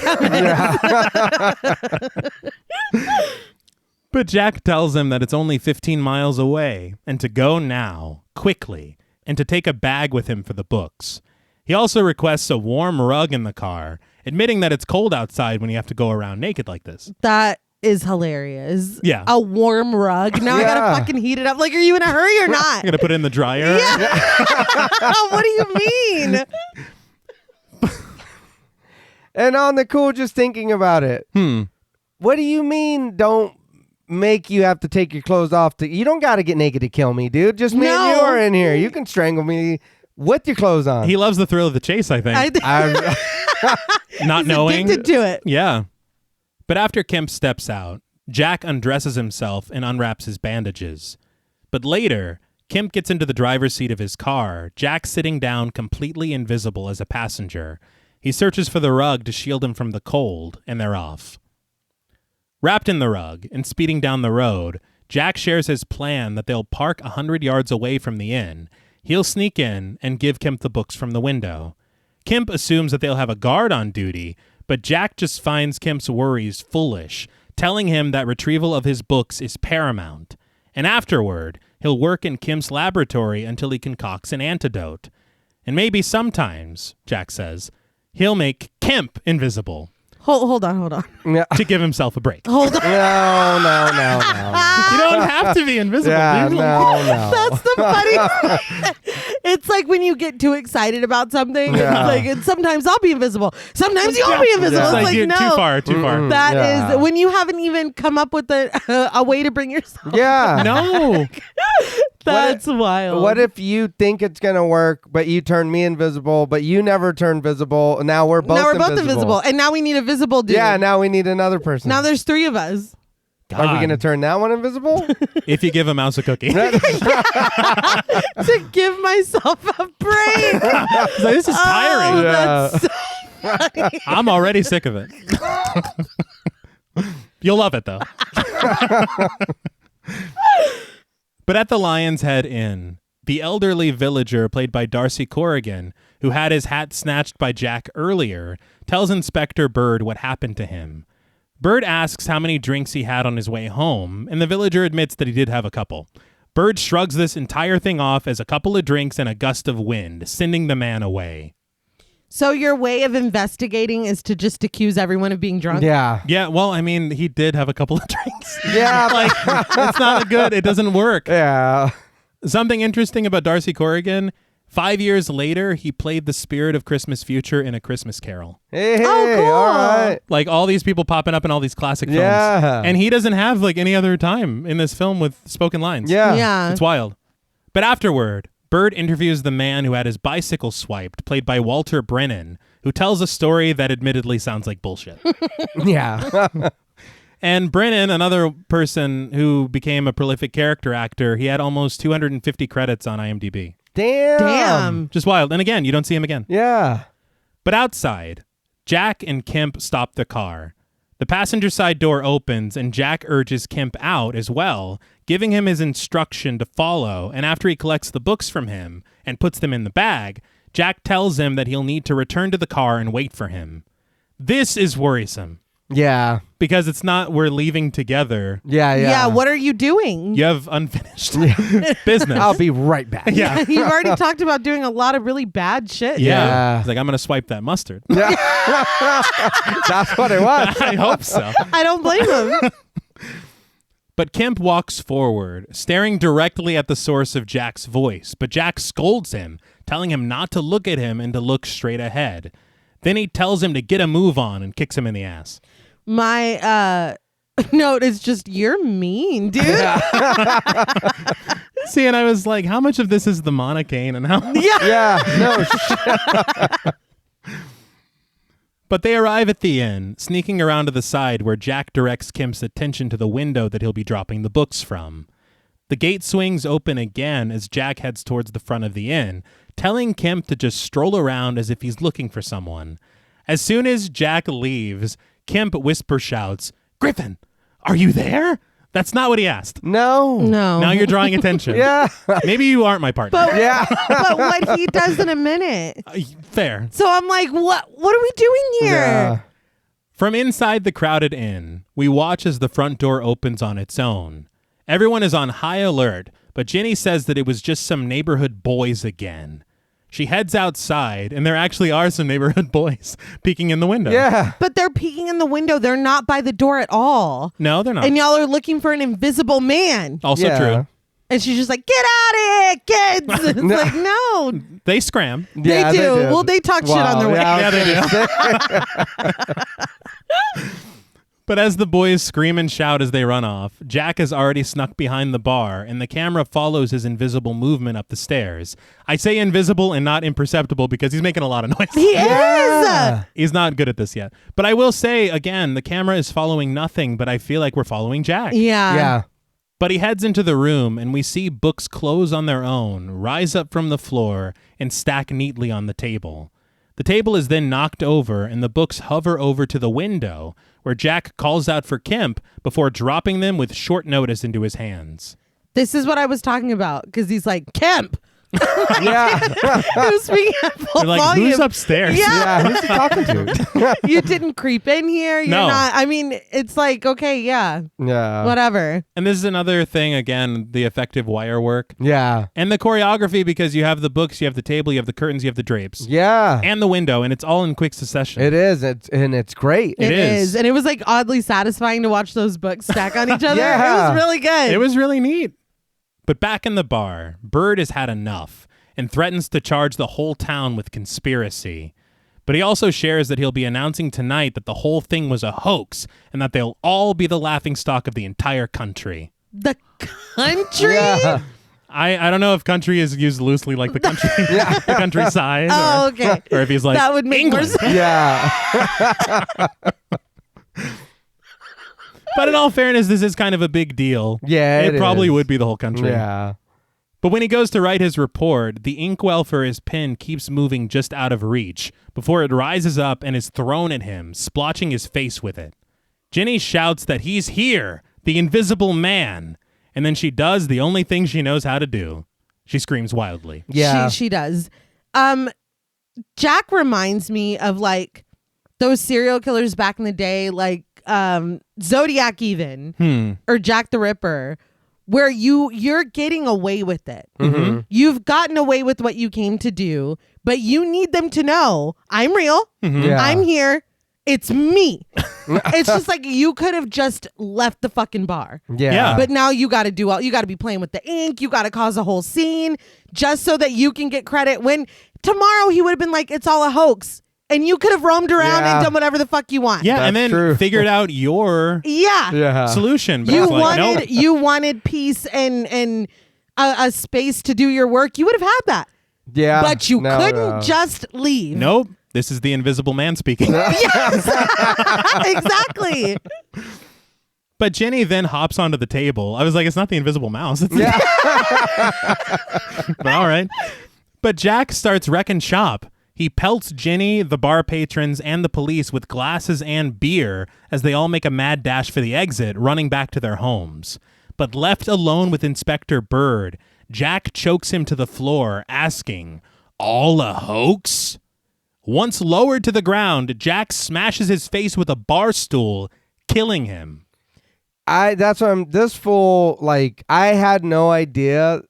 But Jack tells him that it's only 15 miles away and to go now, quickly, and to take a bag with him for the books. He also requests a warm rug in the car, admitting that it's cold outside when you have to go around naked like this. That is hilarious. Yeah. A warm rug. Now I gotta fucking heat it up. Like, are you in a hurry or not? I'm going to put it in the dryer. What do you mean? And on the cool, just thinking about it. What do you mean don't make you have to take your clothes off? You don't got to get naked to kill me, dude. Just me and you are in here. You can strangle me with your clothes on. He loves the thrill of the chase, I think. Not knowing. Addicted to it. Yeah. But after Kemp steps out, Jack undresses himself and unwraps his bandages. But later, Kemp gets into the driver's seat of his car, Jack sitting down completely invisible as a passenger. He searches for the rug to shield him from the cold, and they're off. Wrapped in the rug and speeding down the road, Jack shares his plan that they'll park 100 yards away from the inn. He'll sneak in and give Kemp the books from the window. Kemp assumes that they'll have a guard on duty, but Jack just finds Kemp's worries foolish, telling him that retrieval of his books is paramount. And afterward, he'll work in Kemp's laboratory until he concocts an antidote. And maybe sometimes, Jack says, he'll make Kemp invisible. Hold on. Yeah. To give himself a break. Hold on. No. You don't have to be invisible. Yeah, dude. no. That's the funny. It's like when you get too excited about something. Yeah. It's like, and sometimes I'll be invisible. Sometimes you'll be invisible. Yeah. It's Like, like, you're no. too far. That is when you haven't even come up with a way to bring yourself. Yeah. No. That's wild. What if you think it's going to work, but you turn me invisible, but you never turn visible? Now we're both invisible. And now we need a visible dude. Yeah, now we need another person. Now there's 3 of us. Are we going to turn that one invisible? If you give a mouse a cookie. To give myself a break. It's like, this is tiring. Oh, that's so funny. I'm already sick of it. You'll love it, though. But at the Lion's Head Inn, the elderly villager played by Darcy Corrigan, who had his hat snatched by Jack earlier, tells Inspector Bird what happened to him. Bird asks how many drinks he had on his way home, and the villager admits that he did have a couple. Bird shrugs this entire thing off as a couple of drinks and a gust of wind, sending the man away. So your way of investigating is to just accuse everyone of being drunk? Yeah. Yeah, well, I mean, he did have a couple of drinks. Yeah. Like, it's not good. It doesn't work. Yeah. Something interesting about Darcy Corrigan, 5 years later, he played the spirit of Christmas Future in A Christmas Carol. Hey, Oh, cool. all right. Like, all these people popping up in all these classic films. Yeah. And he doesn't have, like, any other time in this film with spoken lines. Yeah. Yeah. It's wild. But afterward, Bird interviews the man who had his bicycle swiped, played by Walter Brennan, who tells a story that admittedly sounds like bullshit. Yeah. And Brennan, another person who became a prolific character actor, he had almost 250 credits on IMDb. Damn. Just wild. And again, you don't see him again. Yeah. But outside, Jack and Kemp stop the car. The passenger side door opens and Jack urges Kemp out as well, giving him his instruction to follow. And after he collects the books from him and puts them in the bag, Jack tells him that he'll need to return to the car and wait for him. This is worrisome. Yeah. because it's not we're leaving together. Yeah. Yeah, what are you doing? You have unfinished business. I'll be right back. Yeah. You've already talked about doing a lot of really bad shit. Yeah. He's like, I'm going to swipe that mustard. That's what it was. I hope so. I don't blame him. But Kemp walks forward, staring directly at the source of Jack's voice, but Jack scolds him, telling him not to look at him and to look straight ahead. Then he tells him to get a move on and kicks him in the ass. My note is just, you're mean, dude. See, and I was like, how much of this is the monocaine and how much? Yeah. No. But they arrive at the inn, sneaking around to the side where Jack directs Kemp's attention to the window that he'll be dropping the books from. The gate swings open again as Jack heads towards the front of the inn, telling Kemp to just stroll around as if he's looking for someone. As soon as Jack leaves, Kemp whisper shouts, "Griffin, are you there?" That's not what he asked. No. Now you're drawing attention. Yeah. Maybe you aren't my partner. Yeah. But what he does in a minute. Fair. So I'm like, what are we doing here? Yeah. From inside the crowded inn, we watch as the front door opens on its own. Everyone is on high alert, but Jenny says that it was just some neighborhood boys again. She heads outside, and there actually are some neighborhood boys peeking in the window. Yeah. But they're peeking in the window. They're not by the door at all. No, they're not. And y'all are looking for an invisible man. Also Yeah. true. And she's just like, get out of here, kids. It's like, no, They scram. Yeah, they do. did. Well, they talk shit on their way. Yeah, they do. But as the boys scream and shout as they run off, Jack has already snuck behind the bar, and the camera follows his invisible movement up the stairs. I say invisible and not imperceptible because he's making a lot of noise. He Yeah. is. He's not good at this yet. But I will say, again, the camera is following nothing, but I feel like we're following Jack. Yeah. Yeah. But he heads into the room, and we see books close on their own, rise up from the floor, and stack neatly on the table. The table is then knocked over, and the books hover over to the window, where Jack calls out for Kemp before dropping them with short notice into his hands. This is what I was talking about, because he's like, Kemp. Yeah. He was speaking at full You're like, volume. who's upstairs? Yeah. Yeah. Who's he talking to? You didn't creep in here. You're No. not. I mean, it's like, okay, yeah, Yeah. whatever. And this is another thing, again, the effective wire work. Yeah. And the choreography, because you have the books, you have the table, you have the curtains, you have the drapes. Yeah. And the window, and it's all in quick succession. It is. It's great. It is. And it was like oddly satisfying to watch those books stack on each other. Yeah. It was really good. It was really neat. But back in the bar, Bird has had enough and threatens to charge the whole town with conspiracy. But he also shares that he'll be announcing tonight that the whole thing was a hoax and that they'll all be the laughingstock of the entire country. The country? Yeah. I don't know if country is used loosely like the country, the countryside. Oh, or, okay. or if he's like, That would make more England. sense. Yeah. But in all fairness, this is kind of a big deal. Yeah. It probably is. would be the whole country. Yeah. But when he goes to write his report, the inkwell for his pen keeps moving just out of reach before it rises up and is thrown at him, splotching his face with it. Jenny shouts that he's here, the invisible man, and then she does the only thing she knows how to do. She screams wildly. Yeah. She does. Jack reminds me of like those serial killers back in the day, like Zodiac even, or Jack the Ripper, where you're getting away with it. Mm-hmm. You've gotten away with what you came to do, but you need them to know I'm real. Yeah. I'm here. It's me. It's just like you could have just left the fucking bar. Yeah. But now you got to do all, you got to be playing with the ink. You got to cause a whole scene just so that you can get credit. When tomorrow he would have been like, it's all a hoax. And you could have roamed around Yeah. and done whatever the fuck you want. Yeah, and That's then true. figured out your Yeah. Yeah. solution. But You it's like, wanted nope. you wanted peace and a space to do your work. You would have had that. Yeah. But you No, couldn't no. just leave. Nope. This is the invisible man speaking. Yes. Exactly. But Jenny then hops onto the table. I was like, it's not the invisible mouse. It's Yeah. But all right. But Jack starts wrecking shop. He pelts Jenny, the bar patrons, and the police with glasses and beer as they all make a mad dash for the exit, running back to their homes. But left alone with Inspector Bird, Jack chokes him to the floor, asking, "All a hoax?" Once lowered to the ground, Jack smashes his face with a bar stool, killing him. That's what I'm. This fool, like, I had no idea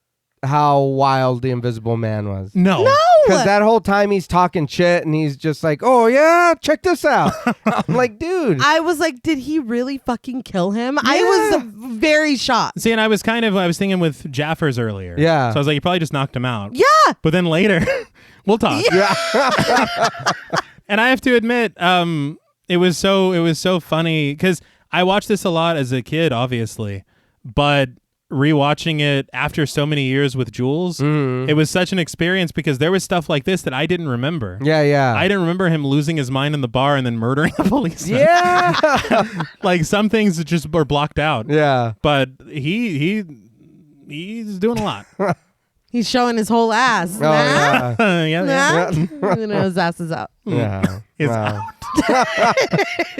how wild the Invisible Man was. No. Because that whole time he's talking shit and he's just like, oh, yeah, check this out. I'm like, dude. I was like, did he really fucking kill him? I was very shocked. See, and I was thinking with Jaffers earlier. Yeah. So I was like, you probably just knocked him out. Yeah. But then later, we'll talk. Yeah. And I have to admit, it was so funny because I watched this a lot as a kid, obviously, but rewatching it after so many years with Jules, it was such an experience because there was stuff like this that I didn't remember. Yeah. I didn't remember him losing his mind in the bar and then murdering a policeman. Yeah. Like some things just were blocked out. Yeah. But he's doing a lot. He's showing his whole ass. Oh, yeah. Yeah. You know, his ass is out. Yeah. It's Wow.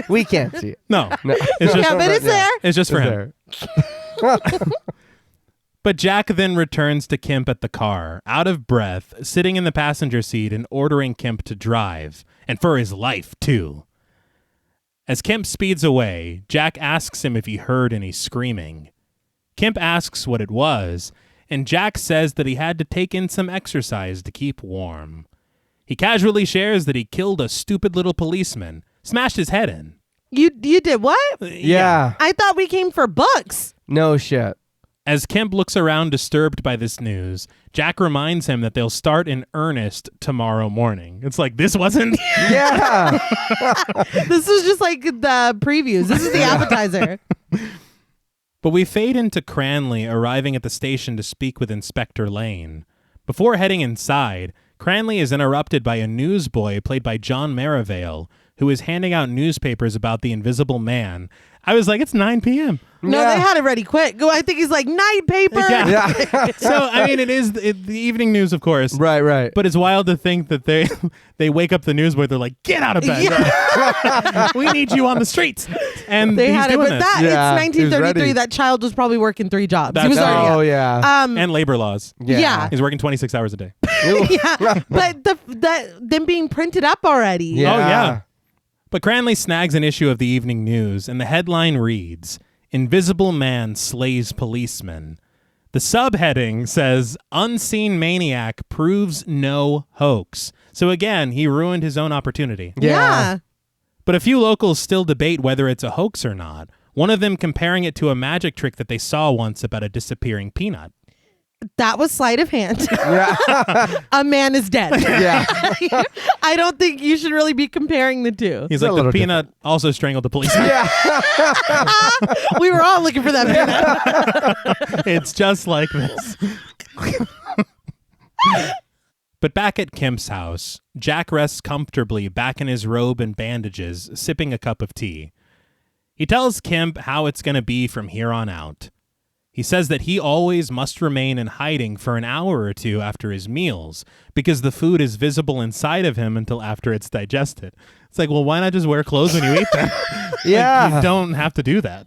We can't see it. No. No. It's just, Yeah, but it's there. it's just for It's him. there. But Jack then returns to Kemp at the car, out of breath, sitting in the passenger seat and ordering Kemp to drive, and for his life, too. As Kemp speeds away, Jack asks him if he heard any screaming. Kemp asks what it was, and Jack says that he had to take in some exercise to keep warm. He casually shares that he killed a stupid little policeman, smashed his head in. You did what? Yeah. I thought we came for books. No shit. As Kemp looks around disturbed by this news, Jack reminds him that they'll start in earnest tomorrow morning. It's like, this wasn't... Yeah. This was just like the previews. This is the appetizer. But we fade into Cranley arriving at the station to speak with Inspector Lane. Before heading inside, Cranley is interrupted by a newsboy played by John Merivale, who is handing out newspapers about the Invisible Man. I was like, it's 9 p.m. No, Yeah. they had it ready quick. I think he's like, night paper. Yeah. Yeah. So, I mean, it is the evening news, of course. Right. But it's wild to think that they wake up the newsboy. They're like, get out of bed. Yeah. We need you on the streets. And They he's had it, doing but this. that Yeah, it's he was 1933. ready. That child was probably working 3 jobs. That's He was right. already Oh, yeah. And labor laws. Yeah. He's working 26 hours a day. yeah, but them being printed up already. Yeah. Oh, yeah. But Cranley snags an issue of the Evening News, and the headline reads, Invisible Man Slays Policeman. The subheading says, Unseen Maniac Proves No Hoax. So again, he ruined his own opportunity. Yeah. But a few locals still debate whether it's a hoax or not, one of them comparing it to a magic trick that they saw once about a disappearing peanut. That was sleight of hand. Yeah. A man is dead. Yeah. I don't think you should really be comparing the two. He's a like, the little peanut also strangled the policeman. Yeah. We were all looking for that peanut. It's just like this. But back at Kemp's house, Jack rests comfortably back in his robe and bandages, sipping a cup of tea. He tells Kemp how it's going to be from here on out. He says that he always must remain in hiding for an hour or two after his meals because the food is visible inside of him until after it's digested. It's like, well, why not just wear clothes when you eat them? Yeah. You don't have to do that.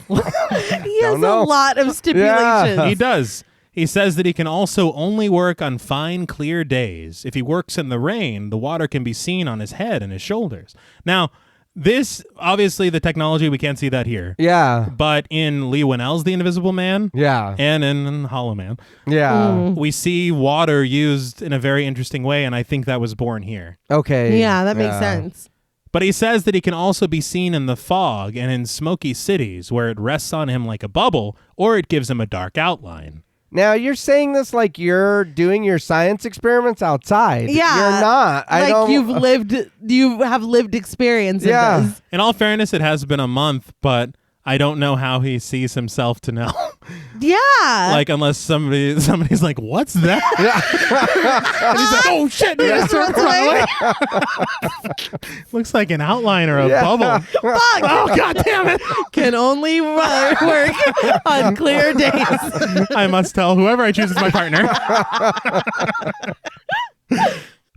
He has Don't know. a lot of stipulations. He does. He says that he can also only work on fine, clear days. If he works in the rain, the water can be seen on his head and his shoulders. Now, this, obviously, the technology, we can't see that here. Yeah. But in Lee Winnell's The Invisible Man Yeah. and in Hollow Man, Yeah. we see water used in a very interesting way, and I think that was born here. Okay. Yeah, that makes sense. But he says that he can also be seen in the fog and in smoky cities where it rests on him like a bubble, or it gives him a dark outline. Now you're saying this like you're doing your science experiments outside. Yeah. You're not. I don't. You have lived experience of Yeah. this. In all fairness, it has been a month, but I don't know how he sees himself to know. Yeah. Like, unless somebody's like, what's that? And he's like, oh, shit. He just runs away. Looks like an outline or a Yeah. bubble. Fuck. Oh, God damn it. Can only work on clear days. I must tell whoever I choose as my partner.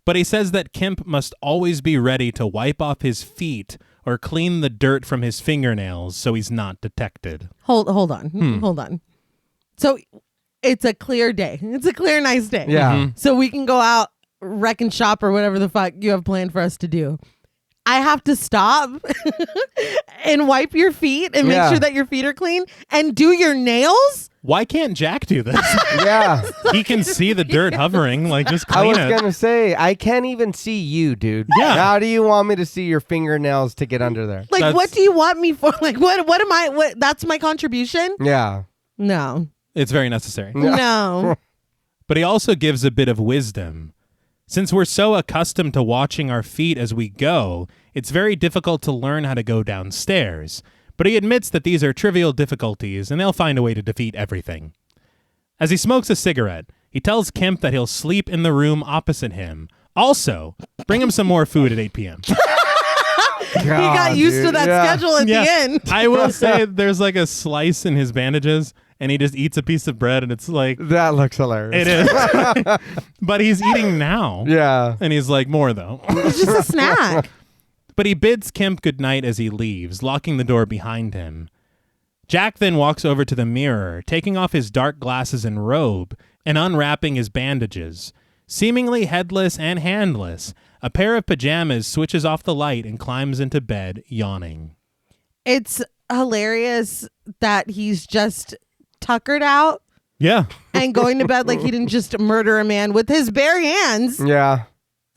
But he says that Kemp must always be ready to wipe off his feet or clean the dirt from his fingernails so he's not detected. Hold on. Hold on. So it's a clear day. It's a clear, nice day. Yeah. Mhm. So we can go out wreck and shop or whatever the fuck you have planned for us to do. I have to stop and wipe your feet and make sure that your feet are clean and do your nails. Why can't Jack do this? Yeah. He can see the dirt hovering. Like, just clean I was going to say, I can't even see you, dude. Yeah. How do you want me to see your fingernails to get under there? Like, what do you want me for? Like, what am I? That's my contribution? Yeah. No. It's very necessary. No. But he also gives a bit of wisdom. Since we're so accustomed to watching our feet as we go, it's very difficult to learn how to go downstairs. But he admits that these are trivial difficulties and they'll find a way to defeat everything. As he smokes a cigarette, he tells Kemp that he'll sleep in the room opposite him. Also, bring him some more food at 8 p.m. He got used to that schedule at the end. I will say there's like a slice in his bandages and he just eats a piece of bread and it's like... That looks hilarious. It is. But he's eating now. Yeah. And he's like, more though. It's just a snack. But he bids Kemp goodnight as he leaves, locking the door behind him. Jack then walks over to the mirror, taking off his dark glasses and robe and unwrapping his bandages. Seemingly headless and handless, a pair of pajamas switches off the light and climbs into bed, yawning. It's hilarious that he's just tuckered out Yeah. and going to bed like he didn't just murder a man with his bare hands. Yeah.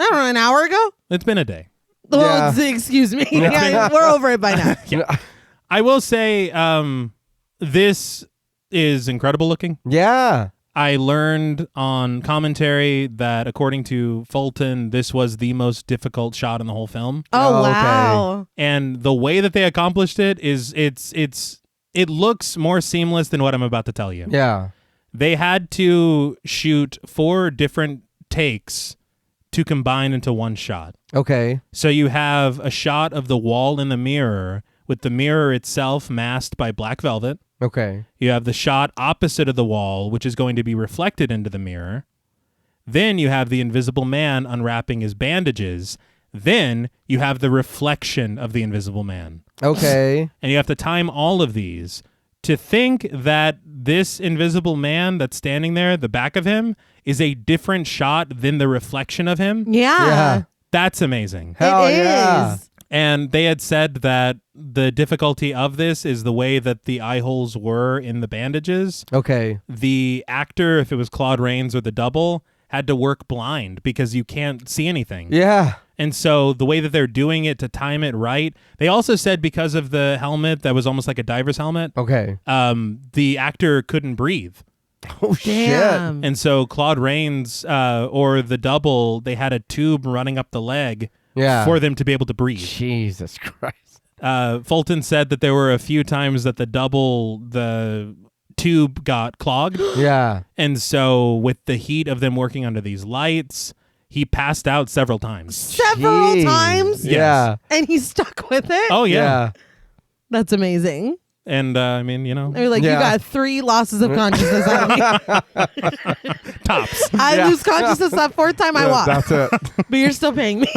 I don't know, an hour ago? It's been a day. Well, excuse me. Yeah, we're over it by now. I will say this is incredible looking. Yeah. I learned on commentary that according to Fulton, this was the most difficult shot in the whole film. Oh, Okay. wow. And the way that they accomplished it is it looks more seamless than what I'm about to tell you. Yeah. They had to shoot 4 different takes to combine into one shot. Okay. So you have a shot of the wall in the mirror with the mirror itself masked by black velvet. Okay. You have the shot opposite of the wall, which is going to be reflected into the mirror. Then you have the invisible man unwrapping his bandages. Then you have the reflection of the invisible man. Okay. And you have to time all of these. To think that this invisible man that's standing there, the back of him, is a different shot than the reflection of him, Yeah. that's amazing. Hell It yeah. is. And they had said that the difficulty of this is the way that the eye holes were in the bandages. Okay. The actor, if it was Claude Rains or the double, had to work blind because you can't see anything. Yeah. And so the way that they're doing it to time it right, they also said because of the helmet that was almost like a diver's helmet, Okay. the actor couldn't breathe. Oh, Damn. And so Claude Rains or the double, they had a tube running up the leg Yeah. for them to be able to breathe. Jesus Christ. Fulton said that there were a few times that the tube got clogged. Yeah. And so with the heat of them working under these lights, he passed out several times. Several Jeez. times? Yeah. And he's stuck with it? Oh, yeah. Yeah. That's amazing. And I mean, you know, I mean, like, you Yeah. got 3 losses of consciousness out of me. tops. I Yeah. lose consciousness that 4th time I walk. That's it. But you're still paying me.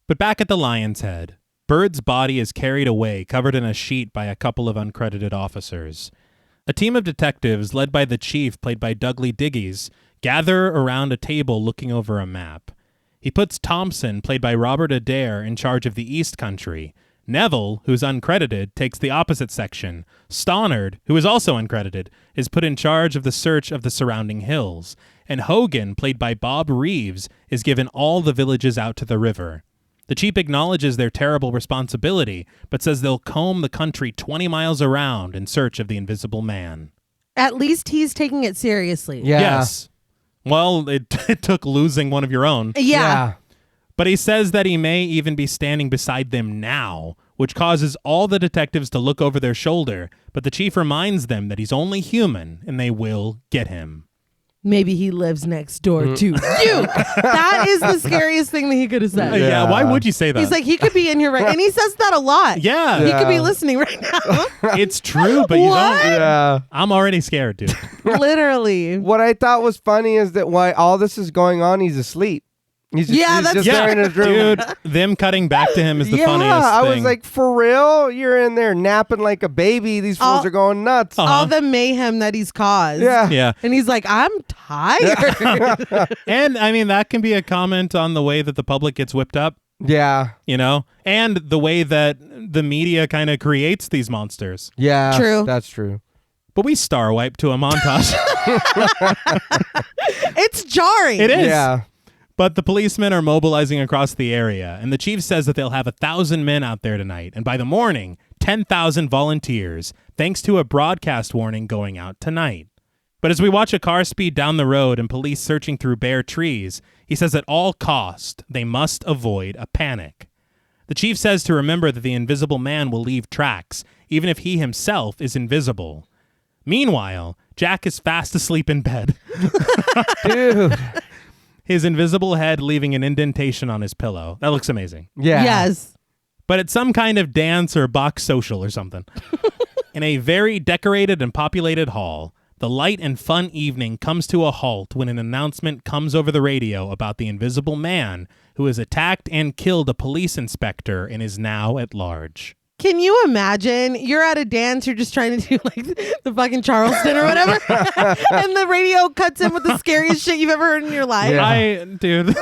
But back at the Lion's Head, Bird's body is carried away, covered in a sheet by a couple of uncredited officers. A team of detectives, led by the chief, played by Dudley Digges, gather around a table looking over a map. He puts Thompson, played by Robert Adair, in charge of the East Country. Neville, who's uncredited, takes the opposite section. Stannard, who is also uncredited, is put in charge of the search of the surrounding hills. And Hogan, played by Bob Reeves, is given all the villages out to the river. The chief acknowledges their terrible responsibility, but says they'll comb the country 20 miles around in search of the invisible man. At least he's taking it seriously. Yeah. Yes. Well, it took losing one of your own. Yeah. But he says that he may even be standing beside them now, which causes all the detectives to look over their shoulder, but the chief reminds them that he's only human and they will get him. Maybe he lives next door to you. That is the scariest thing that he could have said. Yeah, why would you say that? He's like, he could be in here right, and he says that a lot. yeah, He could be listening right now. it's true, but you What? don't. Yeah. I'm already scared, dude. Literally. What I thought was funny is that while all this is going on, he's asleep. He's that's just Yeah, there in his room. dude, them cutting back to him is the yeah, funniest I thing. was like, for real? You're in there napping like a baby. These fools are going nuts. All the mayhem that he's caused. yeah. And he's like, I'm tired. And I mean, that can be a comment on the way that the public gets whipped up, Yeah. you know, and the way that the media kind of creates these monsters. Yeah. True. That's true. But we star wipe to a montage. It's jarring. It is. Yeah. But the policemen are mobilizing across the area, and the chief says that they'll have 1,000 men out there tonight, and by the morning, 10,000 volunteers, thanks to a broadcast warning going out tonight. But as we watch a car speed down the road and police searching through bare trees, he says at all cost, they must avoid a panic. The chief says to remember that the invisible man will leave tracks, even if he himself is invisible. Meanwhile, Jack is fast asleep in bed. Dude. His invisible head leaving an indentation on his pillow. That looks amazing. Yeah. Yes. But it's some kind of dance or box social or something. In a very decorated and populated hall, the light and fun evening comes to a halt when an announcement comes over the radio about the invisible man who has attacked and killed a police inspector and is now at large. Can you imagine? You're at a dance, you're just trying to do like the fucking Charleston or whatever, and the radio cuts in with the scariest shit you've ever heard in your life. Yeah. Dude,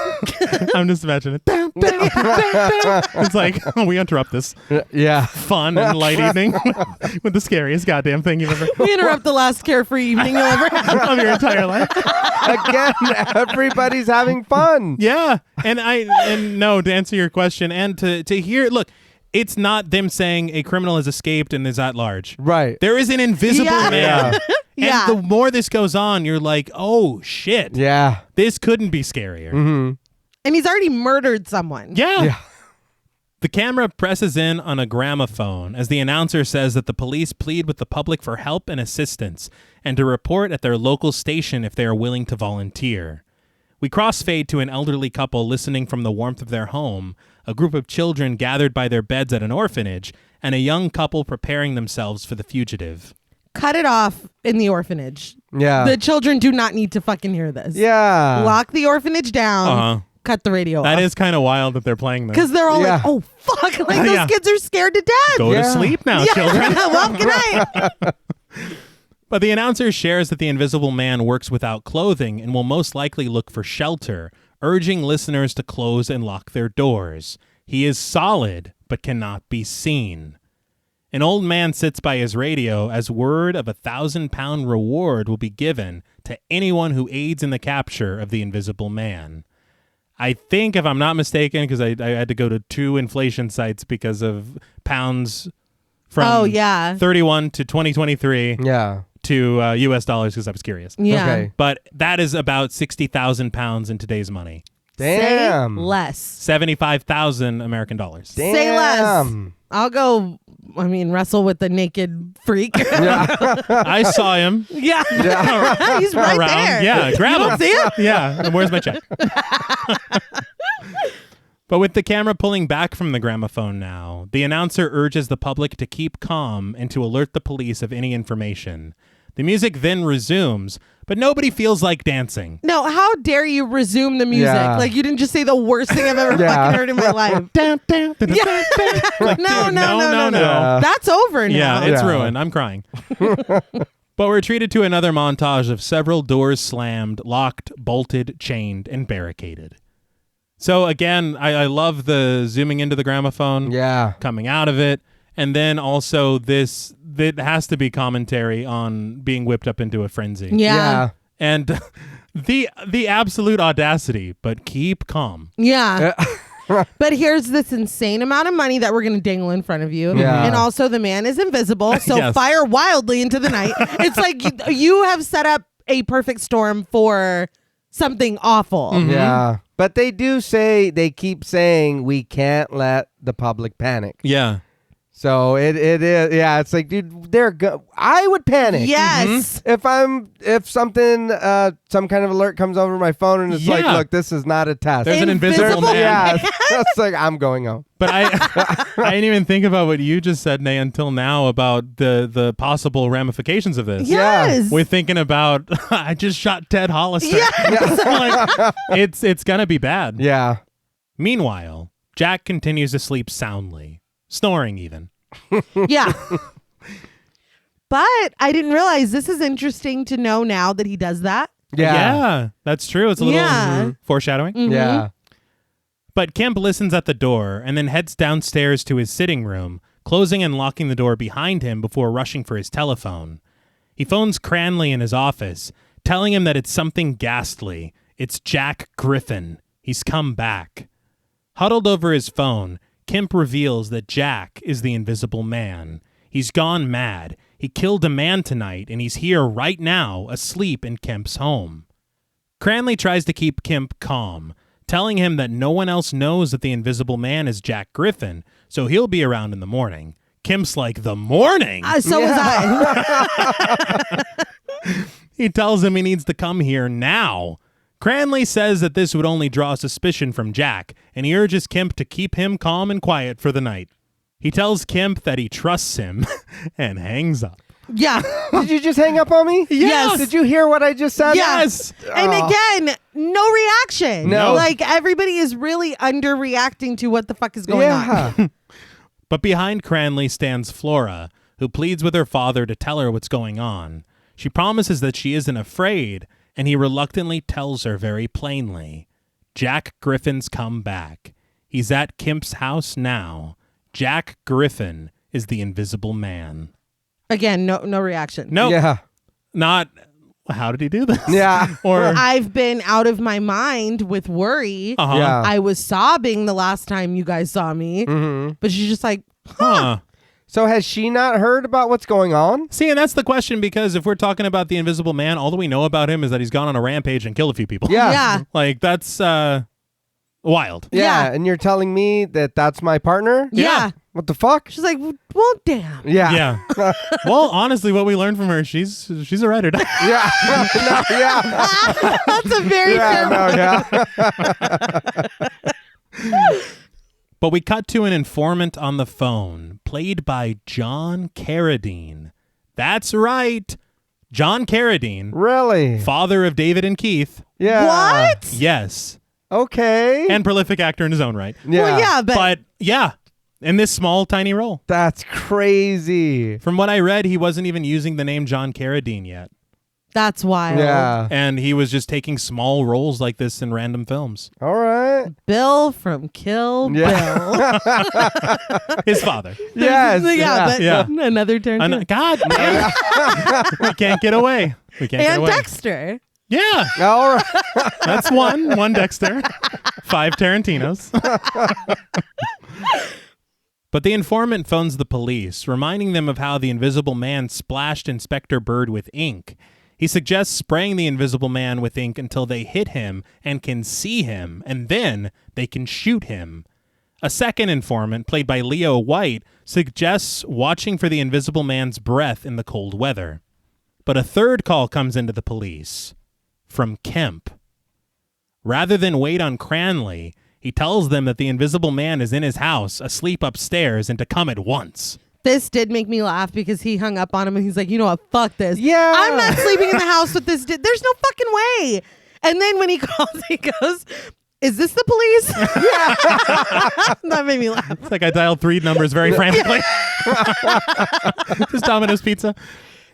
I'm just imagining it. It's like, we interrupt this Yeah. fun and light evening with the scariest goddamn thing you've ever We interrupt the last carefree evening you'll ever have. of your entire life. Again, everybody's having fun. Yeah. And no, to answer your question and to hear, look, it's not them saying a criminal has escaped and is at large. Right. There is an invisible Yeah. man. Yeah. Yeah. And the more this goes on, you're like, oh, shit. Yeah. This couldn't be scarier. Mm-hmm. And he's already murdered someone. Yeah. Yeah. The camera presses in on a gramophone as the announcer says that the police plead with the public for help and assistance and to report at their local station if they are willing to volunteer. We crossfade to an elderly couple listening from the warmth of their home, a group of children gathered by their beds at an orphanage, and a young couple preparing themselves for the fugitive. Cut it off in the orphanage. Yeah. The children do not need to fucking hear this. Yeah. Lock the orphanage down. Uh-huh. Cut the radio That off. is kind of wild that they're playing this. Because they're all Yeah. like, oh, fuck. Like, those Yeah. kids are scared to death. Go to Yeah. sleep now, Yeah. children. Well, good night. But the announcer shares that the invisible man works without clothing and will most likely look for shelter, urging listeners to close and lock their doors. He is solid, but cannot be seen. An old man sits by his radio as word of a 1,000-pound reward will be given to anyone who aids in the capture of the invisible man. I think, if I'm not mistaken, because I had to go to 2 inflation sites because of pounds from 31 to 2023 Yeah. to U.S. dollars because I was curious. Yeah. Okay. But that is about 60,000 pounds in today's money. Damn. Say less. 75,000 American dollars. Damn. Say less. I'll go, wrestle with the naked freak. I saw him Yeah. Yeah. He's right around. there. Yeah, grab You him. don't see him? Yeah, and where's my check? But with the camera pulling back from the gramophone now, the announcer urges the public to keep calm and to alert the police of any information. The music then resumes, but nobody feels like dancing. No, how dare you resume the music? Yeah. Like, you didn't just say the worst thing I've ever Yeah. fucking heard in my life. Like, No, dude, no. Yeah. That's over now. Yeah, it's Yeah. ruined. I'm crying. But we're treated to another montage of several doors slammed, locked, bolted, chained, and barricaded. So again, I love the zooming into the gramophone, Yeah. coming out of it, and then also this, that has to be commentary on being whipped up into a frenzy. Yeah. And the absolute audacity, but keep calm. Yeah. But here's this insane amount of money that we're going to dangle in front of you. Yeah. And also the man is invisible, so Yes. fire wildly into the night. It's like you have set up a perfect storm for something awful. Mm-hmm. Yeah. But they keep saying we can't let the public panic. Yeah. So it is, yeah. It's like, dude, I would panic. Yes. If something, some kind of alert comes over my phone and it's like, look, this is not a test. There's an invisible man. Yeah, it's like, I'm going home. But I didn't even think about what you just said, Nay, until now about the possible ramifications of this. Yes. We're thinking about, I just shot Ted Hollister. Yes. Like, it's going to be bad. Yeah. Meanwhile, Jack continues to sleep soundly, snoring even. Yeah. But I didn't realize this is interesting to know now that he does that. Yeah. That's true. It's a little foreshadowing. Mhm. Yeah. But Kemp listens at the door and then heads downstairs to his sitting room, closing and locking the door behind him before rushing for his telephone. He phones Cranley in his office, telling him that it's something ghastly. It's Jack Griffin. He's come back. Huddled over his phone, Kemp reveals that Jack is the Invisible Man. He's gone mad. He killed a man tonight, and he's here right now, asleep in Kemp's home. Cranley tries to keep Kemp calm, telling him that no one else knows that the Invisible Man is Jack Griffin, so he'll be around in the morning. Kemp's like, the morning? So was I. He tells him he needs to come here now. Cranley says that this would only draw suspicion from Jack, and he urges Kemp to keep him calm and quiet for the night. He tells Kemp that he trusts him and hangs up. Yeah. Did you just hang up on me? Yes. Did you hear what I just said? Yes. And again, no reaction. No. Like everybody is really underreacting to what the fuck is going on. But behind Cranley stands Flora, who pleads with her father to tell her what's going on. She promises that she isn't afraid, and he reluctantly tells her very plainly, Jack Griffin's come back. He's at Kemp's house now. Jack Griffin is the Invisible Man. Again, no reaction. No, Yeah. not, how did he do this? Yeah. Or, I've been out of my mind with worry. Yeah. I was sobbing the last time you guys saw me, but she's just like, huh. So has she not heard about what's going on? See, and that's the question, because if we're talking about the Invisible Man, all that we know about him is that he's gone on a rampage and killed a few people. Yeah. yeah. Like, that's wild. Yeah. And you're telling me that that's my partner? Yeah. What the fuck? She's like, well, damn. Yeah. Yeah. Well, honestly, what we learned from her, she's a writer. Yeah. No, yeah. That's a very Yeah, fair no, yeah. But we cut to an informant on the phone, played by John Carradine. That's right. John Carradine, Really? father of David and Keith. Yeah. What? Yes. Okay. And prolific actor in his own right. yeah. Well, yeah, But yeah, in this small, tiny role. That's crazy. From what I read, he wasn't even using the name John Carradine yet. that's wild. Yeah. And he was just taking small roles like this in random films. All right. Bill from Kill Yeah. Bill. His father. Yes. But Yeah. another turn. God, man. We can't get away. We can't get And away. Dexter. Yeah, All right. that's one Dexter, 5 Tarantinos. But the informant phones the police, reminding them of how the Invisible Man splashed Inspector Byrd with ink. He suggests spraying the Invisible Man with ink until they hit him and can see him, and then they can shoot him. A second informant, played by Leo White, suggests watching for the Invisible Man's breath in the cold weather. But a third call comes into the police. From Kemp. Rather than wait on Cranley, he tells them that the Invisible Man is in his house, asleep upstairs, and to come at once. This did make me laugh because he hung up on him and he's like, you know what, fuck this. Yeah. I'm not sleeping in the house with this. There's no fucking way. And then when he calls, he goes, is this the police? Yeah. That made me laugh. It's like I dialed 3 numbers very frantically. Just Domino's Pizza.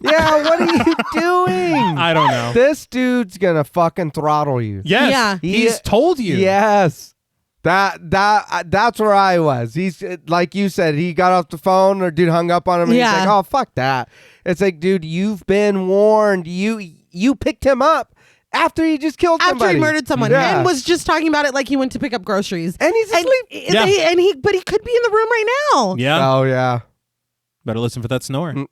Yeah, what are you doing? I don't know. This dude's gonna fucking throttle you. Yes, Yeah. he's told you. Yes. That's where I was. He's like you said, he got off the phone or dude hung up on him and Yeah. he's like, oh fuck that. It's like, dude, you've been warned. You picked him up after he just killed After somebody. he murdered someone Yeah. and was just talking about it like he went to pick up groceries. And he's And, asleep. Yeah. but he could be in the room right now. Yeah. Oh yeah. Better listen for that snore.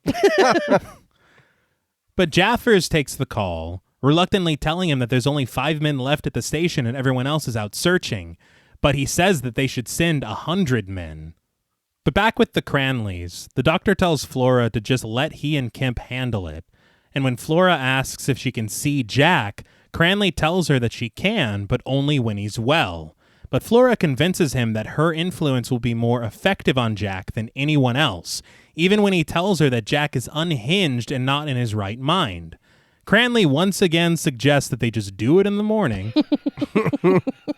But Jaffers takes the call, reluctantly telling him that there's only 5 men left at the station and everyone else is out searching. But he says that they should send 100 men. But back with the Cranleys, the doctor tells Flora to just let he and Kemp handle it. And when Flora asks if she can see Jack, Cranley tells her that she can, but only when he's well. But Flora convinces him that her influence will be more effective on Jack than anyone else, even when he tells her that Jack is unhinged and not in his right mind. Cranley once again suggests that they just do it in the morning.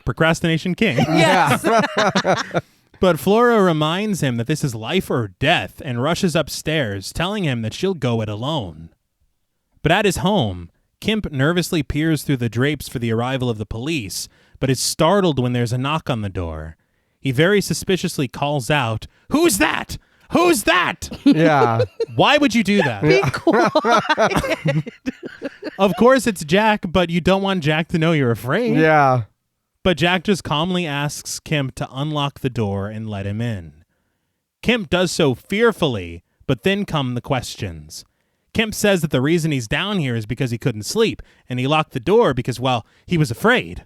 Procrastination king. Yes. But Flora reminds him that this is life or death and rushes upstairs, telling him that she'll go it alone. But at his home, Kemp nervously peers through the drapes for the arrival of the police, but is startled when there's a knock on the door. He very suspiciously calls out, "Who's that? Who's that?" Yeah. Why would you do that? Be quiet. Of course it's Jack, but you don't want Jack to know you're afraid. Yeah. But Jack just calmly asks Kemp to unlock the door and let him in. Kemp does so fearfully, but then come the questions. Kemp says that the reason he's down here is because he couldn't sleep, and he locked the door because, well, he was afraid.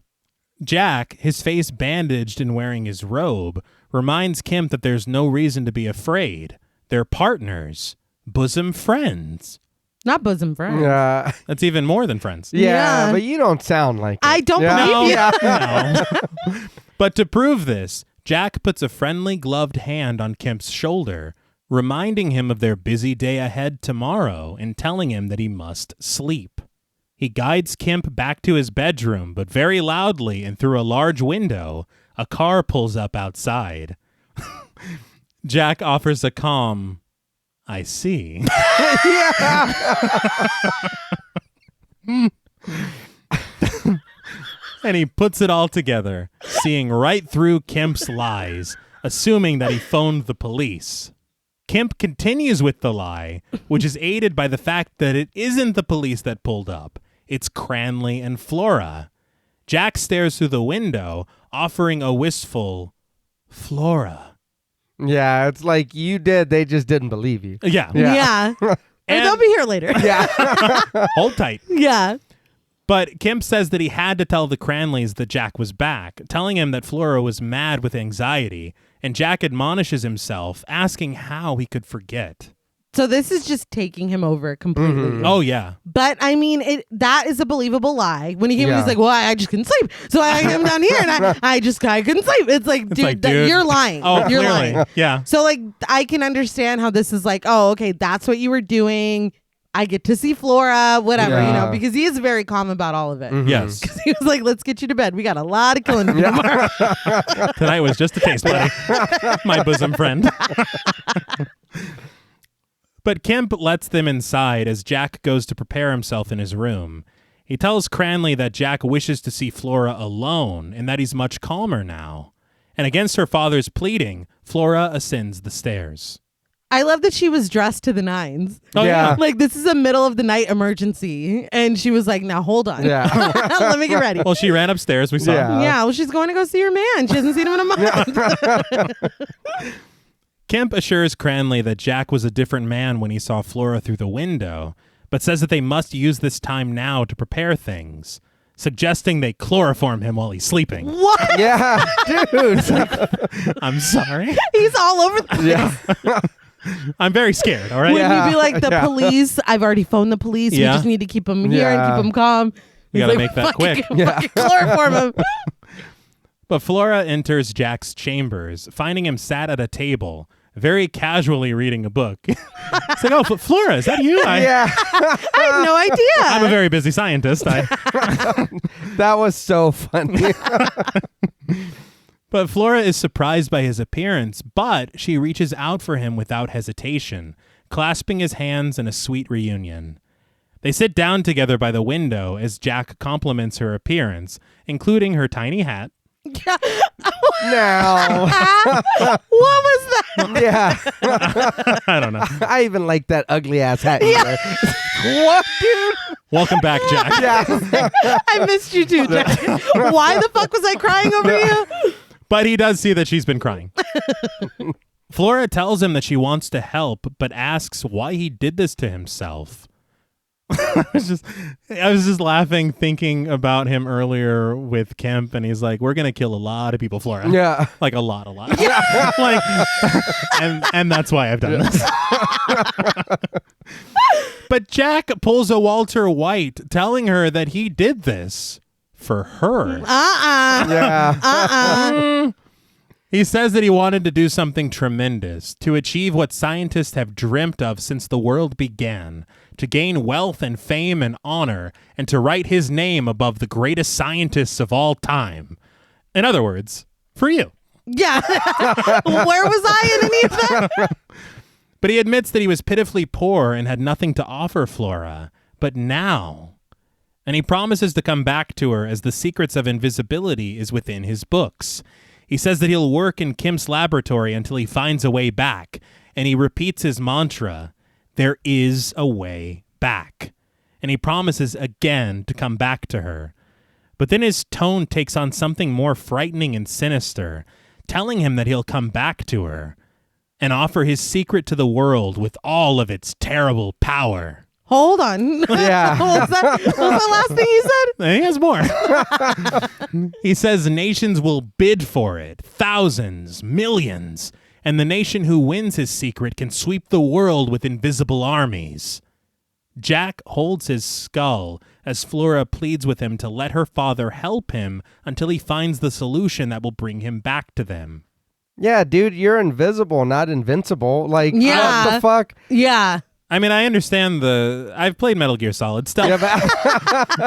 Jack, his face bandaged and wearing his robe, reminds Kemp that there's no reason to be afraid. They're partners, bosom friends. Not bosom friends. Yeah. That's even more than friends. Yeah, but you don't sound like it. I don't Yeah. believe you. No. But to prove this, Jack puts a friendly gloved hand on Kemp's shoulder, reminding him of their busy day ahead tomorrow and telling him that he must sleep. He guides Kemp back to his bedroom, but very loudly and through a large window, a car pulls up outside. Jack offers a calm, "I see." And he puts it all together, seeing right through Kemp's lies, assuming that he phoned the police. Kemp continues with the lie, which is aided by the fact that it isn't the police that pulled up. It's Cranley and Flora. Jack stares through the window, offering a wistful, "Flora." Yeah, it's like you did. They just didn't believe you. Yeah. Yeah. And they'll be here later. Yeah. Hold tight. Yeah. But Kemp says that he had to tell the Cranleys that Jack was back, telling him that Flora was mad with anxiety, and Jack admonishes himself, asking how he could forget. So this is just taking him over completely. Mm-hmm. Oh, yeah. But I mean, that is a believable lie. When he came in, Yeah. he's like, "Well, I just couldn't sleep, so I am down here, and I couldn't sleep." It's like, dude, you're lying. Oh, you're clearly. lying. Yeah. So like, I can understand how this is like, oh, okay, that's what you were doing. I get to see Flora, whatever, Yeah. because he is very calm about all of it. Mhm. Yes. Because he was like, "Let's get you to bed. We got a lot of killing to do tomorrow." Tonight was just a taste, buddy. My bosom friend. But Kemp lets them inside as Jack goes to prepare himself in his room. He tells Cranley that Jack wishes to see Flora alone and that he's much calmer now. And against her father's pleading, Flora ascends the stairs. I love that she was dressed to the nines. Oh, Yeah. Like, this is a middle of the night emergency. And she was like, "Now hold on. Yeah. Let me get ready." Well, she ran upstairs. We saw. Yeah. Yeah, well, she's going to go see her man. She hasn't seen him in a month. Kemp assures Cranley that Jack was a different man when he saw Flora through the window, but says that they must use this time now to prepare things, suggesting they chloroform him while he's sleeping. What? Yeah, dude. I'm sorry. He's all over the place. Yeah. I'm very scared, all right? When Yeah. you be like, "The Yeah. police, I've already phoned the police. Yeah. We just need to keep him here and Yeah. keep him calm." We He's gotta like, make that "Fucking- quick." Yeah. fucking chloroform him. But Flora enters Jack's chambers, finding him sat at a table, very casually reading a book. It's like, "Oh, Flora, is that you?" Yeah. I had no idea. I'm a very busy scientist. That was so funny. But Flora is surprised by his appearance, but she reaches out for him without hesitation, clasping his hands in a sweet reunion. They sit down together by the window as Jack compliments her appearance, including her tiny hat. Yeah. No. What was that? Yeah. I don't know. I even like that ugly ass hat. You wear. What, dude? Welcome back, Jack. Yeah. I missed you too, Jack. Why the fuck was I crying over you? But he does see that she's been crying. Flora tells him that she wants to help, but asks why he did this to himself. I was just laughing thinking about him earlier with Kemp, and he's like, "We're gonna kill a lot of people, Flora." Yeah. Like a lot. Like, and that's why I've done this. But Jack pulls a Walter White, telling her that he did this for her. Yeah. He says that he wanted to do something tremendous, to achieve what scientists have dreamt of since the world began, to gain wealth and fame and honor, and to write his name above the greatest scientists of all time. In other words, for you. Yeah. Where was I in any of that? But he admits that he was pitifully poor and had nothing to offer Flora. But now... And he promises to come back to her as the secrets of invisibility is within his books. He says that he'll work in Kim's laboratory until he finds a way back, and he repeats his mantra, there is a way back. And he promises again to come back to her. But then his tone takes on something more frightening and sinister, telling him that he'll come back to her and offer his secret to the world with all of its terrible power. Hold on. Yeah. What was the last thing he said? He has more. He says nations will bid for it, thousands, millions, and the nation who wins his secret can sweep the world with invisible armies. Jack holds his skull as Flora pleads with him to let her father help him until he finds the solution that will bring him back to them. Yeah, dude, you're invisible, not invincible. Like, Yeah. what the fuck? Yeah. I mean, I understand I've played Metal Gear Solid. Stealth,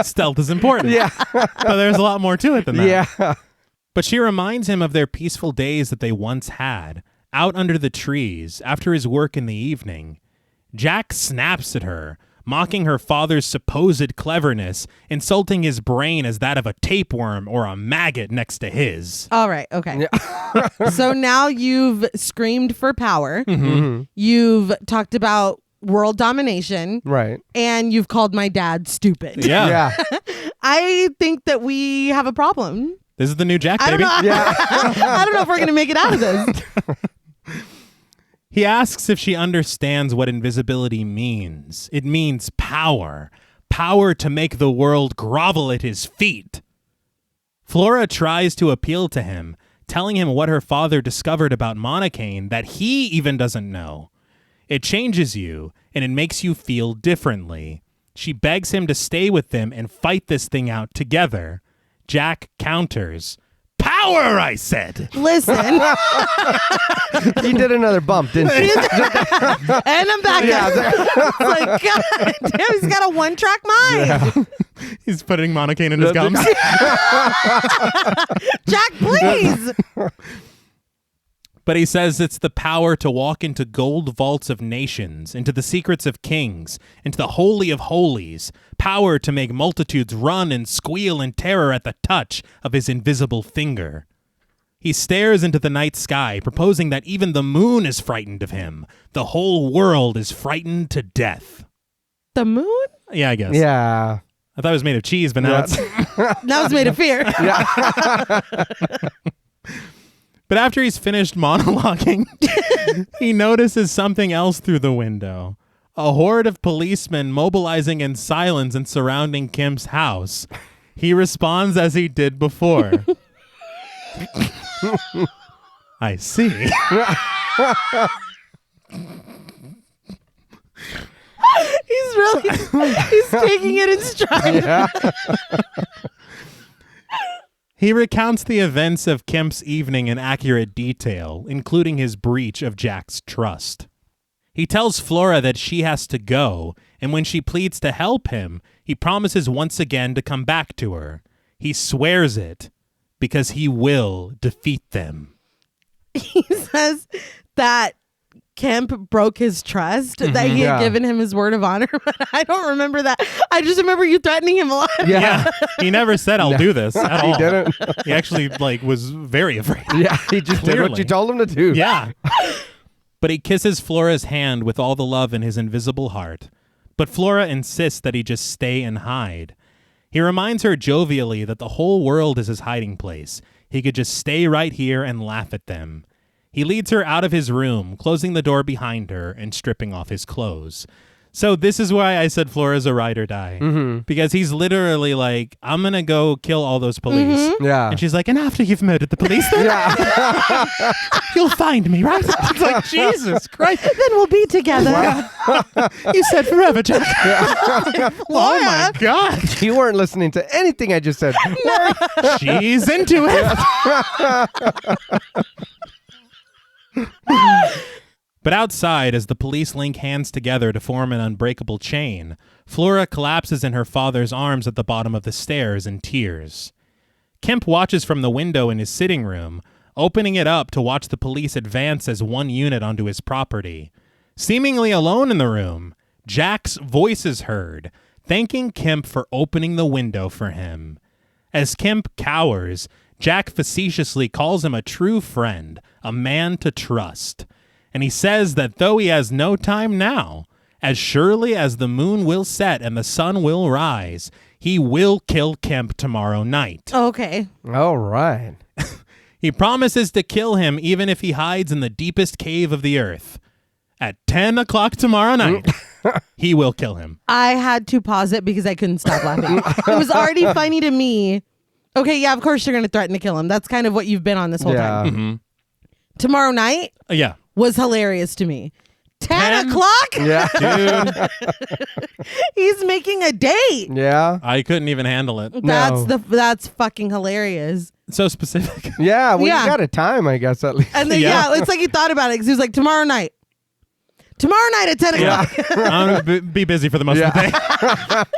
stealth is important. Yeah. But there's a lot more to it than that. Yeah. But she reminds him of their peaceful days that they once had, out under the trees, after his work in the evening. Jack snaps at her, mocking her father's supposed cleverness, insulting his brain as that of a tapeworm or a maggot next to his. All right. Okay. So now you've screamed for power. Mm-hmm. You've talked about world domination. Right. And you've called my dad stupid. Yeah. Yeah. I think that we have a problem. This is the new Jack, I baby. don't know. Yeah. I don't know if we're going to make it out of this. He asks if she understands what invisibility means. It means power. Power to make the world grovel at his feet. Flora tries to appeal to him, telling him what her father discovered about Monocaine that he even doesn't know. It changes you, and it makes you feel differently. She begs him to stay with them and fight this thing out together. Jack counters. Power, I said. Listen. You did another bump, didn't you? And I'm back. It's like, God damn, he's got a one-track mind. Yeah. He's putting Monocaine in his gums. Jack, please. But he says it's the power to walk into gold vaults of nations, into the secrets of kings, into the holy of holies, power to make multitudes run and squeal in terror at the touch of his invisible finger. He stares into the night sky, proposing that even the moon is frightened of him. The whole world is frightened to death. The moon? Yeah, I guess. Yeah. I thought it was made of cheese, but now it's... Now it's made of fear. But after he's finished monologuing, he notices something else through the window. A horde of policemen mobilizing in silence and surrounding Kim's house. He responds as he did before. I see. He's taking it in stride. Yeah. He recounts the events of Kemp's evening in accurate detail, including his breach of Jack's trust. He tells Flora that she has to go, and when she pleads to help him, he promises once again to come back to her. He swears it, because he will defeat them. He says that Kemp broke his trust, that he had given him his word of honor, but I don't remember that. I just remember you threatening him a lot. Yeah. He never said, I'll do this at all. He didn't. He actually was very afraid. Yeah, he just did what Clearly. you told him to do. Yeah. But he kisses Flora's hand with all the love in his invisible heart. But Flora insists that he just stay and hide. He reminds her jovially that the whole world is his hiding place. He could just stay right here and laugh at them. He leads her out of his room, closing the door behind her and stripping off his clothes. So this is why I said Flora's a ride or die. Mm-hmm. Because he's literally like, I'm going to go kill all those police. Yeah. And she's like, and after you've murdered the police, then you'll find me, right? It's like, Jesus Christ. Then we'll be together. You said forever, Jack. Oh my God. You weren't listening to anything I just said. She's into it. But outside, as the police link hands together to form an unbreakable chain, Flora collapses in her father's arms at the bottom of the stairs in tears. Kemp watches from the window in his sitting room, opening it up to watch the police advance as one unit onto his property. Seemingly alone in the room, Jack's voice is heard, thanking Kemp for opening the window for him. As Kemp cowers, Jack facetiously calls him a true friend, a man to trust. And he says that though he has no time now, as surely as the moon will set and the sun will rise, he will kill Kemp tomorrow night. Okay. All right. He promises to kill him even if he hides in the deepest cave of the earth. At 10 o'clock tomorrow night, he will kill him. I had to pause it because I couldn't stop laughing. It was already funny to me. Okay, yeah, of course you're going to threaten to kill him. That's kind of what you've been on this whole time. Mm-hmm. Tomorrow night Yeah. was hilarious to me. 10 10? o'clock? Yeah. Dude, He's making a date. Yeah. I couldn't even handle it. That's fucking hilarious. So specific. Yeah. Well, Yeah. you got a time, I guess, at least. And then Yeah. it's like he thought about it because he was like, tomorrow night at 10 o'clock. I'm going to be busy for the most of the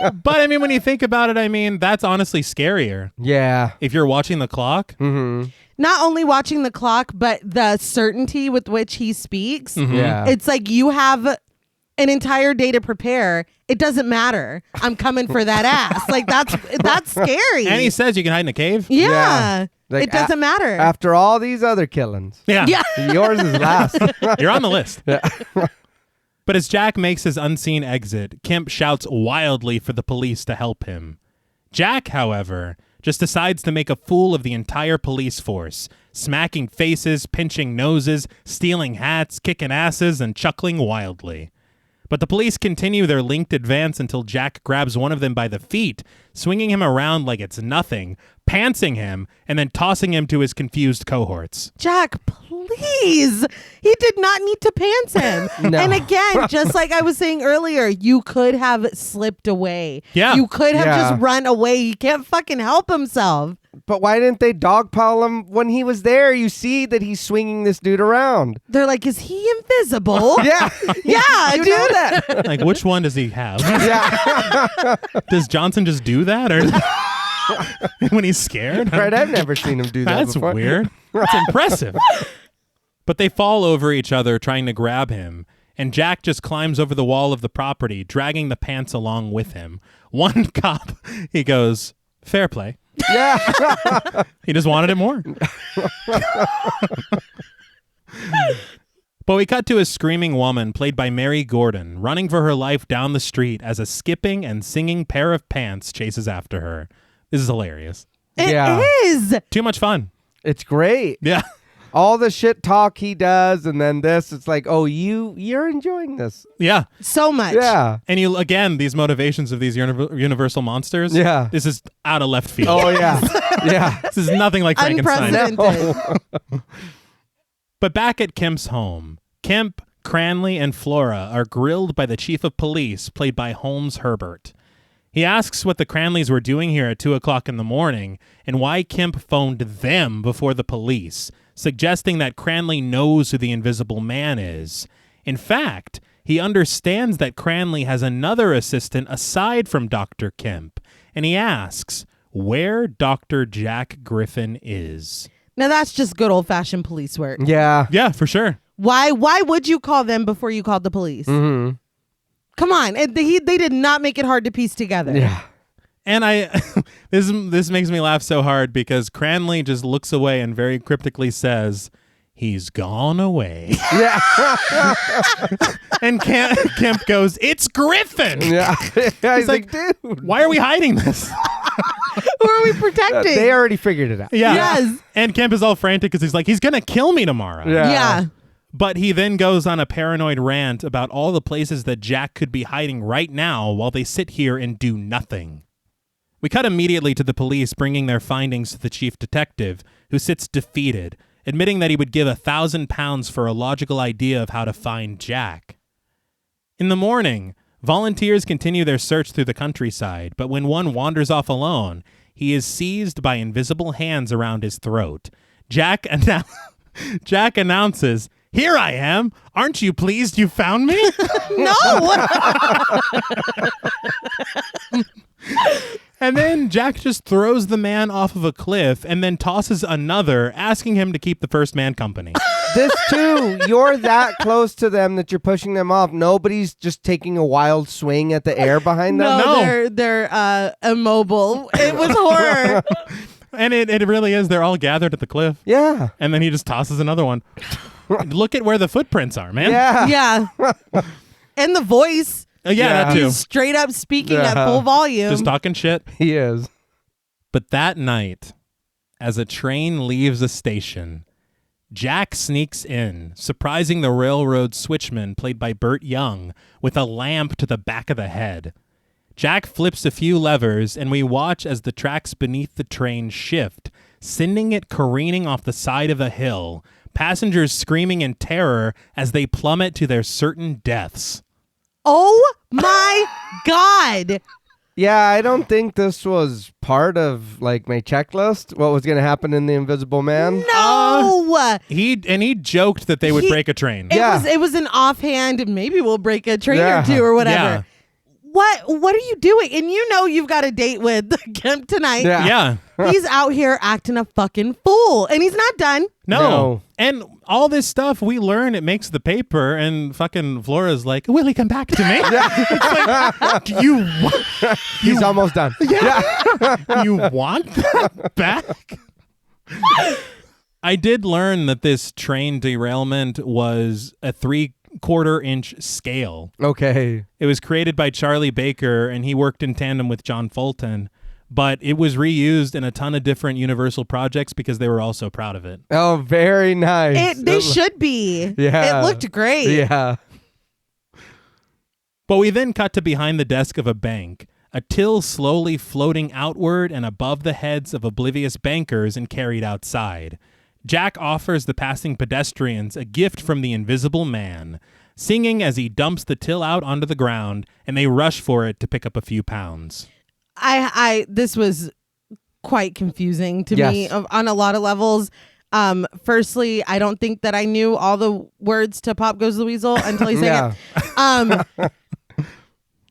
day. But I mean, when you think about it, I mean, that's honestly scarier. Yeah. If you're watching the clock. Mm-hmm. Not only watching the clock, but the certainty with which he speaks. Mm-hmm. Yeah. It's like you have an entire day to prepare. It doesn't matter. I'm coming for that ass. Like that's scary. And he says you can hide in a cave. yeah. Yeah. Like, It doesn't matter. After all these other killings, Yeah. yours is last. You're on the list. Yeah. But as Jack makes his unseen exit, Kemp shouts wildly for the police to help him. Jack, however, just decides to make a fool of the entire police force, smacking faces, pinching noses, stealing hats, kicking asses, and chuckling wildly. But the police continue their linked advance until Jack grabs one of them by the feet, swinging him around like it's nothing, pantsing him, and then tossing him to his confused cohorts. Jack, please. He did not need to pants him. No. And again, just like I was saying earlier, you could have slipped away. Yeah. You could have Yeah. just run away. He can't fucking help himself. But why didn't they dogpile him when he was there? You see that he's swinging this dude around. They're like, is he invisible? Yeah. Yeah, You dude. know that. Like, which one does he have? Yeah. Does Johnson just do that? Or when he's scared? Right. I've never seen him do that That's before. weird. That's impressive. But they fall over each other trying to grab him, and Jack just climbs over the wall of the property, dragging the pants along with him. One cop, he goes, fair play. Yeah. He just wanted it more. But we cut to a screaming woman, played by Mary Gordon, running for her life down the street as a skipping and singing pair of pants chases after her. This is hilarious. It Yeah. is. Too much fun. It's great. Yeah. All the shit talk he does, and then this, it's like, oh, you're enjoying this. Yeah. So much. Yeah. And you, again, these motivations of these universal monsters. Yeah. This is out of left field. Oh, yeah. Yeah. This is nothing like Frankenstein. Unprecedented. But back at Kemp's home, Kemp, Cranley, and Flora are grilled by the chief of police, played by Holmes Herbert. He asks what the Cranleys were doing here at 2 o'clock in the morning and why Kemp phoned them before the police, suggesting that Cranley knows who the Invisible Man is. In fact, he understands that Cranley has another assistant aside from Dr. Kemp, and he asks where Dr. Jack Griffin is. Now that's just good old fashioned police work. Yeah. Yeah, for sure. Why would you call them before you called the police? Mm-hmm. Come on. They did not make it hard to piece together. Yeah. And this makes me laugh so hard because Cranley just looks away and very cryptically says, he's gone away. Yeah. And Kemp goes, it's Griffin. Yeah. He's like, like, dude. Why are we hiding this? Who are we protecting? They already figured it out. Yeah. Yes. And Kemp is all frantic because he's like, he's going to kill me tomorrow. Yeah. Yeah. But he then goes on a paranoid rant about all the places that Jack could be hiding right now while they sit here and do nothing. We cut immediately to the police bringing their findings to the chief detective, who sits defeated, admitting that he would give £1,000 for a logical idea of how to find Jack. In the morning, volunteers continue their search through the countryside, but when one wanders off alone, he is seized by invisible hands around his throat. Jack announces, "Here I am. Aren't you pleased you found me?" No. And then Jack just throws the man off of a cliff and then tosses another, asking him to keep the first man company. This too, you're that close to them that you're pushing them off. Nobody's just taking a wild swing at the air behind them. No, they're immobile. It was horror. And it really is. They're all gathered at the cliff. Yeah. And then he just tosses another one. Look at where the footprints are, man. Yeah. Yeah. And the voice. Yeah, that too. He's straight up speaking at full volume. Just talking shit. He is. But that night, as a train leaves a station, Jack sneaks in, surprising the railroad switchman, played by Burt Young, with a lamp to the back of the head. Jack flips a few levers, and we watch as the tracks beneath the train shift, sending it careening off the side of a hill, passengers screaming in terror as they plummet to their certain deaths. Oh my God. Yeah, I don't think this was part of like my checklist. What was going to happen in The Invisible Man? No. He joked that they would break a train. It was an offhand, maybe we'll break a train Yeah. or two or whatever. Yeah. What are you doing? And you know you've got a date with Kemp tonight. Yeah. Yeah. He's out here acting a fucking fool. And he's not done. No. And all this stuff, we learn it makes the paper, and fucking Flora's like, will he come back to me? It's like, He's almost done. you want that back? I did learn that this train derailment was a 3/4-inch scale. Okay. It was created by Charlie Baker, and he worked in tandem with John Fulton. But it was reused in a ton of different Universal projects because they were all so proud of it. Oh, very nice. They should be. Yeah. It looked great. Yeah. But we then cut to behind the desk of a bank, a till slowly floating outward and above the heads of oblivious bankers and carried outside. Jack offers the passing pedestrians a gift from the Invisible Man, singing as he dumps the till out onto the ground, and they rush for it to pick up a few pounds. This was quite confusing to Yes. me on a lot of levels. Firstly, I don't think that I knew all the words to Pop Goes the Weasel until he sang it.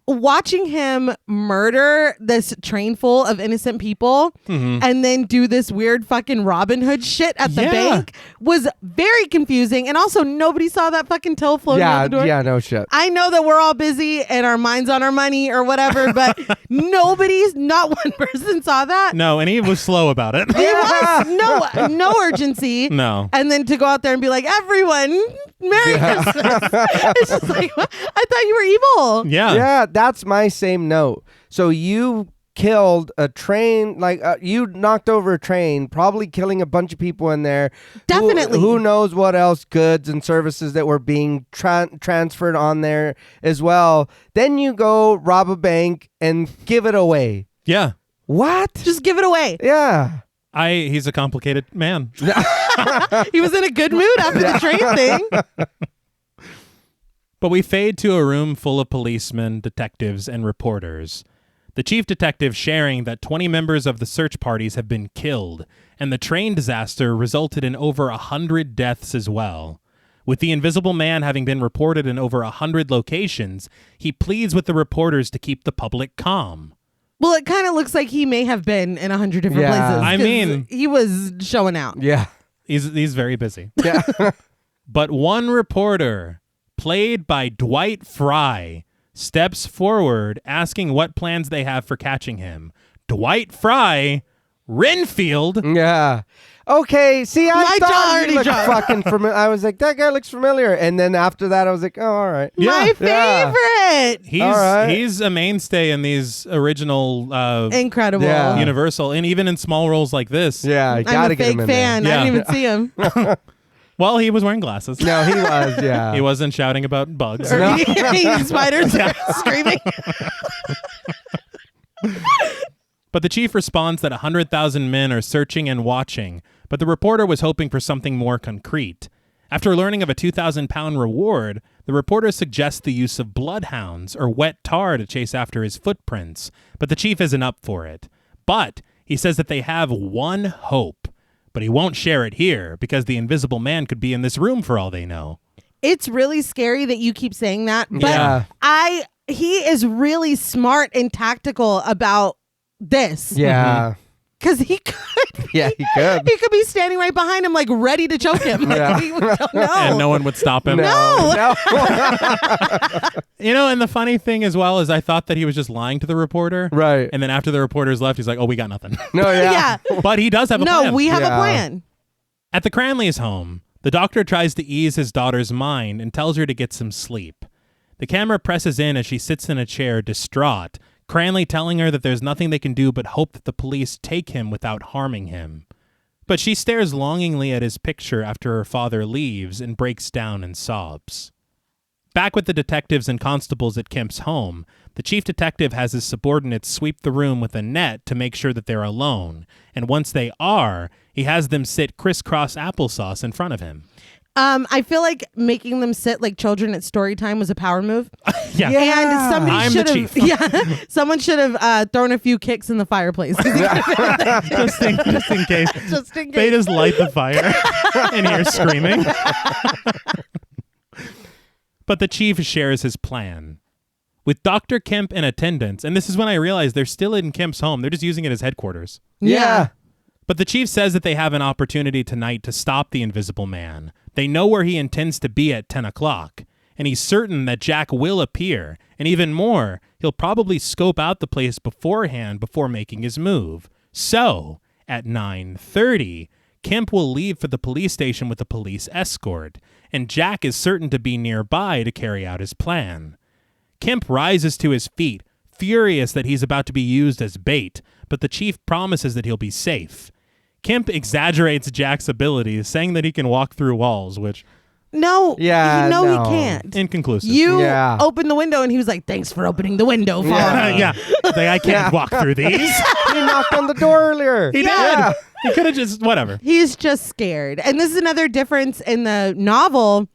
Watching him murder this train full of innocent people and then do this weird fucking Robin Hood shit at the bank was very confusing. And also, nobody saw that fucking till floating out the door. Yeah, no shit. I know that we're all busy and our minds on our money or whatever, but not one person saw that. No, and he was slow about it. It was no urgency. No. And then to go out there and be like, everyone, Merry Christmas. It's just like, I thought you were evil. Yeah. Yeah, that's my same note. So you killed a train, you knocked over a train, probably killing a bunch of people in there. Definitely. Who knows what else goods and services that were being transferred on there as well. Then you go rob a bank and give it away. Yeah. What? Just give it away. Yeah. He's a complicated man. He was in a good mood after the train thing. But we fade to a room full of policemen, detectives, and reporters. The chief detective sharing that 20 members of the search parties have been killed, and the train disaster resulted in over 100 deaths as well. With the Invisible Man having been reported in over 100 locations, he pleads with the reporters to keep the public calm. Well, it kind of looks like he may have been in 100 different Yeah. places. I 'cause mean- he was showing out. Yeah. He's very busy. Yeah. But one reporter, played by Dwight Fry, steps forward asking what plans they have for catching him. Dwight Fry, Renfield. Yeah. Okay. See, I My jaw thought already he looked dropped. fucking familiar. I was like, that guy looks familiar. And then after that, I was like, oh, all right. My Yeah. favorite. He's All right. he's a mainstay in these original Incredible. Yeah. Universal, and even in small roles like this. Yeah, you I'm gotta a get him fake in fan. there. I Yeah. didn't even see him. Well, he was wearing glasses. No, he was, yeah. He wasn't shouting about bugs. Or eating spiders screaming. But the chief responds that 100,000 men are searching and watching, but the reporter was hoping for something more concrete. After learning of a 2,000-pound reward, the reporter suggests the use of bloodhounds or wet tar to chase after his footprints, but the chief isn't up for it. But he says that they have one hope, but he won't share it here because the Invisible Man could be in this room for all they know. It's really scary that you keep saying that, but Yeah. he is really smart and tactical about this. Yeah. Because he could. Yeah, he could. He could be standing right behind him, like ready to choke him. Like, Yeah. we don't know. And no one would stop him. No. You know, and the funny thing as well is I thought that he was just lying to the reporter. Right. And then after the reporters left, he's like, oh, we got nothing. No, yeah. Yeah. But he does have a plan. No, we have a Yeah. plan. At the Cranleys' home, the doctor tries to ease his daughter's mind and tells her to get some sleep. The camera presses in as she sits in a chair, distraught, Cranley telling her that there's nothing they can do but hope that the police take him without harming him. But she stares longingly at his picture after her father leaves and breaks down and sobs. Back with the detectives and constables at Kemp's home, the chief detective has his subordinates sweep the room with a net to make sure that they're alone, and once they are, he has them sit crisscross applesauce in front of him. I feel like making them sit like children at story time was a power move. Yeah. And somebody I'm the should have, chief. yeah, someone should have thrown a few kicks in the fireplace. just in case. Just in They case. just light the fire and hear screaming. But the chief shares his plan. With Dr. Kemp in attendance, and this is when I realized they're still in Kemp's home. They're just using it as headquarters. Yeah. But the chief says that they have an opportunity tonight to stop the Invisible Man. They know where he intends to be at 10 o'clock, and he's certain that Jack will appear, and even more, he'll probably scope out the place beforehand before making his move. So, at 9:30, Kemp will leave for the police station with a police escort, and Jack is certain to be nearby to carry out his plan. Kemp rises to his feet, furious that he's about to be used as bait, but the chief promises that he'll be safe. Kemp exaggerates Jack's abilities, saying that he can walk through walls, which... No, Yeah, no, no. he can't. Inconclusive. You Yeah. opened the window and he was like, thanks for opening the window for me. Yeah. Like, I can't walk through these. He knocked on the door earlier. He Yeah. did. He could have just, whatever. He's just scared. And this is another difference in the novel,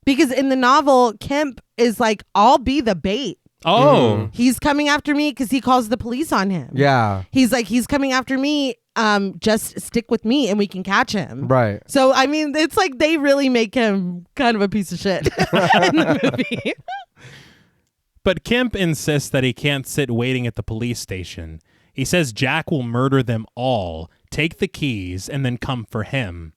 because in the novel, Kemp is like, I'll be the bait. Oh. He's coming after me because he calls the police on him. Yeah. He's like, he's coming after me. Just stick with me and we can catch him. Right. So, I mean, it's like they really make him kind of a piece of shit in the movie. But Kemp insists that he can't sit waiting at the police station. He says Jack will murder them all, take the keys, and then come for him.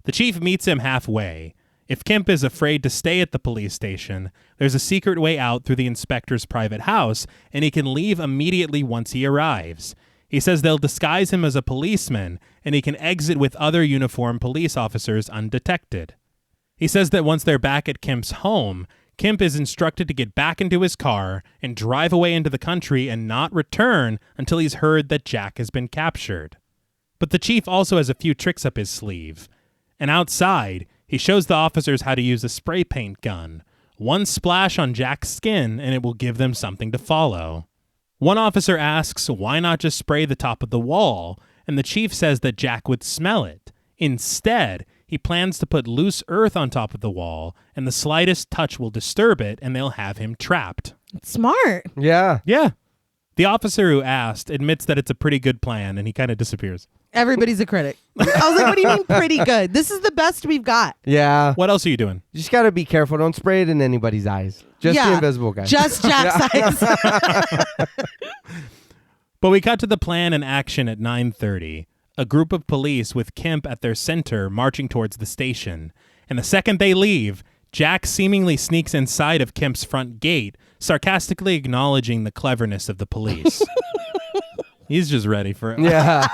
The chief meets him halfway. If Kemp is afraid to stay at the police station, there's a secret way out through the inspector's private house, and he can leave immediately once he arrives. He says they'll disguise him as a policeman, and he can exit with other uniformed police officers undetected. He says that once they're back at Kemp's home, Kemp is instructed to get back into his car and drive away into the country and not return until he's heard that Jack has been captured. But the chief also has a few tricks up his sleeve. And outside, he shows the officers how to use a spray paint gun. One splash on Jack's skin and it will give them something to follow. One officer asks why not just spray the top of the wall, and the chief says that Jack would smell it. Instead, he plans to put loose earth on top of the wall, and the slightest touch will disturb it, and they'll have him trapped. Smart. Yeah. Yeah. The officer who asked admits that it's a pretty good plan, and he kind of disappears. Everybody's a critic. I was like, what do you mean pretty good? This is the best we've got. Yeah. What else are you doing? You just got to be careful. Don't spray it in anybody's eyes. Just the invisible guy. Just Jack's eyes. But we cut to the plan in action at 9:30. A group of police with Kemp at their center marching towards the station. And the second they leave, Jack seemingly sneaks inside of Kemp's front gate, sarcastically acknowledging the cleverness of the police. He's just ready for it. Yeah.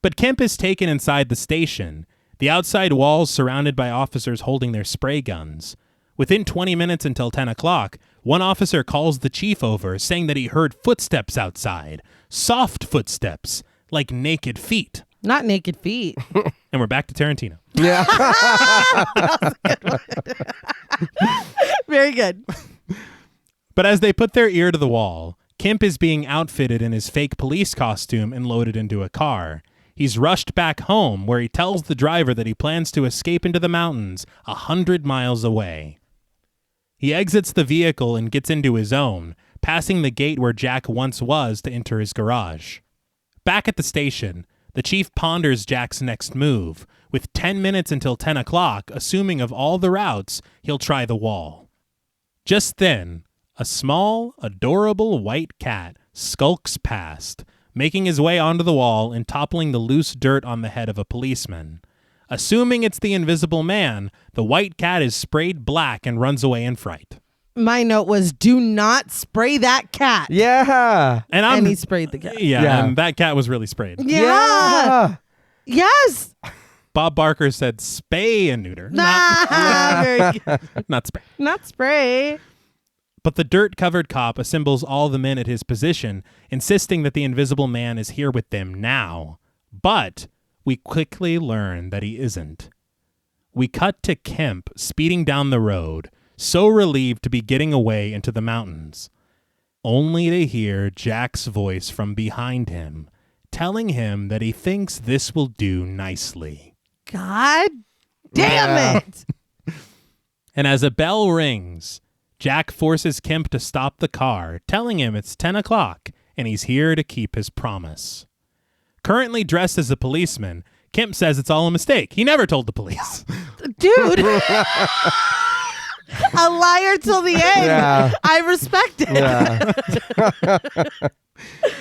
But Kemp is taken inside the station, the outside walls surrounded by officers holding their spray guns. Within 20 minutes until 10 o'clock, one officer calls the chief over, saying that he heard footsteps outside. Soft footsteps, like naked feet. Not naked feet. And we're back to Tarantino. Yeah. Very good. But as they put their ear to the wall, Kemp is being outfitted in his fake police costume and loaded into a car. He's rushed back home, where he tells the driver that he plans to escape into the mountains 100 miles away. He exits the vehicle and gets into his own, passing the gate where Jack once was to enter his garage. Back at the station, the chief ponders Jack's next move. With 10 minutes until 10 o'clock, assuming of all the routes, he'll try the wall. Just then, a small, adorable white cat skulks past, making his way onto the wall and toppling the loose dirt on the head of a policeman. Assuming it's the Invisible Man, the white cat is sprayed black and runs away in fright. My note was, do not spray that cat. Yeah. And he sprayed the cat. Yeah, and that cat was really sprayed. Yeah. Yes. Bob Barker said spay and neuter. Very good. Not spray. Not spray. But the dirt-covered cop assembles all the men at his position, insisting that the Invisible Man is here with them now. But we quickly learn that he isn't. We cut to Kemp speeding down the road, so relieved to be getting away into the mountains, only to hear Jack's voice from behind him, telling him that he thinks this will do nicely. God damn it. And as a bell rings, Jack forces Kemp to stop the car, telling him it's 10 o'clock and he's here to keep his promise. Currently dressed as a policeman, Kemp says it's all a mistake. He never told the police. Dude. A liar till the end. Yeah. I respect it. Yeah.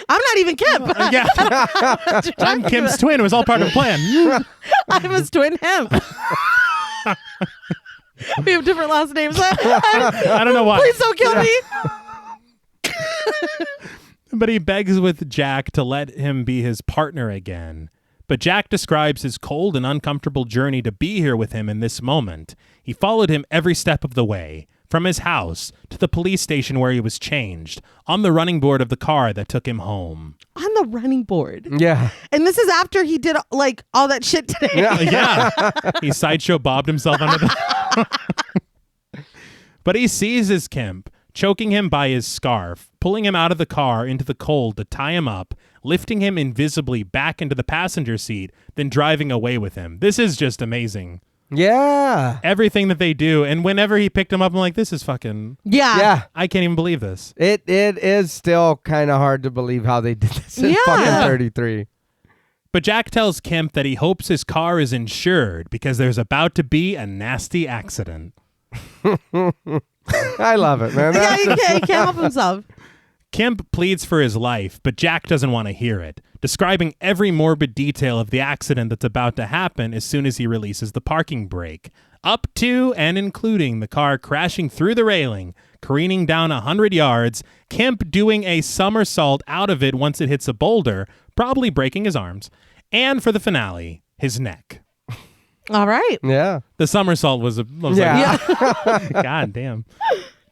I'm not even Kemp. Yeah. I'm Kemp's twin. It was all part of the plan. I'm his twin him. We have different last names. I don't know why. Please don't kill me. But he begs with Jack to let him be his partner again. But Jack describes his cold and uncomfortable journey to be here with him in this moment. He followed him every step of the way, from his house to the police station where he was changed, on the running board of the car that took him home. On the running board. Yeah. And this is after he did like all that shit today. Yeah. He sideshow bobbed himself under the... But he seizes Kemp, choking him by his scarf, pulling him out of the car into the cold to tie him up, lifting him invisibly back into the passenger seat, then driving away with him. This is just amazing. Yeah. Everything that they do. And whenever he picked him up, I'm like, this is fucking... Yeah. Yeah. I can't even believe this. It is still kind of hard to believe how they did this in Yeah. fucking 33. But Jack tells Kemp that he hopes his car is insured because there's about to be a nasty accident. I love it, man. Yeah, he can't help himself. Kemp pleads for his life, but Jack doesn't want to hear it, describing every morbid detail of the accident that's about to happen as soon as he releases the parking brake, up to and including the car crashing through the railing, careening down 100 yards, Kemp doing a somersault out of it once it hits a boulder, probably breaking his arms, and for the finale, his neck. All right. Yeah. The somersault was Yeah. like, God damn.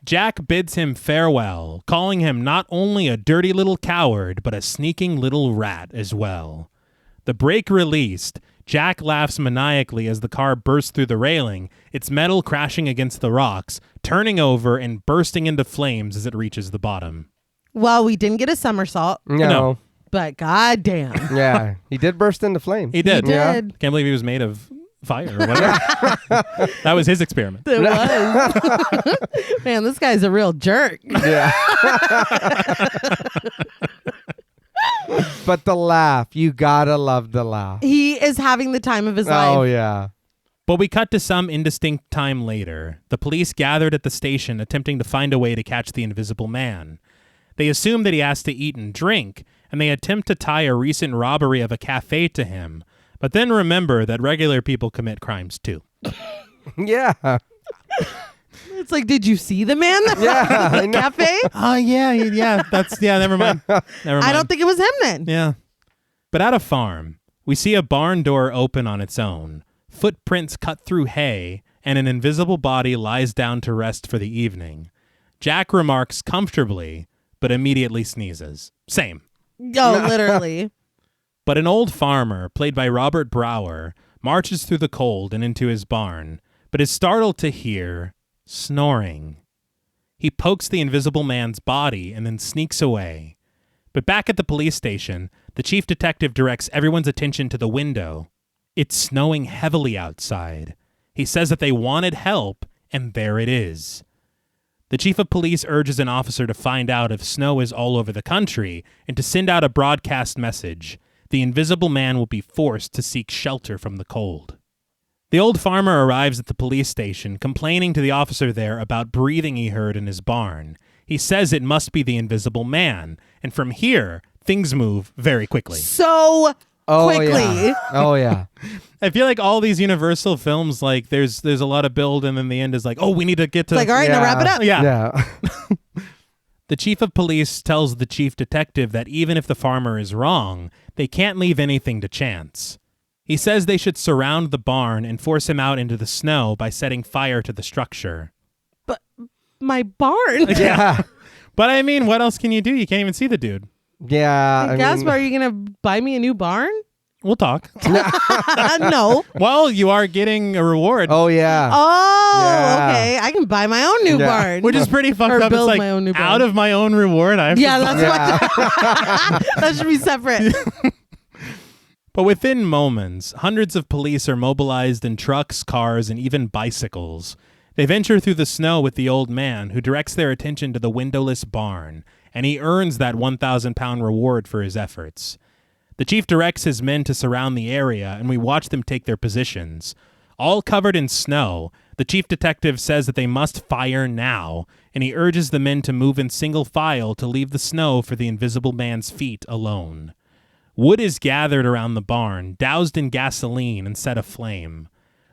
Jack bids him farewell, calling him not only a dirty little coward, but a sneaking little rat as well. The brake released, Jack laughs maniacally as the car bursts through the railing, its metal crashing against the rocks, turning over and bursting into flames as it reaches the bottom. Well, we didn't get a somersault, No. but goddamn. Yeah. He did burst into flames. He did. He Yeah. did. Can't believe he was made of fire or whatever. That was his experiment. It was. Man, this guy's a real jerk. Yeah. But the laugh, you gotta love the laugh. He is having the time of his life. Oh, yeah. But we cut to some indistinct time later. The police gathered at the station attempting to find a way to catch the Invisible Man. They assume that he has to eat and drink, and they attempt to tie a recent robbery of a cafe to him, but then remember that regular people commit crimes too. Yeah. It's like, did you see the man that Yeah, I the know. cafe? Oh, yeah. Never mind. I don't think it was him then. Yeah. But at a farm, we see a barn door open on its own, footprints cut through hay, and an invisible body lies down to rest for the evening. Jack remarks comfortably, but immediately sneezes. Same. Oh, literally. But an old farmer, played by Robert Brower, marches through the cold and into his barn, but is startled to hear snoring. He pokes the invisible man's body and then sneaks away. But back at the police station, the chief detective directs everyone's attention to the window. It's snowing heavily outside. He says that they wanted help, and there it is. The chief of police urges an officer to find out if snow is all over the country and to send out a broadcast message. The invisible man will be forced to seek shelter from the cold. The old farmer arrives at the police station, complaining to the officer there about breathing he heard in his barn. He says it must be the invisible man, and from here, things move very quickly. So quickly. Yeah. Oh, yeah. I feel like all these Universal films, like, there's a lot of build, and then the end is like, oh, we need to get to... It's like, all right, now wrap it up. Yeah. The chief of police tells the chief detective that even if the farmer is wrong, they can't leave anything to chance. He says they should surround the barn and force him out into the snow by setting fire to the structure. But my barn. Yeah. But I mean, what else can you do? You can't even see the dude. Yeah. Gaspar, are you going to buy me a new barn? We'll talk. No. Well, you are getting a reward. Oh, yeah. Oh, Yeah. okay. I can buy my own new barn. Which is pretty fucked Or up. build It's like, my own new barn. out of my own reward, I have Yeah, to that's what. That should be separate. But within moments, hundreds of police are mobilized in trucks, cars, and even bicycles. They venture through the snow with the old man, who directs their attention to the windowless barn, and he earns that 1,000-pound reward for his efforts. The chief directs his men to surround the area, and we watch them take their positions. All covered in snow, the chief detective says that they must fire now, and he urges the men to move in single file to leave the snow for the invisible man's feet alone. Wood is gathered around the barn, doused in gasoline and set aflame.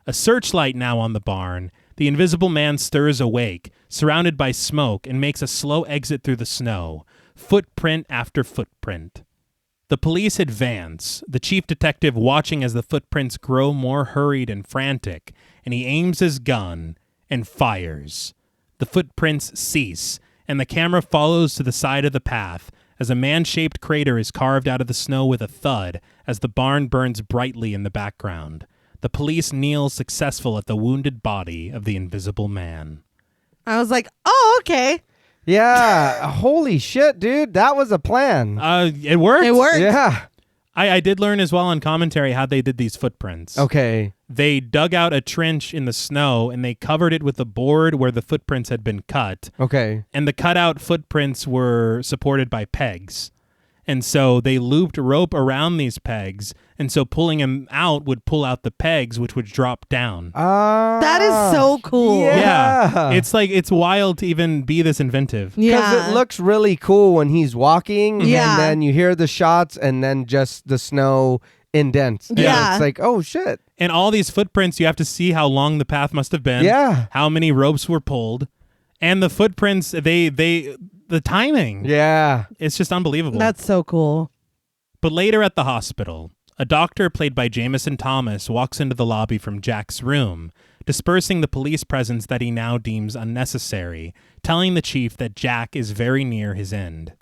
A searchlight now on the barn, the invisible man stirs awake, surrounded by smoke, and makes a slow exit through the snow, footprint after footprint. The police advance, the chief detective watching as the footprints grow more hurried and frantic, and he aims his gun and fires. The footprints cease, and the camera follows to the side of the path as a man-shaped crater is carved out of the snow with a thud as the barn burns brightly in the background. The police kneel successful at the wounded body of the invisible man. I was like, oh, okay. Yeah. Holy shit, dude. That was a plan. It worked. It worked. Yeah. I did learn as well on commentary how they did these footprints. Okay. They dug out a trench in the snow and they covered it with a board where the footprints had been cut. Okay. And the cutout footprints were supported by pegs. And so they looped rope around these pegs. And so pulling them out would pull out the pegs, which would drop down. That is so cool. Yeah. It's wild to even be this inventive. Because Yeah. it looks really cool when he's walking. Yeah. And then you hear the shots and then just the snow indents. And Yeah. it's like, oh, shit. And all these footprints, you have to see how long the path must have been. Yeah. How many ropes were pulled. And the footprints, the timing. Yeah. It's just unbelievable. That's so cool. But later at the hospital, a doctor played by Jameson Thomas walks into the lobby from Jack's room, dispersing the police presence that he now deems unnecessary, telling the chief that Jack is very near his end.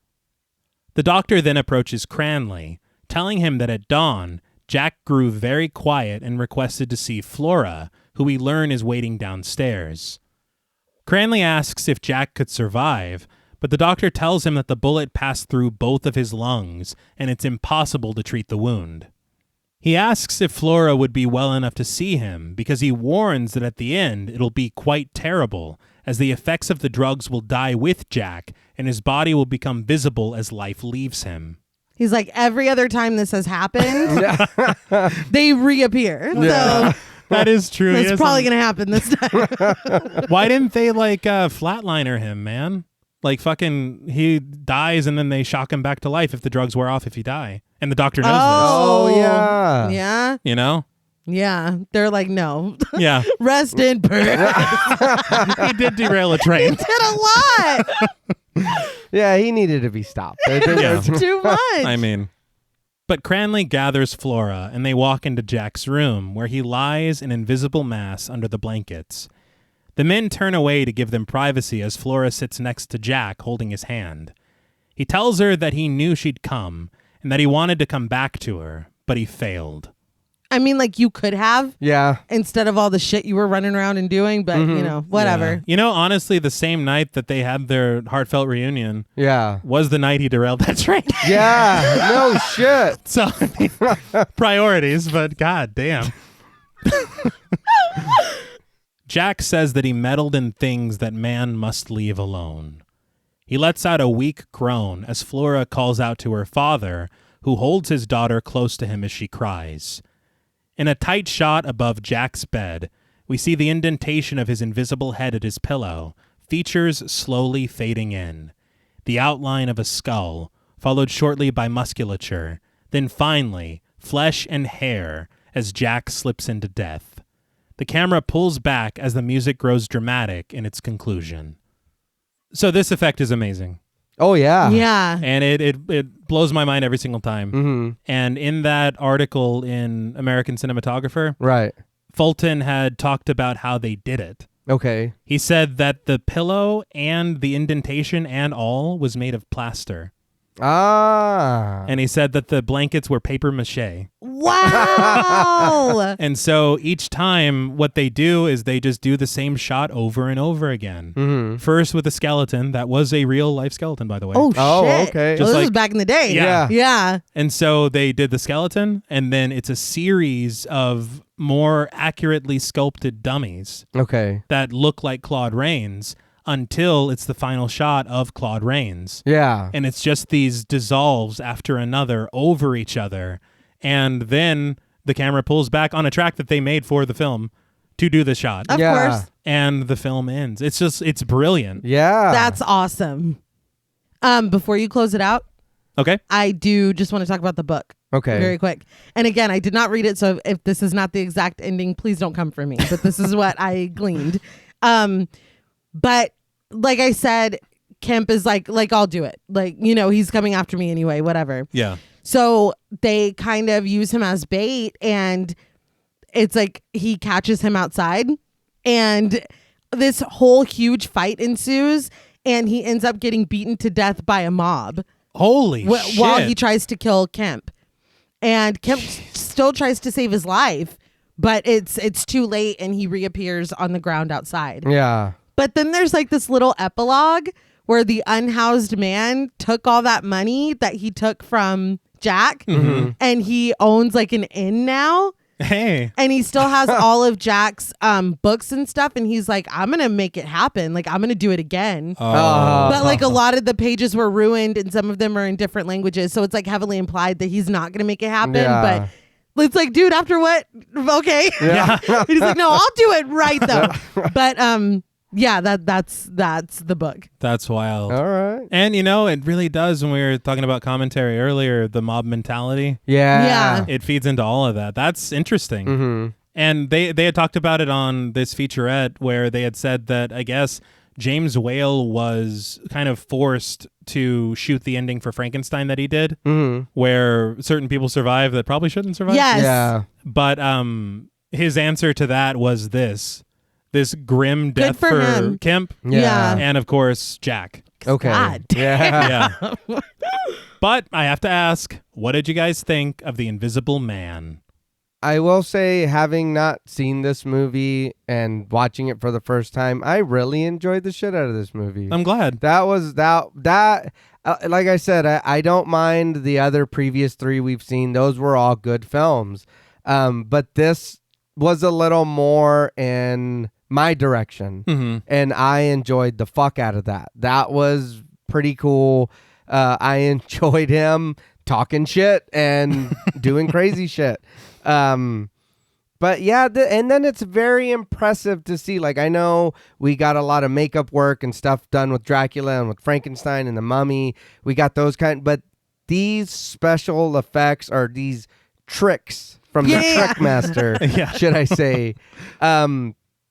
The doctor then approaches Cranley, telling him that at dawn, Jack grew very quiet and requested to see Flora, who we learn is waiting downstairs. Cranley asks if Jack could survive, but the doctor tells him that the bullet passed through both of his lungs and it's impossible to treat the wound. He asks if Flora would be well enough to see him because he warns that at the end it'll be quite terrible as the effects of the drugs will die with Jack and his body will become visible as life leaves him. He's like, every other time this has happened, they reappear. Yeah. So That is true. it's probably going to happen this time. Why didn't they flatliner him, man? Like fucking he dies and then they shock him back to life if the drugs wear off if he die. And the doctor knows Oh, yeah. Yeah. this. You know? Yeah. They're like, no. Yeah. Rest in peace. He did derail a train. Did a lot. Yeah, he needed to be stopped. Yeah. Too much. I mean. But Cranley gathers Flora and they walk into Jack's room where he lies in invisible mass under the blankets. The men turn away to give them privacy as Flora sits next to Jack holding his hand. He tells her that he knew she'd come and that he wanted to come back to her, but he failed. I mean, like, you could have instead of all the shit you were running around and doing, but, you know, whatever. Yeah. You know, honestly, the same night that they had their heartfelt reunion was the night he derailed that train. Yeah, no shit. So, I mean, priorities, but god damn. Jack says that he meddled in things that man must leave alone. He lets out a weak groan as Flora calls out to her father, who holds his daughter close to him as she cries. In a tight shot above Jack's bed, we see the indentation of his invisible head at his pillow, features slowly fading in. The outline of a skull, followed shortly by musculature, then finally, flesh and hair as Jack slips into death. The camera pulls back as the music grows dramatic in its conclusion. So this effect is amazing. Oh, yeah. Yeah. And it blows my mind every single time. Mm-hmm. And in that article in American Cinematographer, Right. Fulton had talked about how they did it. Okay. He said that the pillow and the indentation and all was made of plaster. Ah. And he said that the blankets were paper mache. Wow. And so each time what they do is they just do the same shot over and over again. Mm-hmm. First with a skeleton. That was a real life skeleton, by the way. Oh, shit. Okay. Well, this like- was back in the day. Yeah. Yeah. And so they did the skeleton, and then it's a series of more accurately sculpted dummies Okay. that look like Claude Rains until it's the final shot of Claude Rains. Yeah. And it's just these dissolves after another over each other. And then the camera pulls back on a track that they made for the film to do the shot. Of Yeah. course. And the film ends. It's brilliant. Yeah. That's awesome. Before you close it out, Okay. I do just want to talk about the book. Okay. Very quick. And again, I did not read it, so if this is not the exact ending, please don't come for me. But this is what I gleaned. But like I said, Kemp is like I'll do it. Like, you know, he's coming after me anyway, whatever. Yeah. So they kind of use him as bait, and it's like he catches him outside, and this whole huge fight ensues, and he ends up getting beaten to death by a mob Holy shit. while he tries to kill Kemp. And Kemp still tries to save his life, but it's too late, and he reappears on the ground outside. Yeah. But then there's like this little epilogue where the unhoused man took all that money that he took from Jack, and he owns like an inn now. Hey. And he still has all of Jack's books and stuff, and he's like, I'm gonna make it happen. Like, I'm gonna do it again. But like a lot of the pages were ruined, and some of them are in different languages, so it's like heavily implied that he's not gonna make it happen. Yeah. But it's like, dude, after what? Okay. Yeah. He's like, no, I'll do it right though. But yeah, that's the book. That's wild. All right. And, you know, it really does, when we were talking about commentary earlier, the mob mentality, Yeah. it feeds into all of that. That's interesting. Mm-hmm. And they had talked about it on this featurette where they had said that, I guess, James Whale was kind of forced to shoot the ending for Frankenstein that he did, where certain people survive that probably shouldn't survive. Yes. Yeah. But his answer to that was this grim death for him. Kemp, Yeah. and of course Jack. Okay. God Yeah. Yeah. But I have to ask, what did you guys think of The Invisible Man? I will say, having not seen this movie and watching it for the first time, I really enjoyed the shit out of this movie. I'm glad. That was that like I said, I don't mind the other previous three we've seen. Those were all good films. But this was a little more in my direction, and I enjoyed the fuck out of that. That was pretty cool. I enjoyed him talking shit and doing crazy shit. But yeah, and then it's very impressive to see. Like, I know we got a lot of makeup work and stuff done with Dracula and with Frankenstein and the Mummy. We got those but these special effects are these tricks from the trick master, should I say.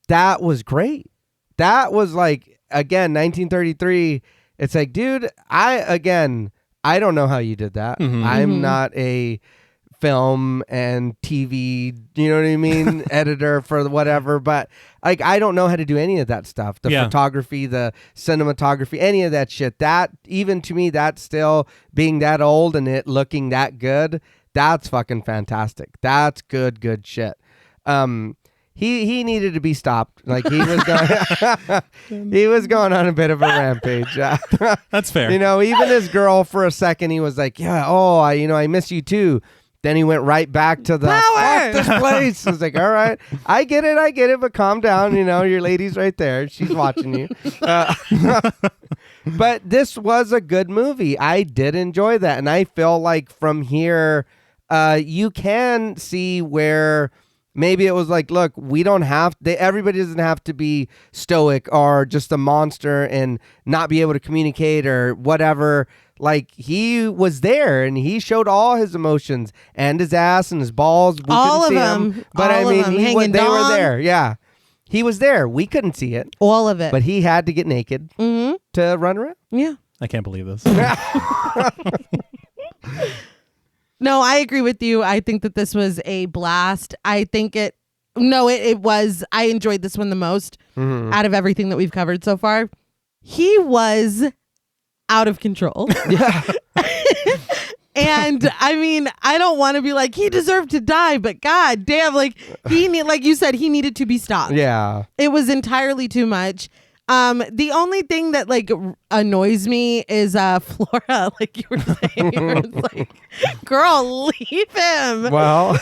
That was great. That was like, again, 1933. It's like, dude, I don't know how you did that. I'm not a film and TV, you know what I mean, editor for whatever, but like I don't know how to do any of that stuff. The photography, the cinematography, any of that shit. That even to me, that's still being that old and it looking that good. That's fucking fantastic. That's good shit. He needed to be stopped. Like he was going, he was going on a bit of a rampage. That's fair. You know, even his girl for a second, he was like, yeah, I miss you too. Then he went right back to the fuck this place. I was like, all right, I get it, but calm down. You know, your lady's right there. She's watching you. But this was a good movie. I did enjoy that. And I feel like from here, you can see where maybe it was like, look, we don't have, everybody doesn't have to be stoic or just a monster and not be able to communicate or whatever. Like he was there and he showed all his emotions and his ass and his balls. We all couldn't of see them. him, but all I mean, of them. they were there. Yeah. He was there. We couldn't see it. All of it. But he had to get naked to run around. Yeah. I can't believe this. No, I agree with you. I think that this was a blast. I think it was. I enjoyed this one the most out of everything that we've covered so far. He was out of control. Yeah. And I mean, I don't want to be like, he deserved to die, but god damn, like like you said, he needed to be stopped. Yeah. It was entirely too much. The only thing that like annoys me is Flora, like you were saying. It's like, girl, leave him. Well,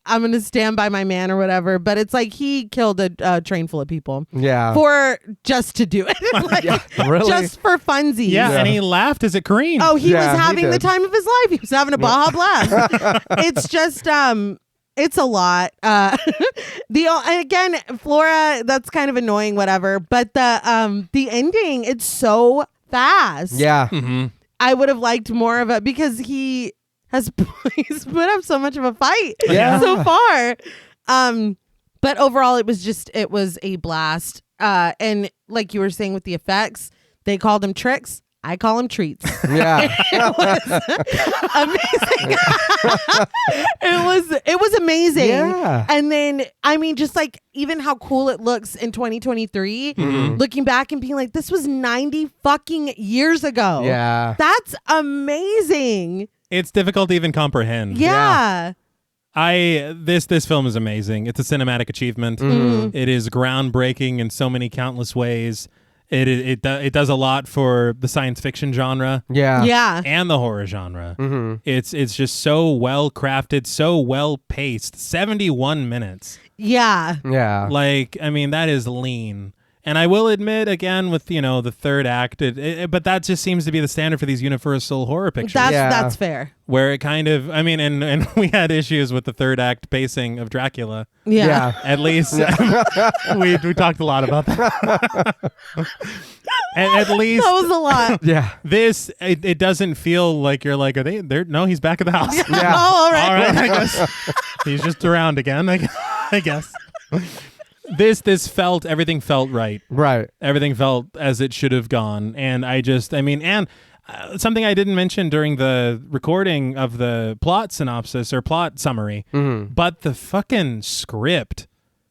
I'm gonna stand by my man or whatever, but it's like he killed a train full of people. Yeah. For just to do it. Like, yeah, really? Just for funsies. Yeah, and he laughed as it creamed. Oh, he was Yeah, he having the did. time of his life. He was having a Baja blast. It's just it's a lot. Again, Flora, that's kind of annoying, whatever. But the ending, it's so fast. Yeah. Mm-hmm. I would have liked more of it because he's put up so much of a fight so far. But overall, it was a blast. And like you were saying with the effects, they called them tricks. I call them treats. Yeah. It was amazing. It was amazing. Yeah. And then, I mean, just like even how cool it looks in 2023, looking back and being like, this was 90 fucking years ago. Yeah. That's amazing. It's difficult to even comprehend. Yeah. This film is amazing. It's a cinematic achievement. It is groundbreaking in so many countless ways. It does a lot for the science fiction genre. Yeah. Yeah. And the horror genre. It's just so well crafted, so well paced. 71 minutes. Yeah. Yeah. Like, I mean, that is lean. And I will admit, again, with, the third act, but that just seems to be the standard for these universal horror pictures. That's fair. Where it kind of, I mean, and we had issues with the third act pacing of Dracula. Yeah. At least we talked a lot about that. And at least That was a lot. Yeah. this, it doesn't feel like you're like, no, he's back at the house. Yeah. Oh, all right. All right, I guess. He's just around again, I guess. Everything felt right. Right. Everything felt as it should have gone. And something I didn't mention during the recording of the plot synopsis or plot summary, but the fucking script.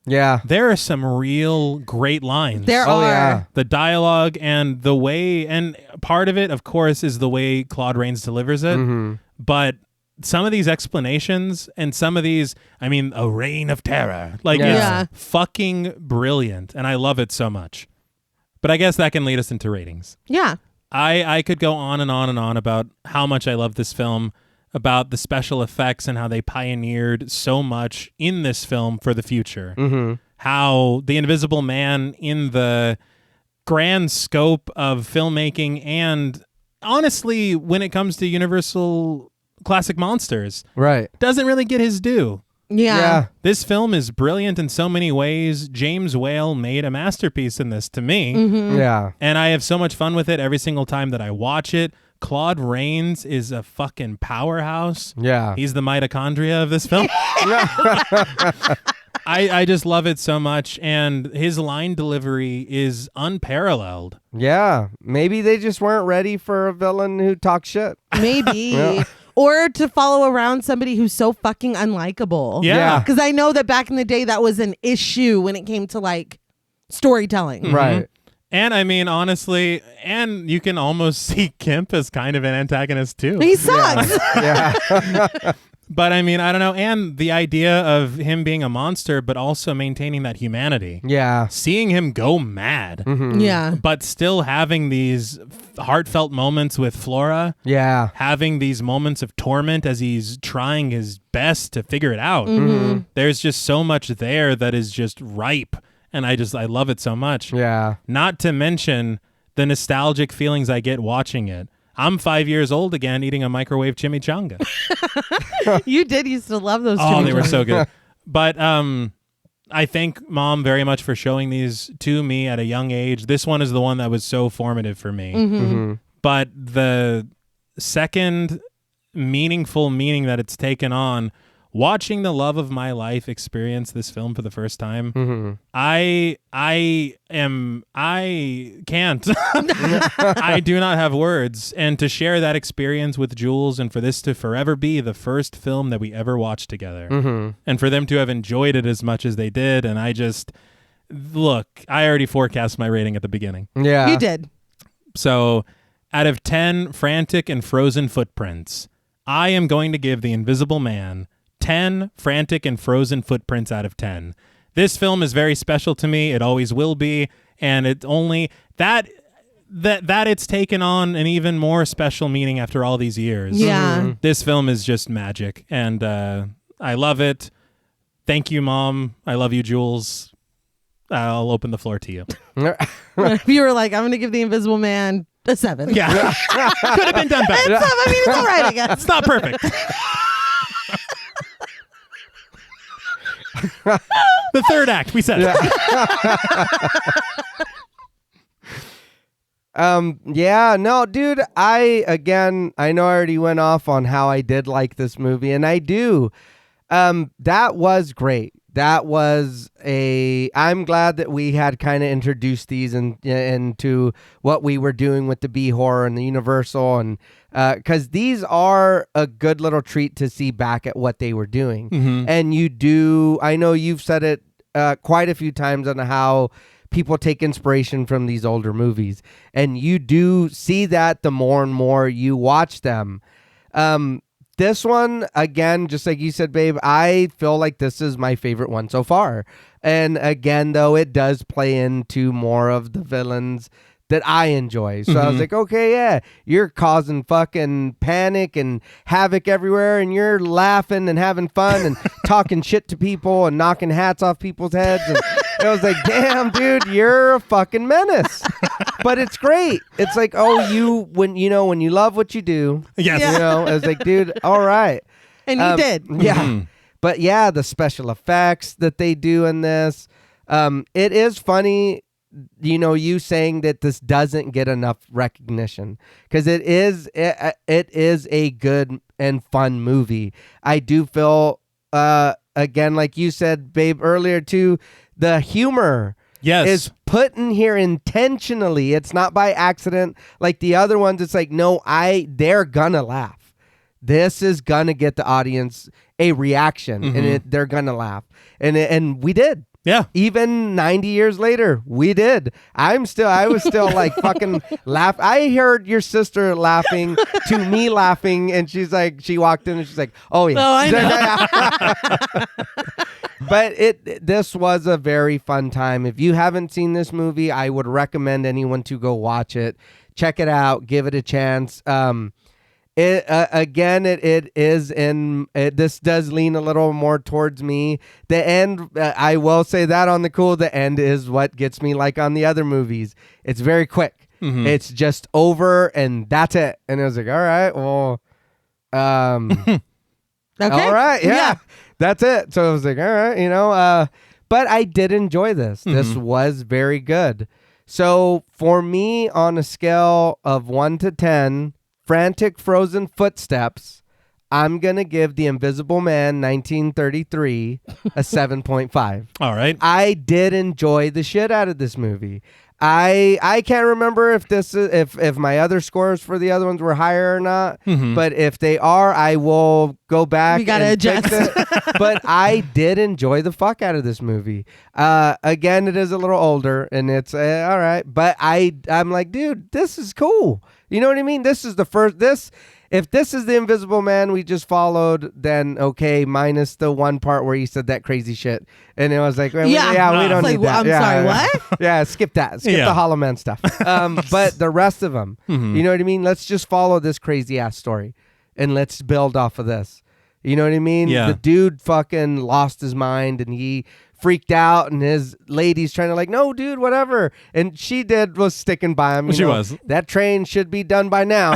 Yeah. There are some real great lines. There Oh, are. yeah. The dialogue and the way, and part of it, of course, is the way Claude Rains delivers it. But some of these explanations and some of these, I mean, a reign of terror. Like, Yeah. it's fucking brilliant. And I love it so much. But I guess that can lead us into ratings. Yeah. I could go on and on and on about how much I love this film, about the special effects and how they pioneered so much in this film for the future. How the Invisible Man, in the grand scope of filmmaking and honestly, when it comes to Universal classic monsters, Right. doesn't really get his due. Yeah. This film is brilliant in so many ways. James Whale made a masterpiece in this to me. Yeah. And I have so much fun with it every single time that I watch it. Claude Rains is a fucking powerhouse. Yeah. He's the mitochondria of this film. I just love it so much. And his line delivery is unparalleled. Yeah. Maybe they just weren't ready for a villain who talks shit. Maybe. Yeah. or to follow around somebody who's so fucking unlikable. Yeah. Because I know that back in the day that was an issue when it came to like storytelling. Mhm. Right. And I mean, honestly, and you can almost see Kemp as kind of an antagonist too. He sucks. Yeah. But I mean, I don't know. And the idea of him being a monster, but also maintaining that humanity. Yeah. Seeing him go mad, Mhm. Yeah. but still having these heartfelt moments with Flora, Yeah. having these moments of torment as he's trying his best to figure it out. Mhm. There's just so much there that is just ripe. And I love it so much. Yeah. Not to mention the nostalgic feelings I get watching it. I'm 5 years old again eating a microwave chimichanga. You did used to love those. Oh, they were chimichangas. so good. But I thank Mom very much for showing these to me at a young age. This one is the one that was so formative for me. Mhm. But the second meaningful meaning that it's taken on, watching the love of my life experience this film for the first time, Mhm. I can't. I do not have words. And to share that experience with Jules and for this to forever be the first film that we ever watched together Mhm. and for them to have enjoyed it as much as they did. And I already forecast my rating at the beginning. Yeah. You did. So out of 10 frantic and frozen footprints, I am going to give The Invisible Man 10 frantic and frozen footprints out of 10. This film is very special to me. It always will be. And it only that it's taken on an even more special meaning after all these years. Yeah. This film is just magic. And I love it. Thank you, Mom. I love you, Jules. I'll open the floor to you. You were like, I'm going to give The Invisible Man a 7. Yeah. Could have been done better. It's all right, I guess. It's not perfect. The third act, we said. Yeah, no, dude, I know I already went off on how I did like this movie, and I do. That was great. That was I'm glad that we had kind of introduced these into what we were doing with the B horror and the Universal, and because these are a good little treat to see back at what they were doing. And I know you've said it quite a few times on how people take inspiration from these older movies, and you do see that the more and more you watch them. This one, again, just like you said, babe, I feel like this is my favorite one so far. And again, though, it does play into more of the villains that I enjoy. So I was like, okay, yeah, you're causing fucking panic and havoc everywhere, and you're laughing and having fun and talking shit to people and knocking hats off people's heads. And I was like, damn, dude, you're a fucking menace. But it's great. It's like, when you love what you do. Yes. Yeah. You know, I was like, dude, all right. And you did. Yeah. But yeah, the special effects that they do in this, it is funny, you saying that this doesn't get enough recognition, because it is a good and fun movie. I do feel, again, like you said, babe, earlier too, the humor is put in here intentionally. It's not by accident like the other ones. It's like, no, they're gonna laugh. This is gonna get the audience a reaction, and they're gonna laugh, and we did. Yeah. Even 90 years later, we did. I was still like fucking laugh. I heard your sister laughing to me laughing, and she walked in and she's like, oh yeah. Oh, I know. But this was a very fun time. If you haven't seen this movie, I would recommend anyone to go watch it. Check it out. Give it a chance. This does lean a little more towards me. The end, I will say that on the cool, the end is what gets me, like on the other movies. It's very quick. It's just over and that's it. And I was like, all right, well, Okay. all right, yeah, that's it. So I was like, all right, but I did enjoy this. This was very good. So for me, on a scale of 1 to 10, frantic frozen footsteps, I'm going to give The Invisible Man 1933 a 7.5. All right. I did enjoy the shit out of this movie. I can't remember if this is if my other scores for the other ones were higher or not. But if they are, I will go back. We gotta and adjust. fix it. But I did enjoy the fuck out of this movie. Again, it is a little older, and it's all right. But I'm like, dude, this is cool. You know what I mean? This is the first. If this is the Invisible Man we just followed, then okay, minus the one part where he said that crazy shit. And it was like, we don't It's need that. I'm sorry, what? Yeah, skip that. Skip the Hollow Man stuff. But the rest of them, you know what I mean? Let's just follow this crazy ass story and let's build off of this. You know what I mean? Yeah. The dude fucking lost his mind and he freaked out, and his lady's trying to like, no, dude, whatever. And she was sticking by him. She was. That train should be done by now.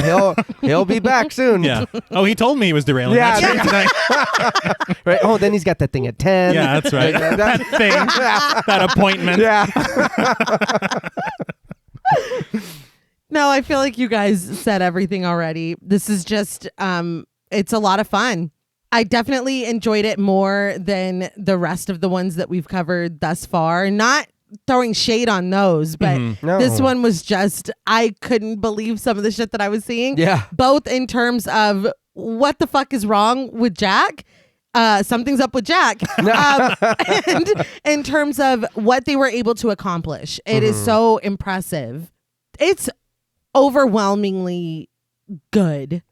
He'll be back soon. Yeah. Oh, he told me he was derailing that train tonight. Right. Oh, then he's got that thing at 10. Yeah, that's right. that thing. That appointment. Yeah. No, I feel like you guys said everything already. This is just, it's a lot of fun. I definitely enjoyed it more than the rest of the ones that we've covered thus far. Not throwing shade on those, but No. this one was just, I couldn't believe some of the shit that I was seeing. Yeah. Both in terms of what the fuck is wrong with Jack. Something's up with Jack. And in terms of what they were able to accomplish. It is so impressive. It's overwhelmingly good.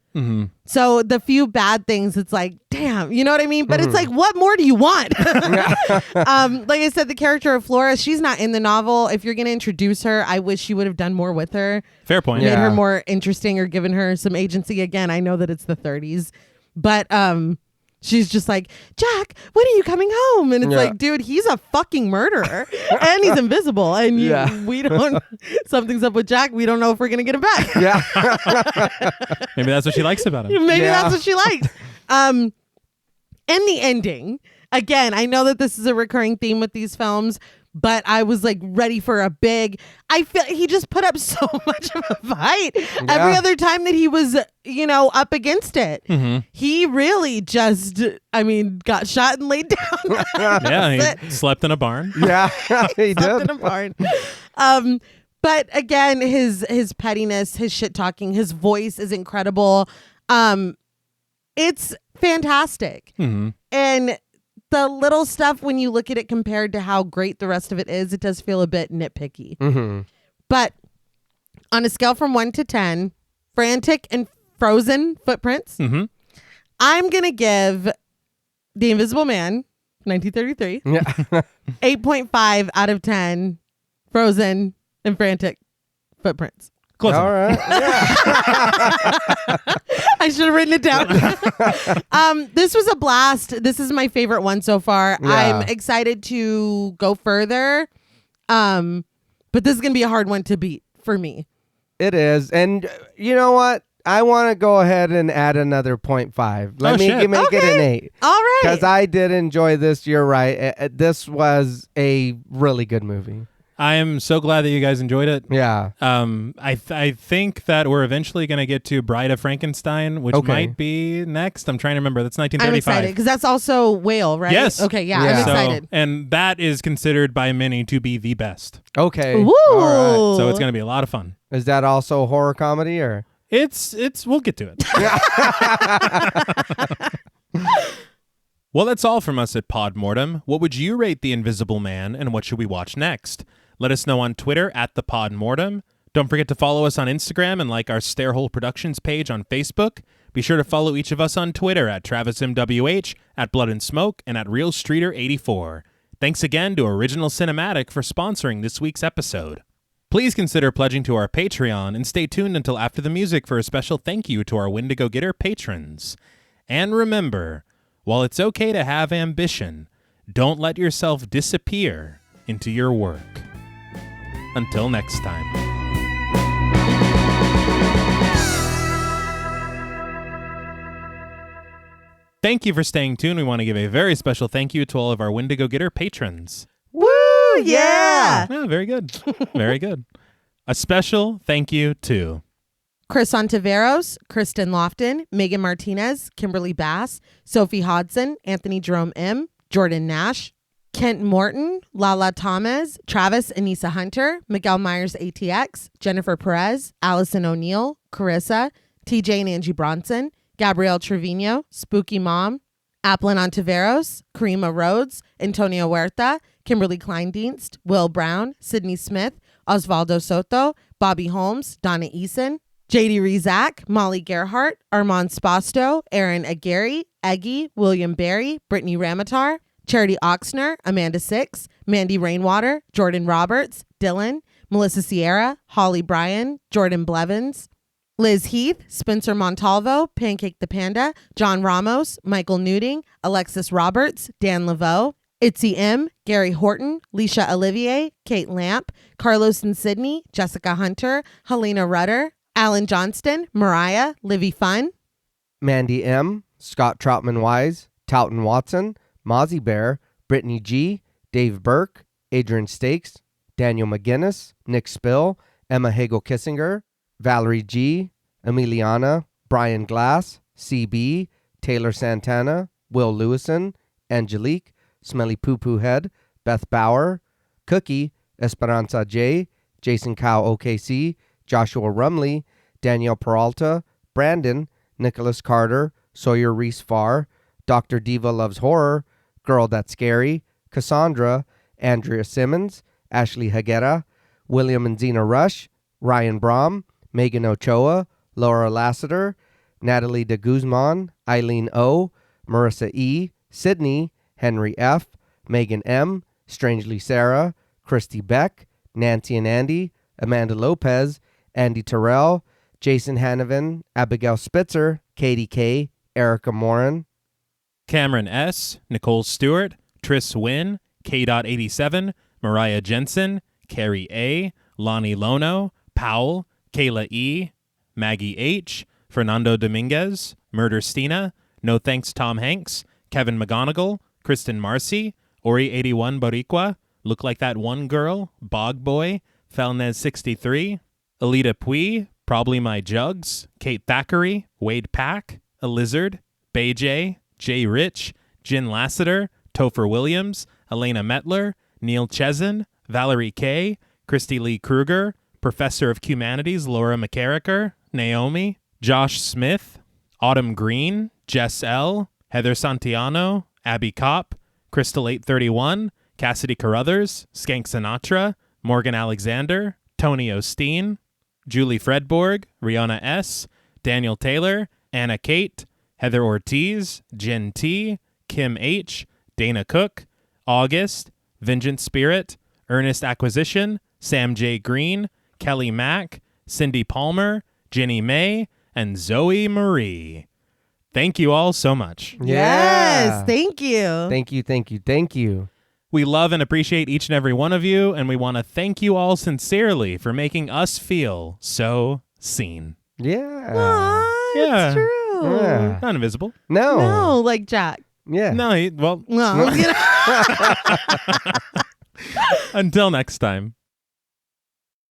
So the few bad things, it's like, damn, you know what I mean? But it's like, what more do you want? Like I said, the character of Flora, she's not in the novel. If you're going to introduce her, I wish you would have done more with her. Fair point. Made her more interesting or given her some agency. Again, I know that it's the 30s, but she's just like, Jack, when are you coming home? And it's like, dude, he's a fucking murderer and he's invisible. And we don't, something's up with Jack. We don't know if we're going to get him back. Yeah. Maybe that's what she likes about him. Maybe that's what she likes. And the ending, again, I know that this is a recurring theme with these films, but I was like ready for a big, I feel he just put up so much of a fight every other time that he was, up against it. He really just, got shot and laid down. Yeah, he slept in a barn. Yeah, he Slept did. in a barn. But again, his pettiness, his shit talking, his voice is incredible. It's fantastic. And the little stuff, when you look at it compared to how great the rest of it is, it does feel a bit nitpicky. But on a scale from 1 to 10, frantic and frozen footprints, I'm going to give The Invisible Man, 1933, 8.5 out of 10 frozen and frantic footprints. Close All enough. right. I should have written it down. This was a blast. This is my favorite one so far. Yeah. I'm excited to go further. But this is going to be a hard one to beat for me. It is. And you know what? I want to go ahead and add another 0.5. Let me make it an 8. All right. Because I did enjoy this. You're right. This was a really good movie. I am so glad that you guys enjoyed it. Yeah. I think that we're eventually going to get to Bride of Frankenstein, which might be next. I'm trying to remember. That's 1935. I'm excited because that's also Whale, right? Yes. Okay, yeah. I'm Yeah. excited. And that is considered by many to be the best. Okay. Woo! All right. So it's going to be a lot of fun. Is that also horror comedy or? It's we'll get to it. Well, that's all from us at Pod Mortem. What would you rate The Invisible Man, and what should we watch next? Let us know on Twitter at the Pod Mortem. Don't forget to follow us on Instagram and like our Stairhole Productions page on Facebook. Be sure to follow each of us on Twitter at TravisMWH, at Blood and Smoke, and at RealStreeter84. Thanks again to Original Cinematic for sponsoring this week's episode. Please consider pledging to our Patreon and stay tuned until after the music for a special thank you to our Wendigo Getter patrons. And remember, while it's okay to have ambition, don't let yourself disappear into your work. Until next time. Thank you for staying tuned. We want to give a very special thank you to all of our Wendigo Getter patrons. Woo! Yeah! Yeah, very good. Very good. A special thank you to Chris Ontiveros, Kristen Lofton, Megan Martinez, Kimberly Bass, Sophie Hodson, Anthony Jerome M., Jordan Nash, Kent Morton, Lala Thomas, Travis Anissa Hunter, Miguel Myers ATX, Jennifer Perez, Allison O'Neill, Carissa, TJ and Angie Bronson, Gabrielle Trevino, Spooky Mom, Applin Ontiveros, Karima Rhodes, Antonio Huerta, Kimberly Kleindienst, Will Brown, Sydney Smith, Osvaldo Soto, Bobby Holmes, Donna Eason, JD Rizak, Molly Gerhart, Armand Spasto, Aaron Aguirre, Eggy, William Barry, Brittany Ramatar, Charity Oxner, Amanda Six, Mandy Rainwater, Jordan Roberts, Dylan, Melissa Sierra, Holly Bryan, Jordan Blevins, Liz Heath, Spencer Montalvo, Pancake the Panda, John Ramos, Michael Newting, Alexis Roberts, Dan Laveau, Itzy M, Gary Horton, Leisha Olivier, Kate Lamp, Carlos and Sydney, Jessica Hunter, Helena Rudder, Alan Johnston, Mariah, Livy Fun, Mandy M, Scott Troutman Wise, Towton Watson, Mozzie Bear, Brittany G, Dave Burke, Adrian Stakes, Daniel McGinnis, Nick Spill, Emma Hagel-Kissinger, Valerie G, Emiliana, Brian Glass, CB, Taylor Santana, Will Lewison, Angelique, Smelly Poo Poo Head, Beth Bauer, Cookie, Esperanza J, Jason Cow OKC, Joshua Rumley, Danielle Peralta, Brandon, Nicholas Carter, Sawyer Reese Farr, Dr. Diva Loves Horror, Girl That's Scary, Cassandra, Andrea Simmons, Ashley Higuera, William and Xena Rush, Ryan Brom, Megan Ochoa, Laura Lassiter, Natalie de Guzman, Eileen O, Marissa E, Sydney, Henry F, Megan M, Strangely Sarah, Christy Beck, Nancy and Andy, Amanda Lopez, Andy Terrell, Jason Hanovan, Abigail Spitzer, Katie K, Erica Morin, Cameron S., Nicole Stewart, Triss Wynn, K.87, Mariah Jensen, Carrie A., Lonnie Lono, Powell, Kayla E., Maggie H., Fernando Dominguez, Murder Stina, No Thanks Tom Hanks, Kevin McGonigal, Kristen Marcy, Ori81 Boricua, Look Like That One Girl, Bog Boy, Felnez 63, Alita Pui, Probably My Jugs, Kate Thackeray, Wade Pack, A Lizard, Bay J, Jay Rich, Jen Lassiter, Topher Williams, Elena Metler, Neil Chesin, Valerie K., Christy Lee Kruger, Professor of Humanities Laura McCarricker, Naomi, Josh Smith, Autumn Green, Jess L., Heather Santiano, Abby Kopp, Crystal 831, Cassidy Carruthers, Skank Sinatra, Morgan Alexander, Tony Osteen, Julie Fredborg, Rihanna S., Daniel Taylor, Anna Kate, Heather Ortiz, Jen T., Kim H., Dana Cook, August, Vengeance Spirit, Ernest Acquisition, Sam J. Green, Kelly Mack, Cindy Palmer, Jenny May, and Zoe Marie. Thank you all so much. Yes, thank you. Thank you. We love and appreciate each and every one of you, and we want to thank you all sincerely for making us feel so seen. Yeah. Aw, Yeah. it's true. Yeah. Not invisible. No, like Jack. Yeah. No, well, No. until next time.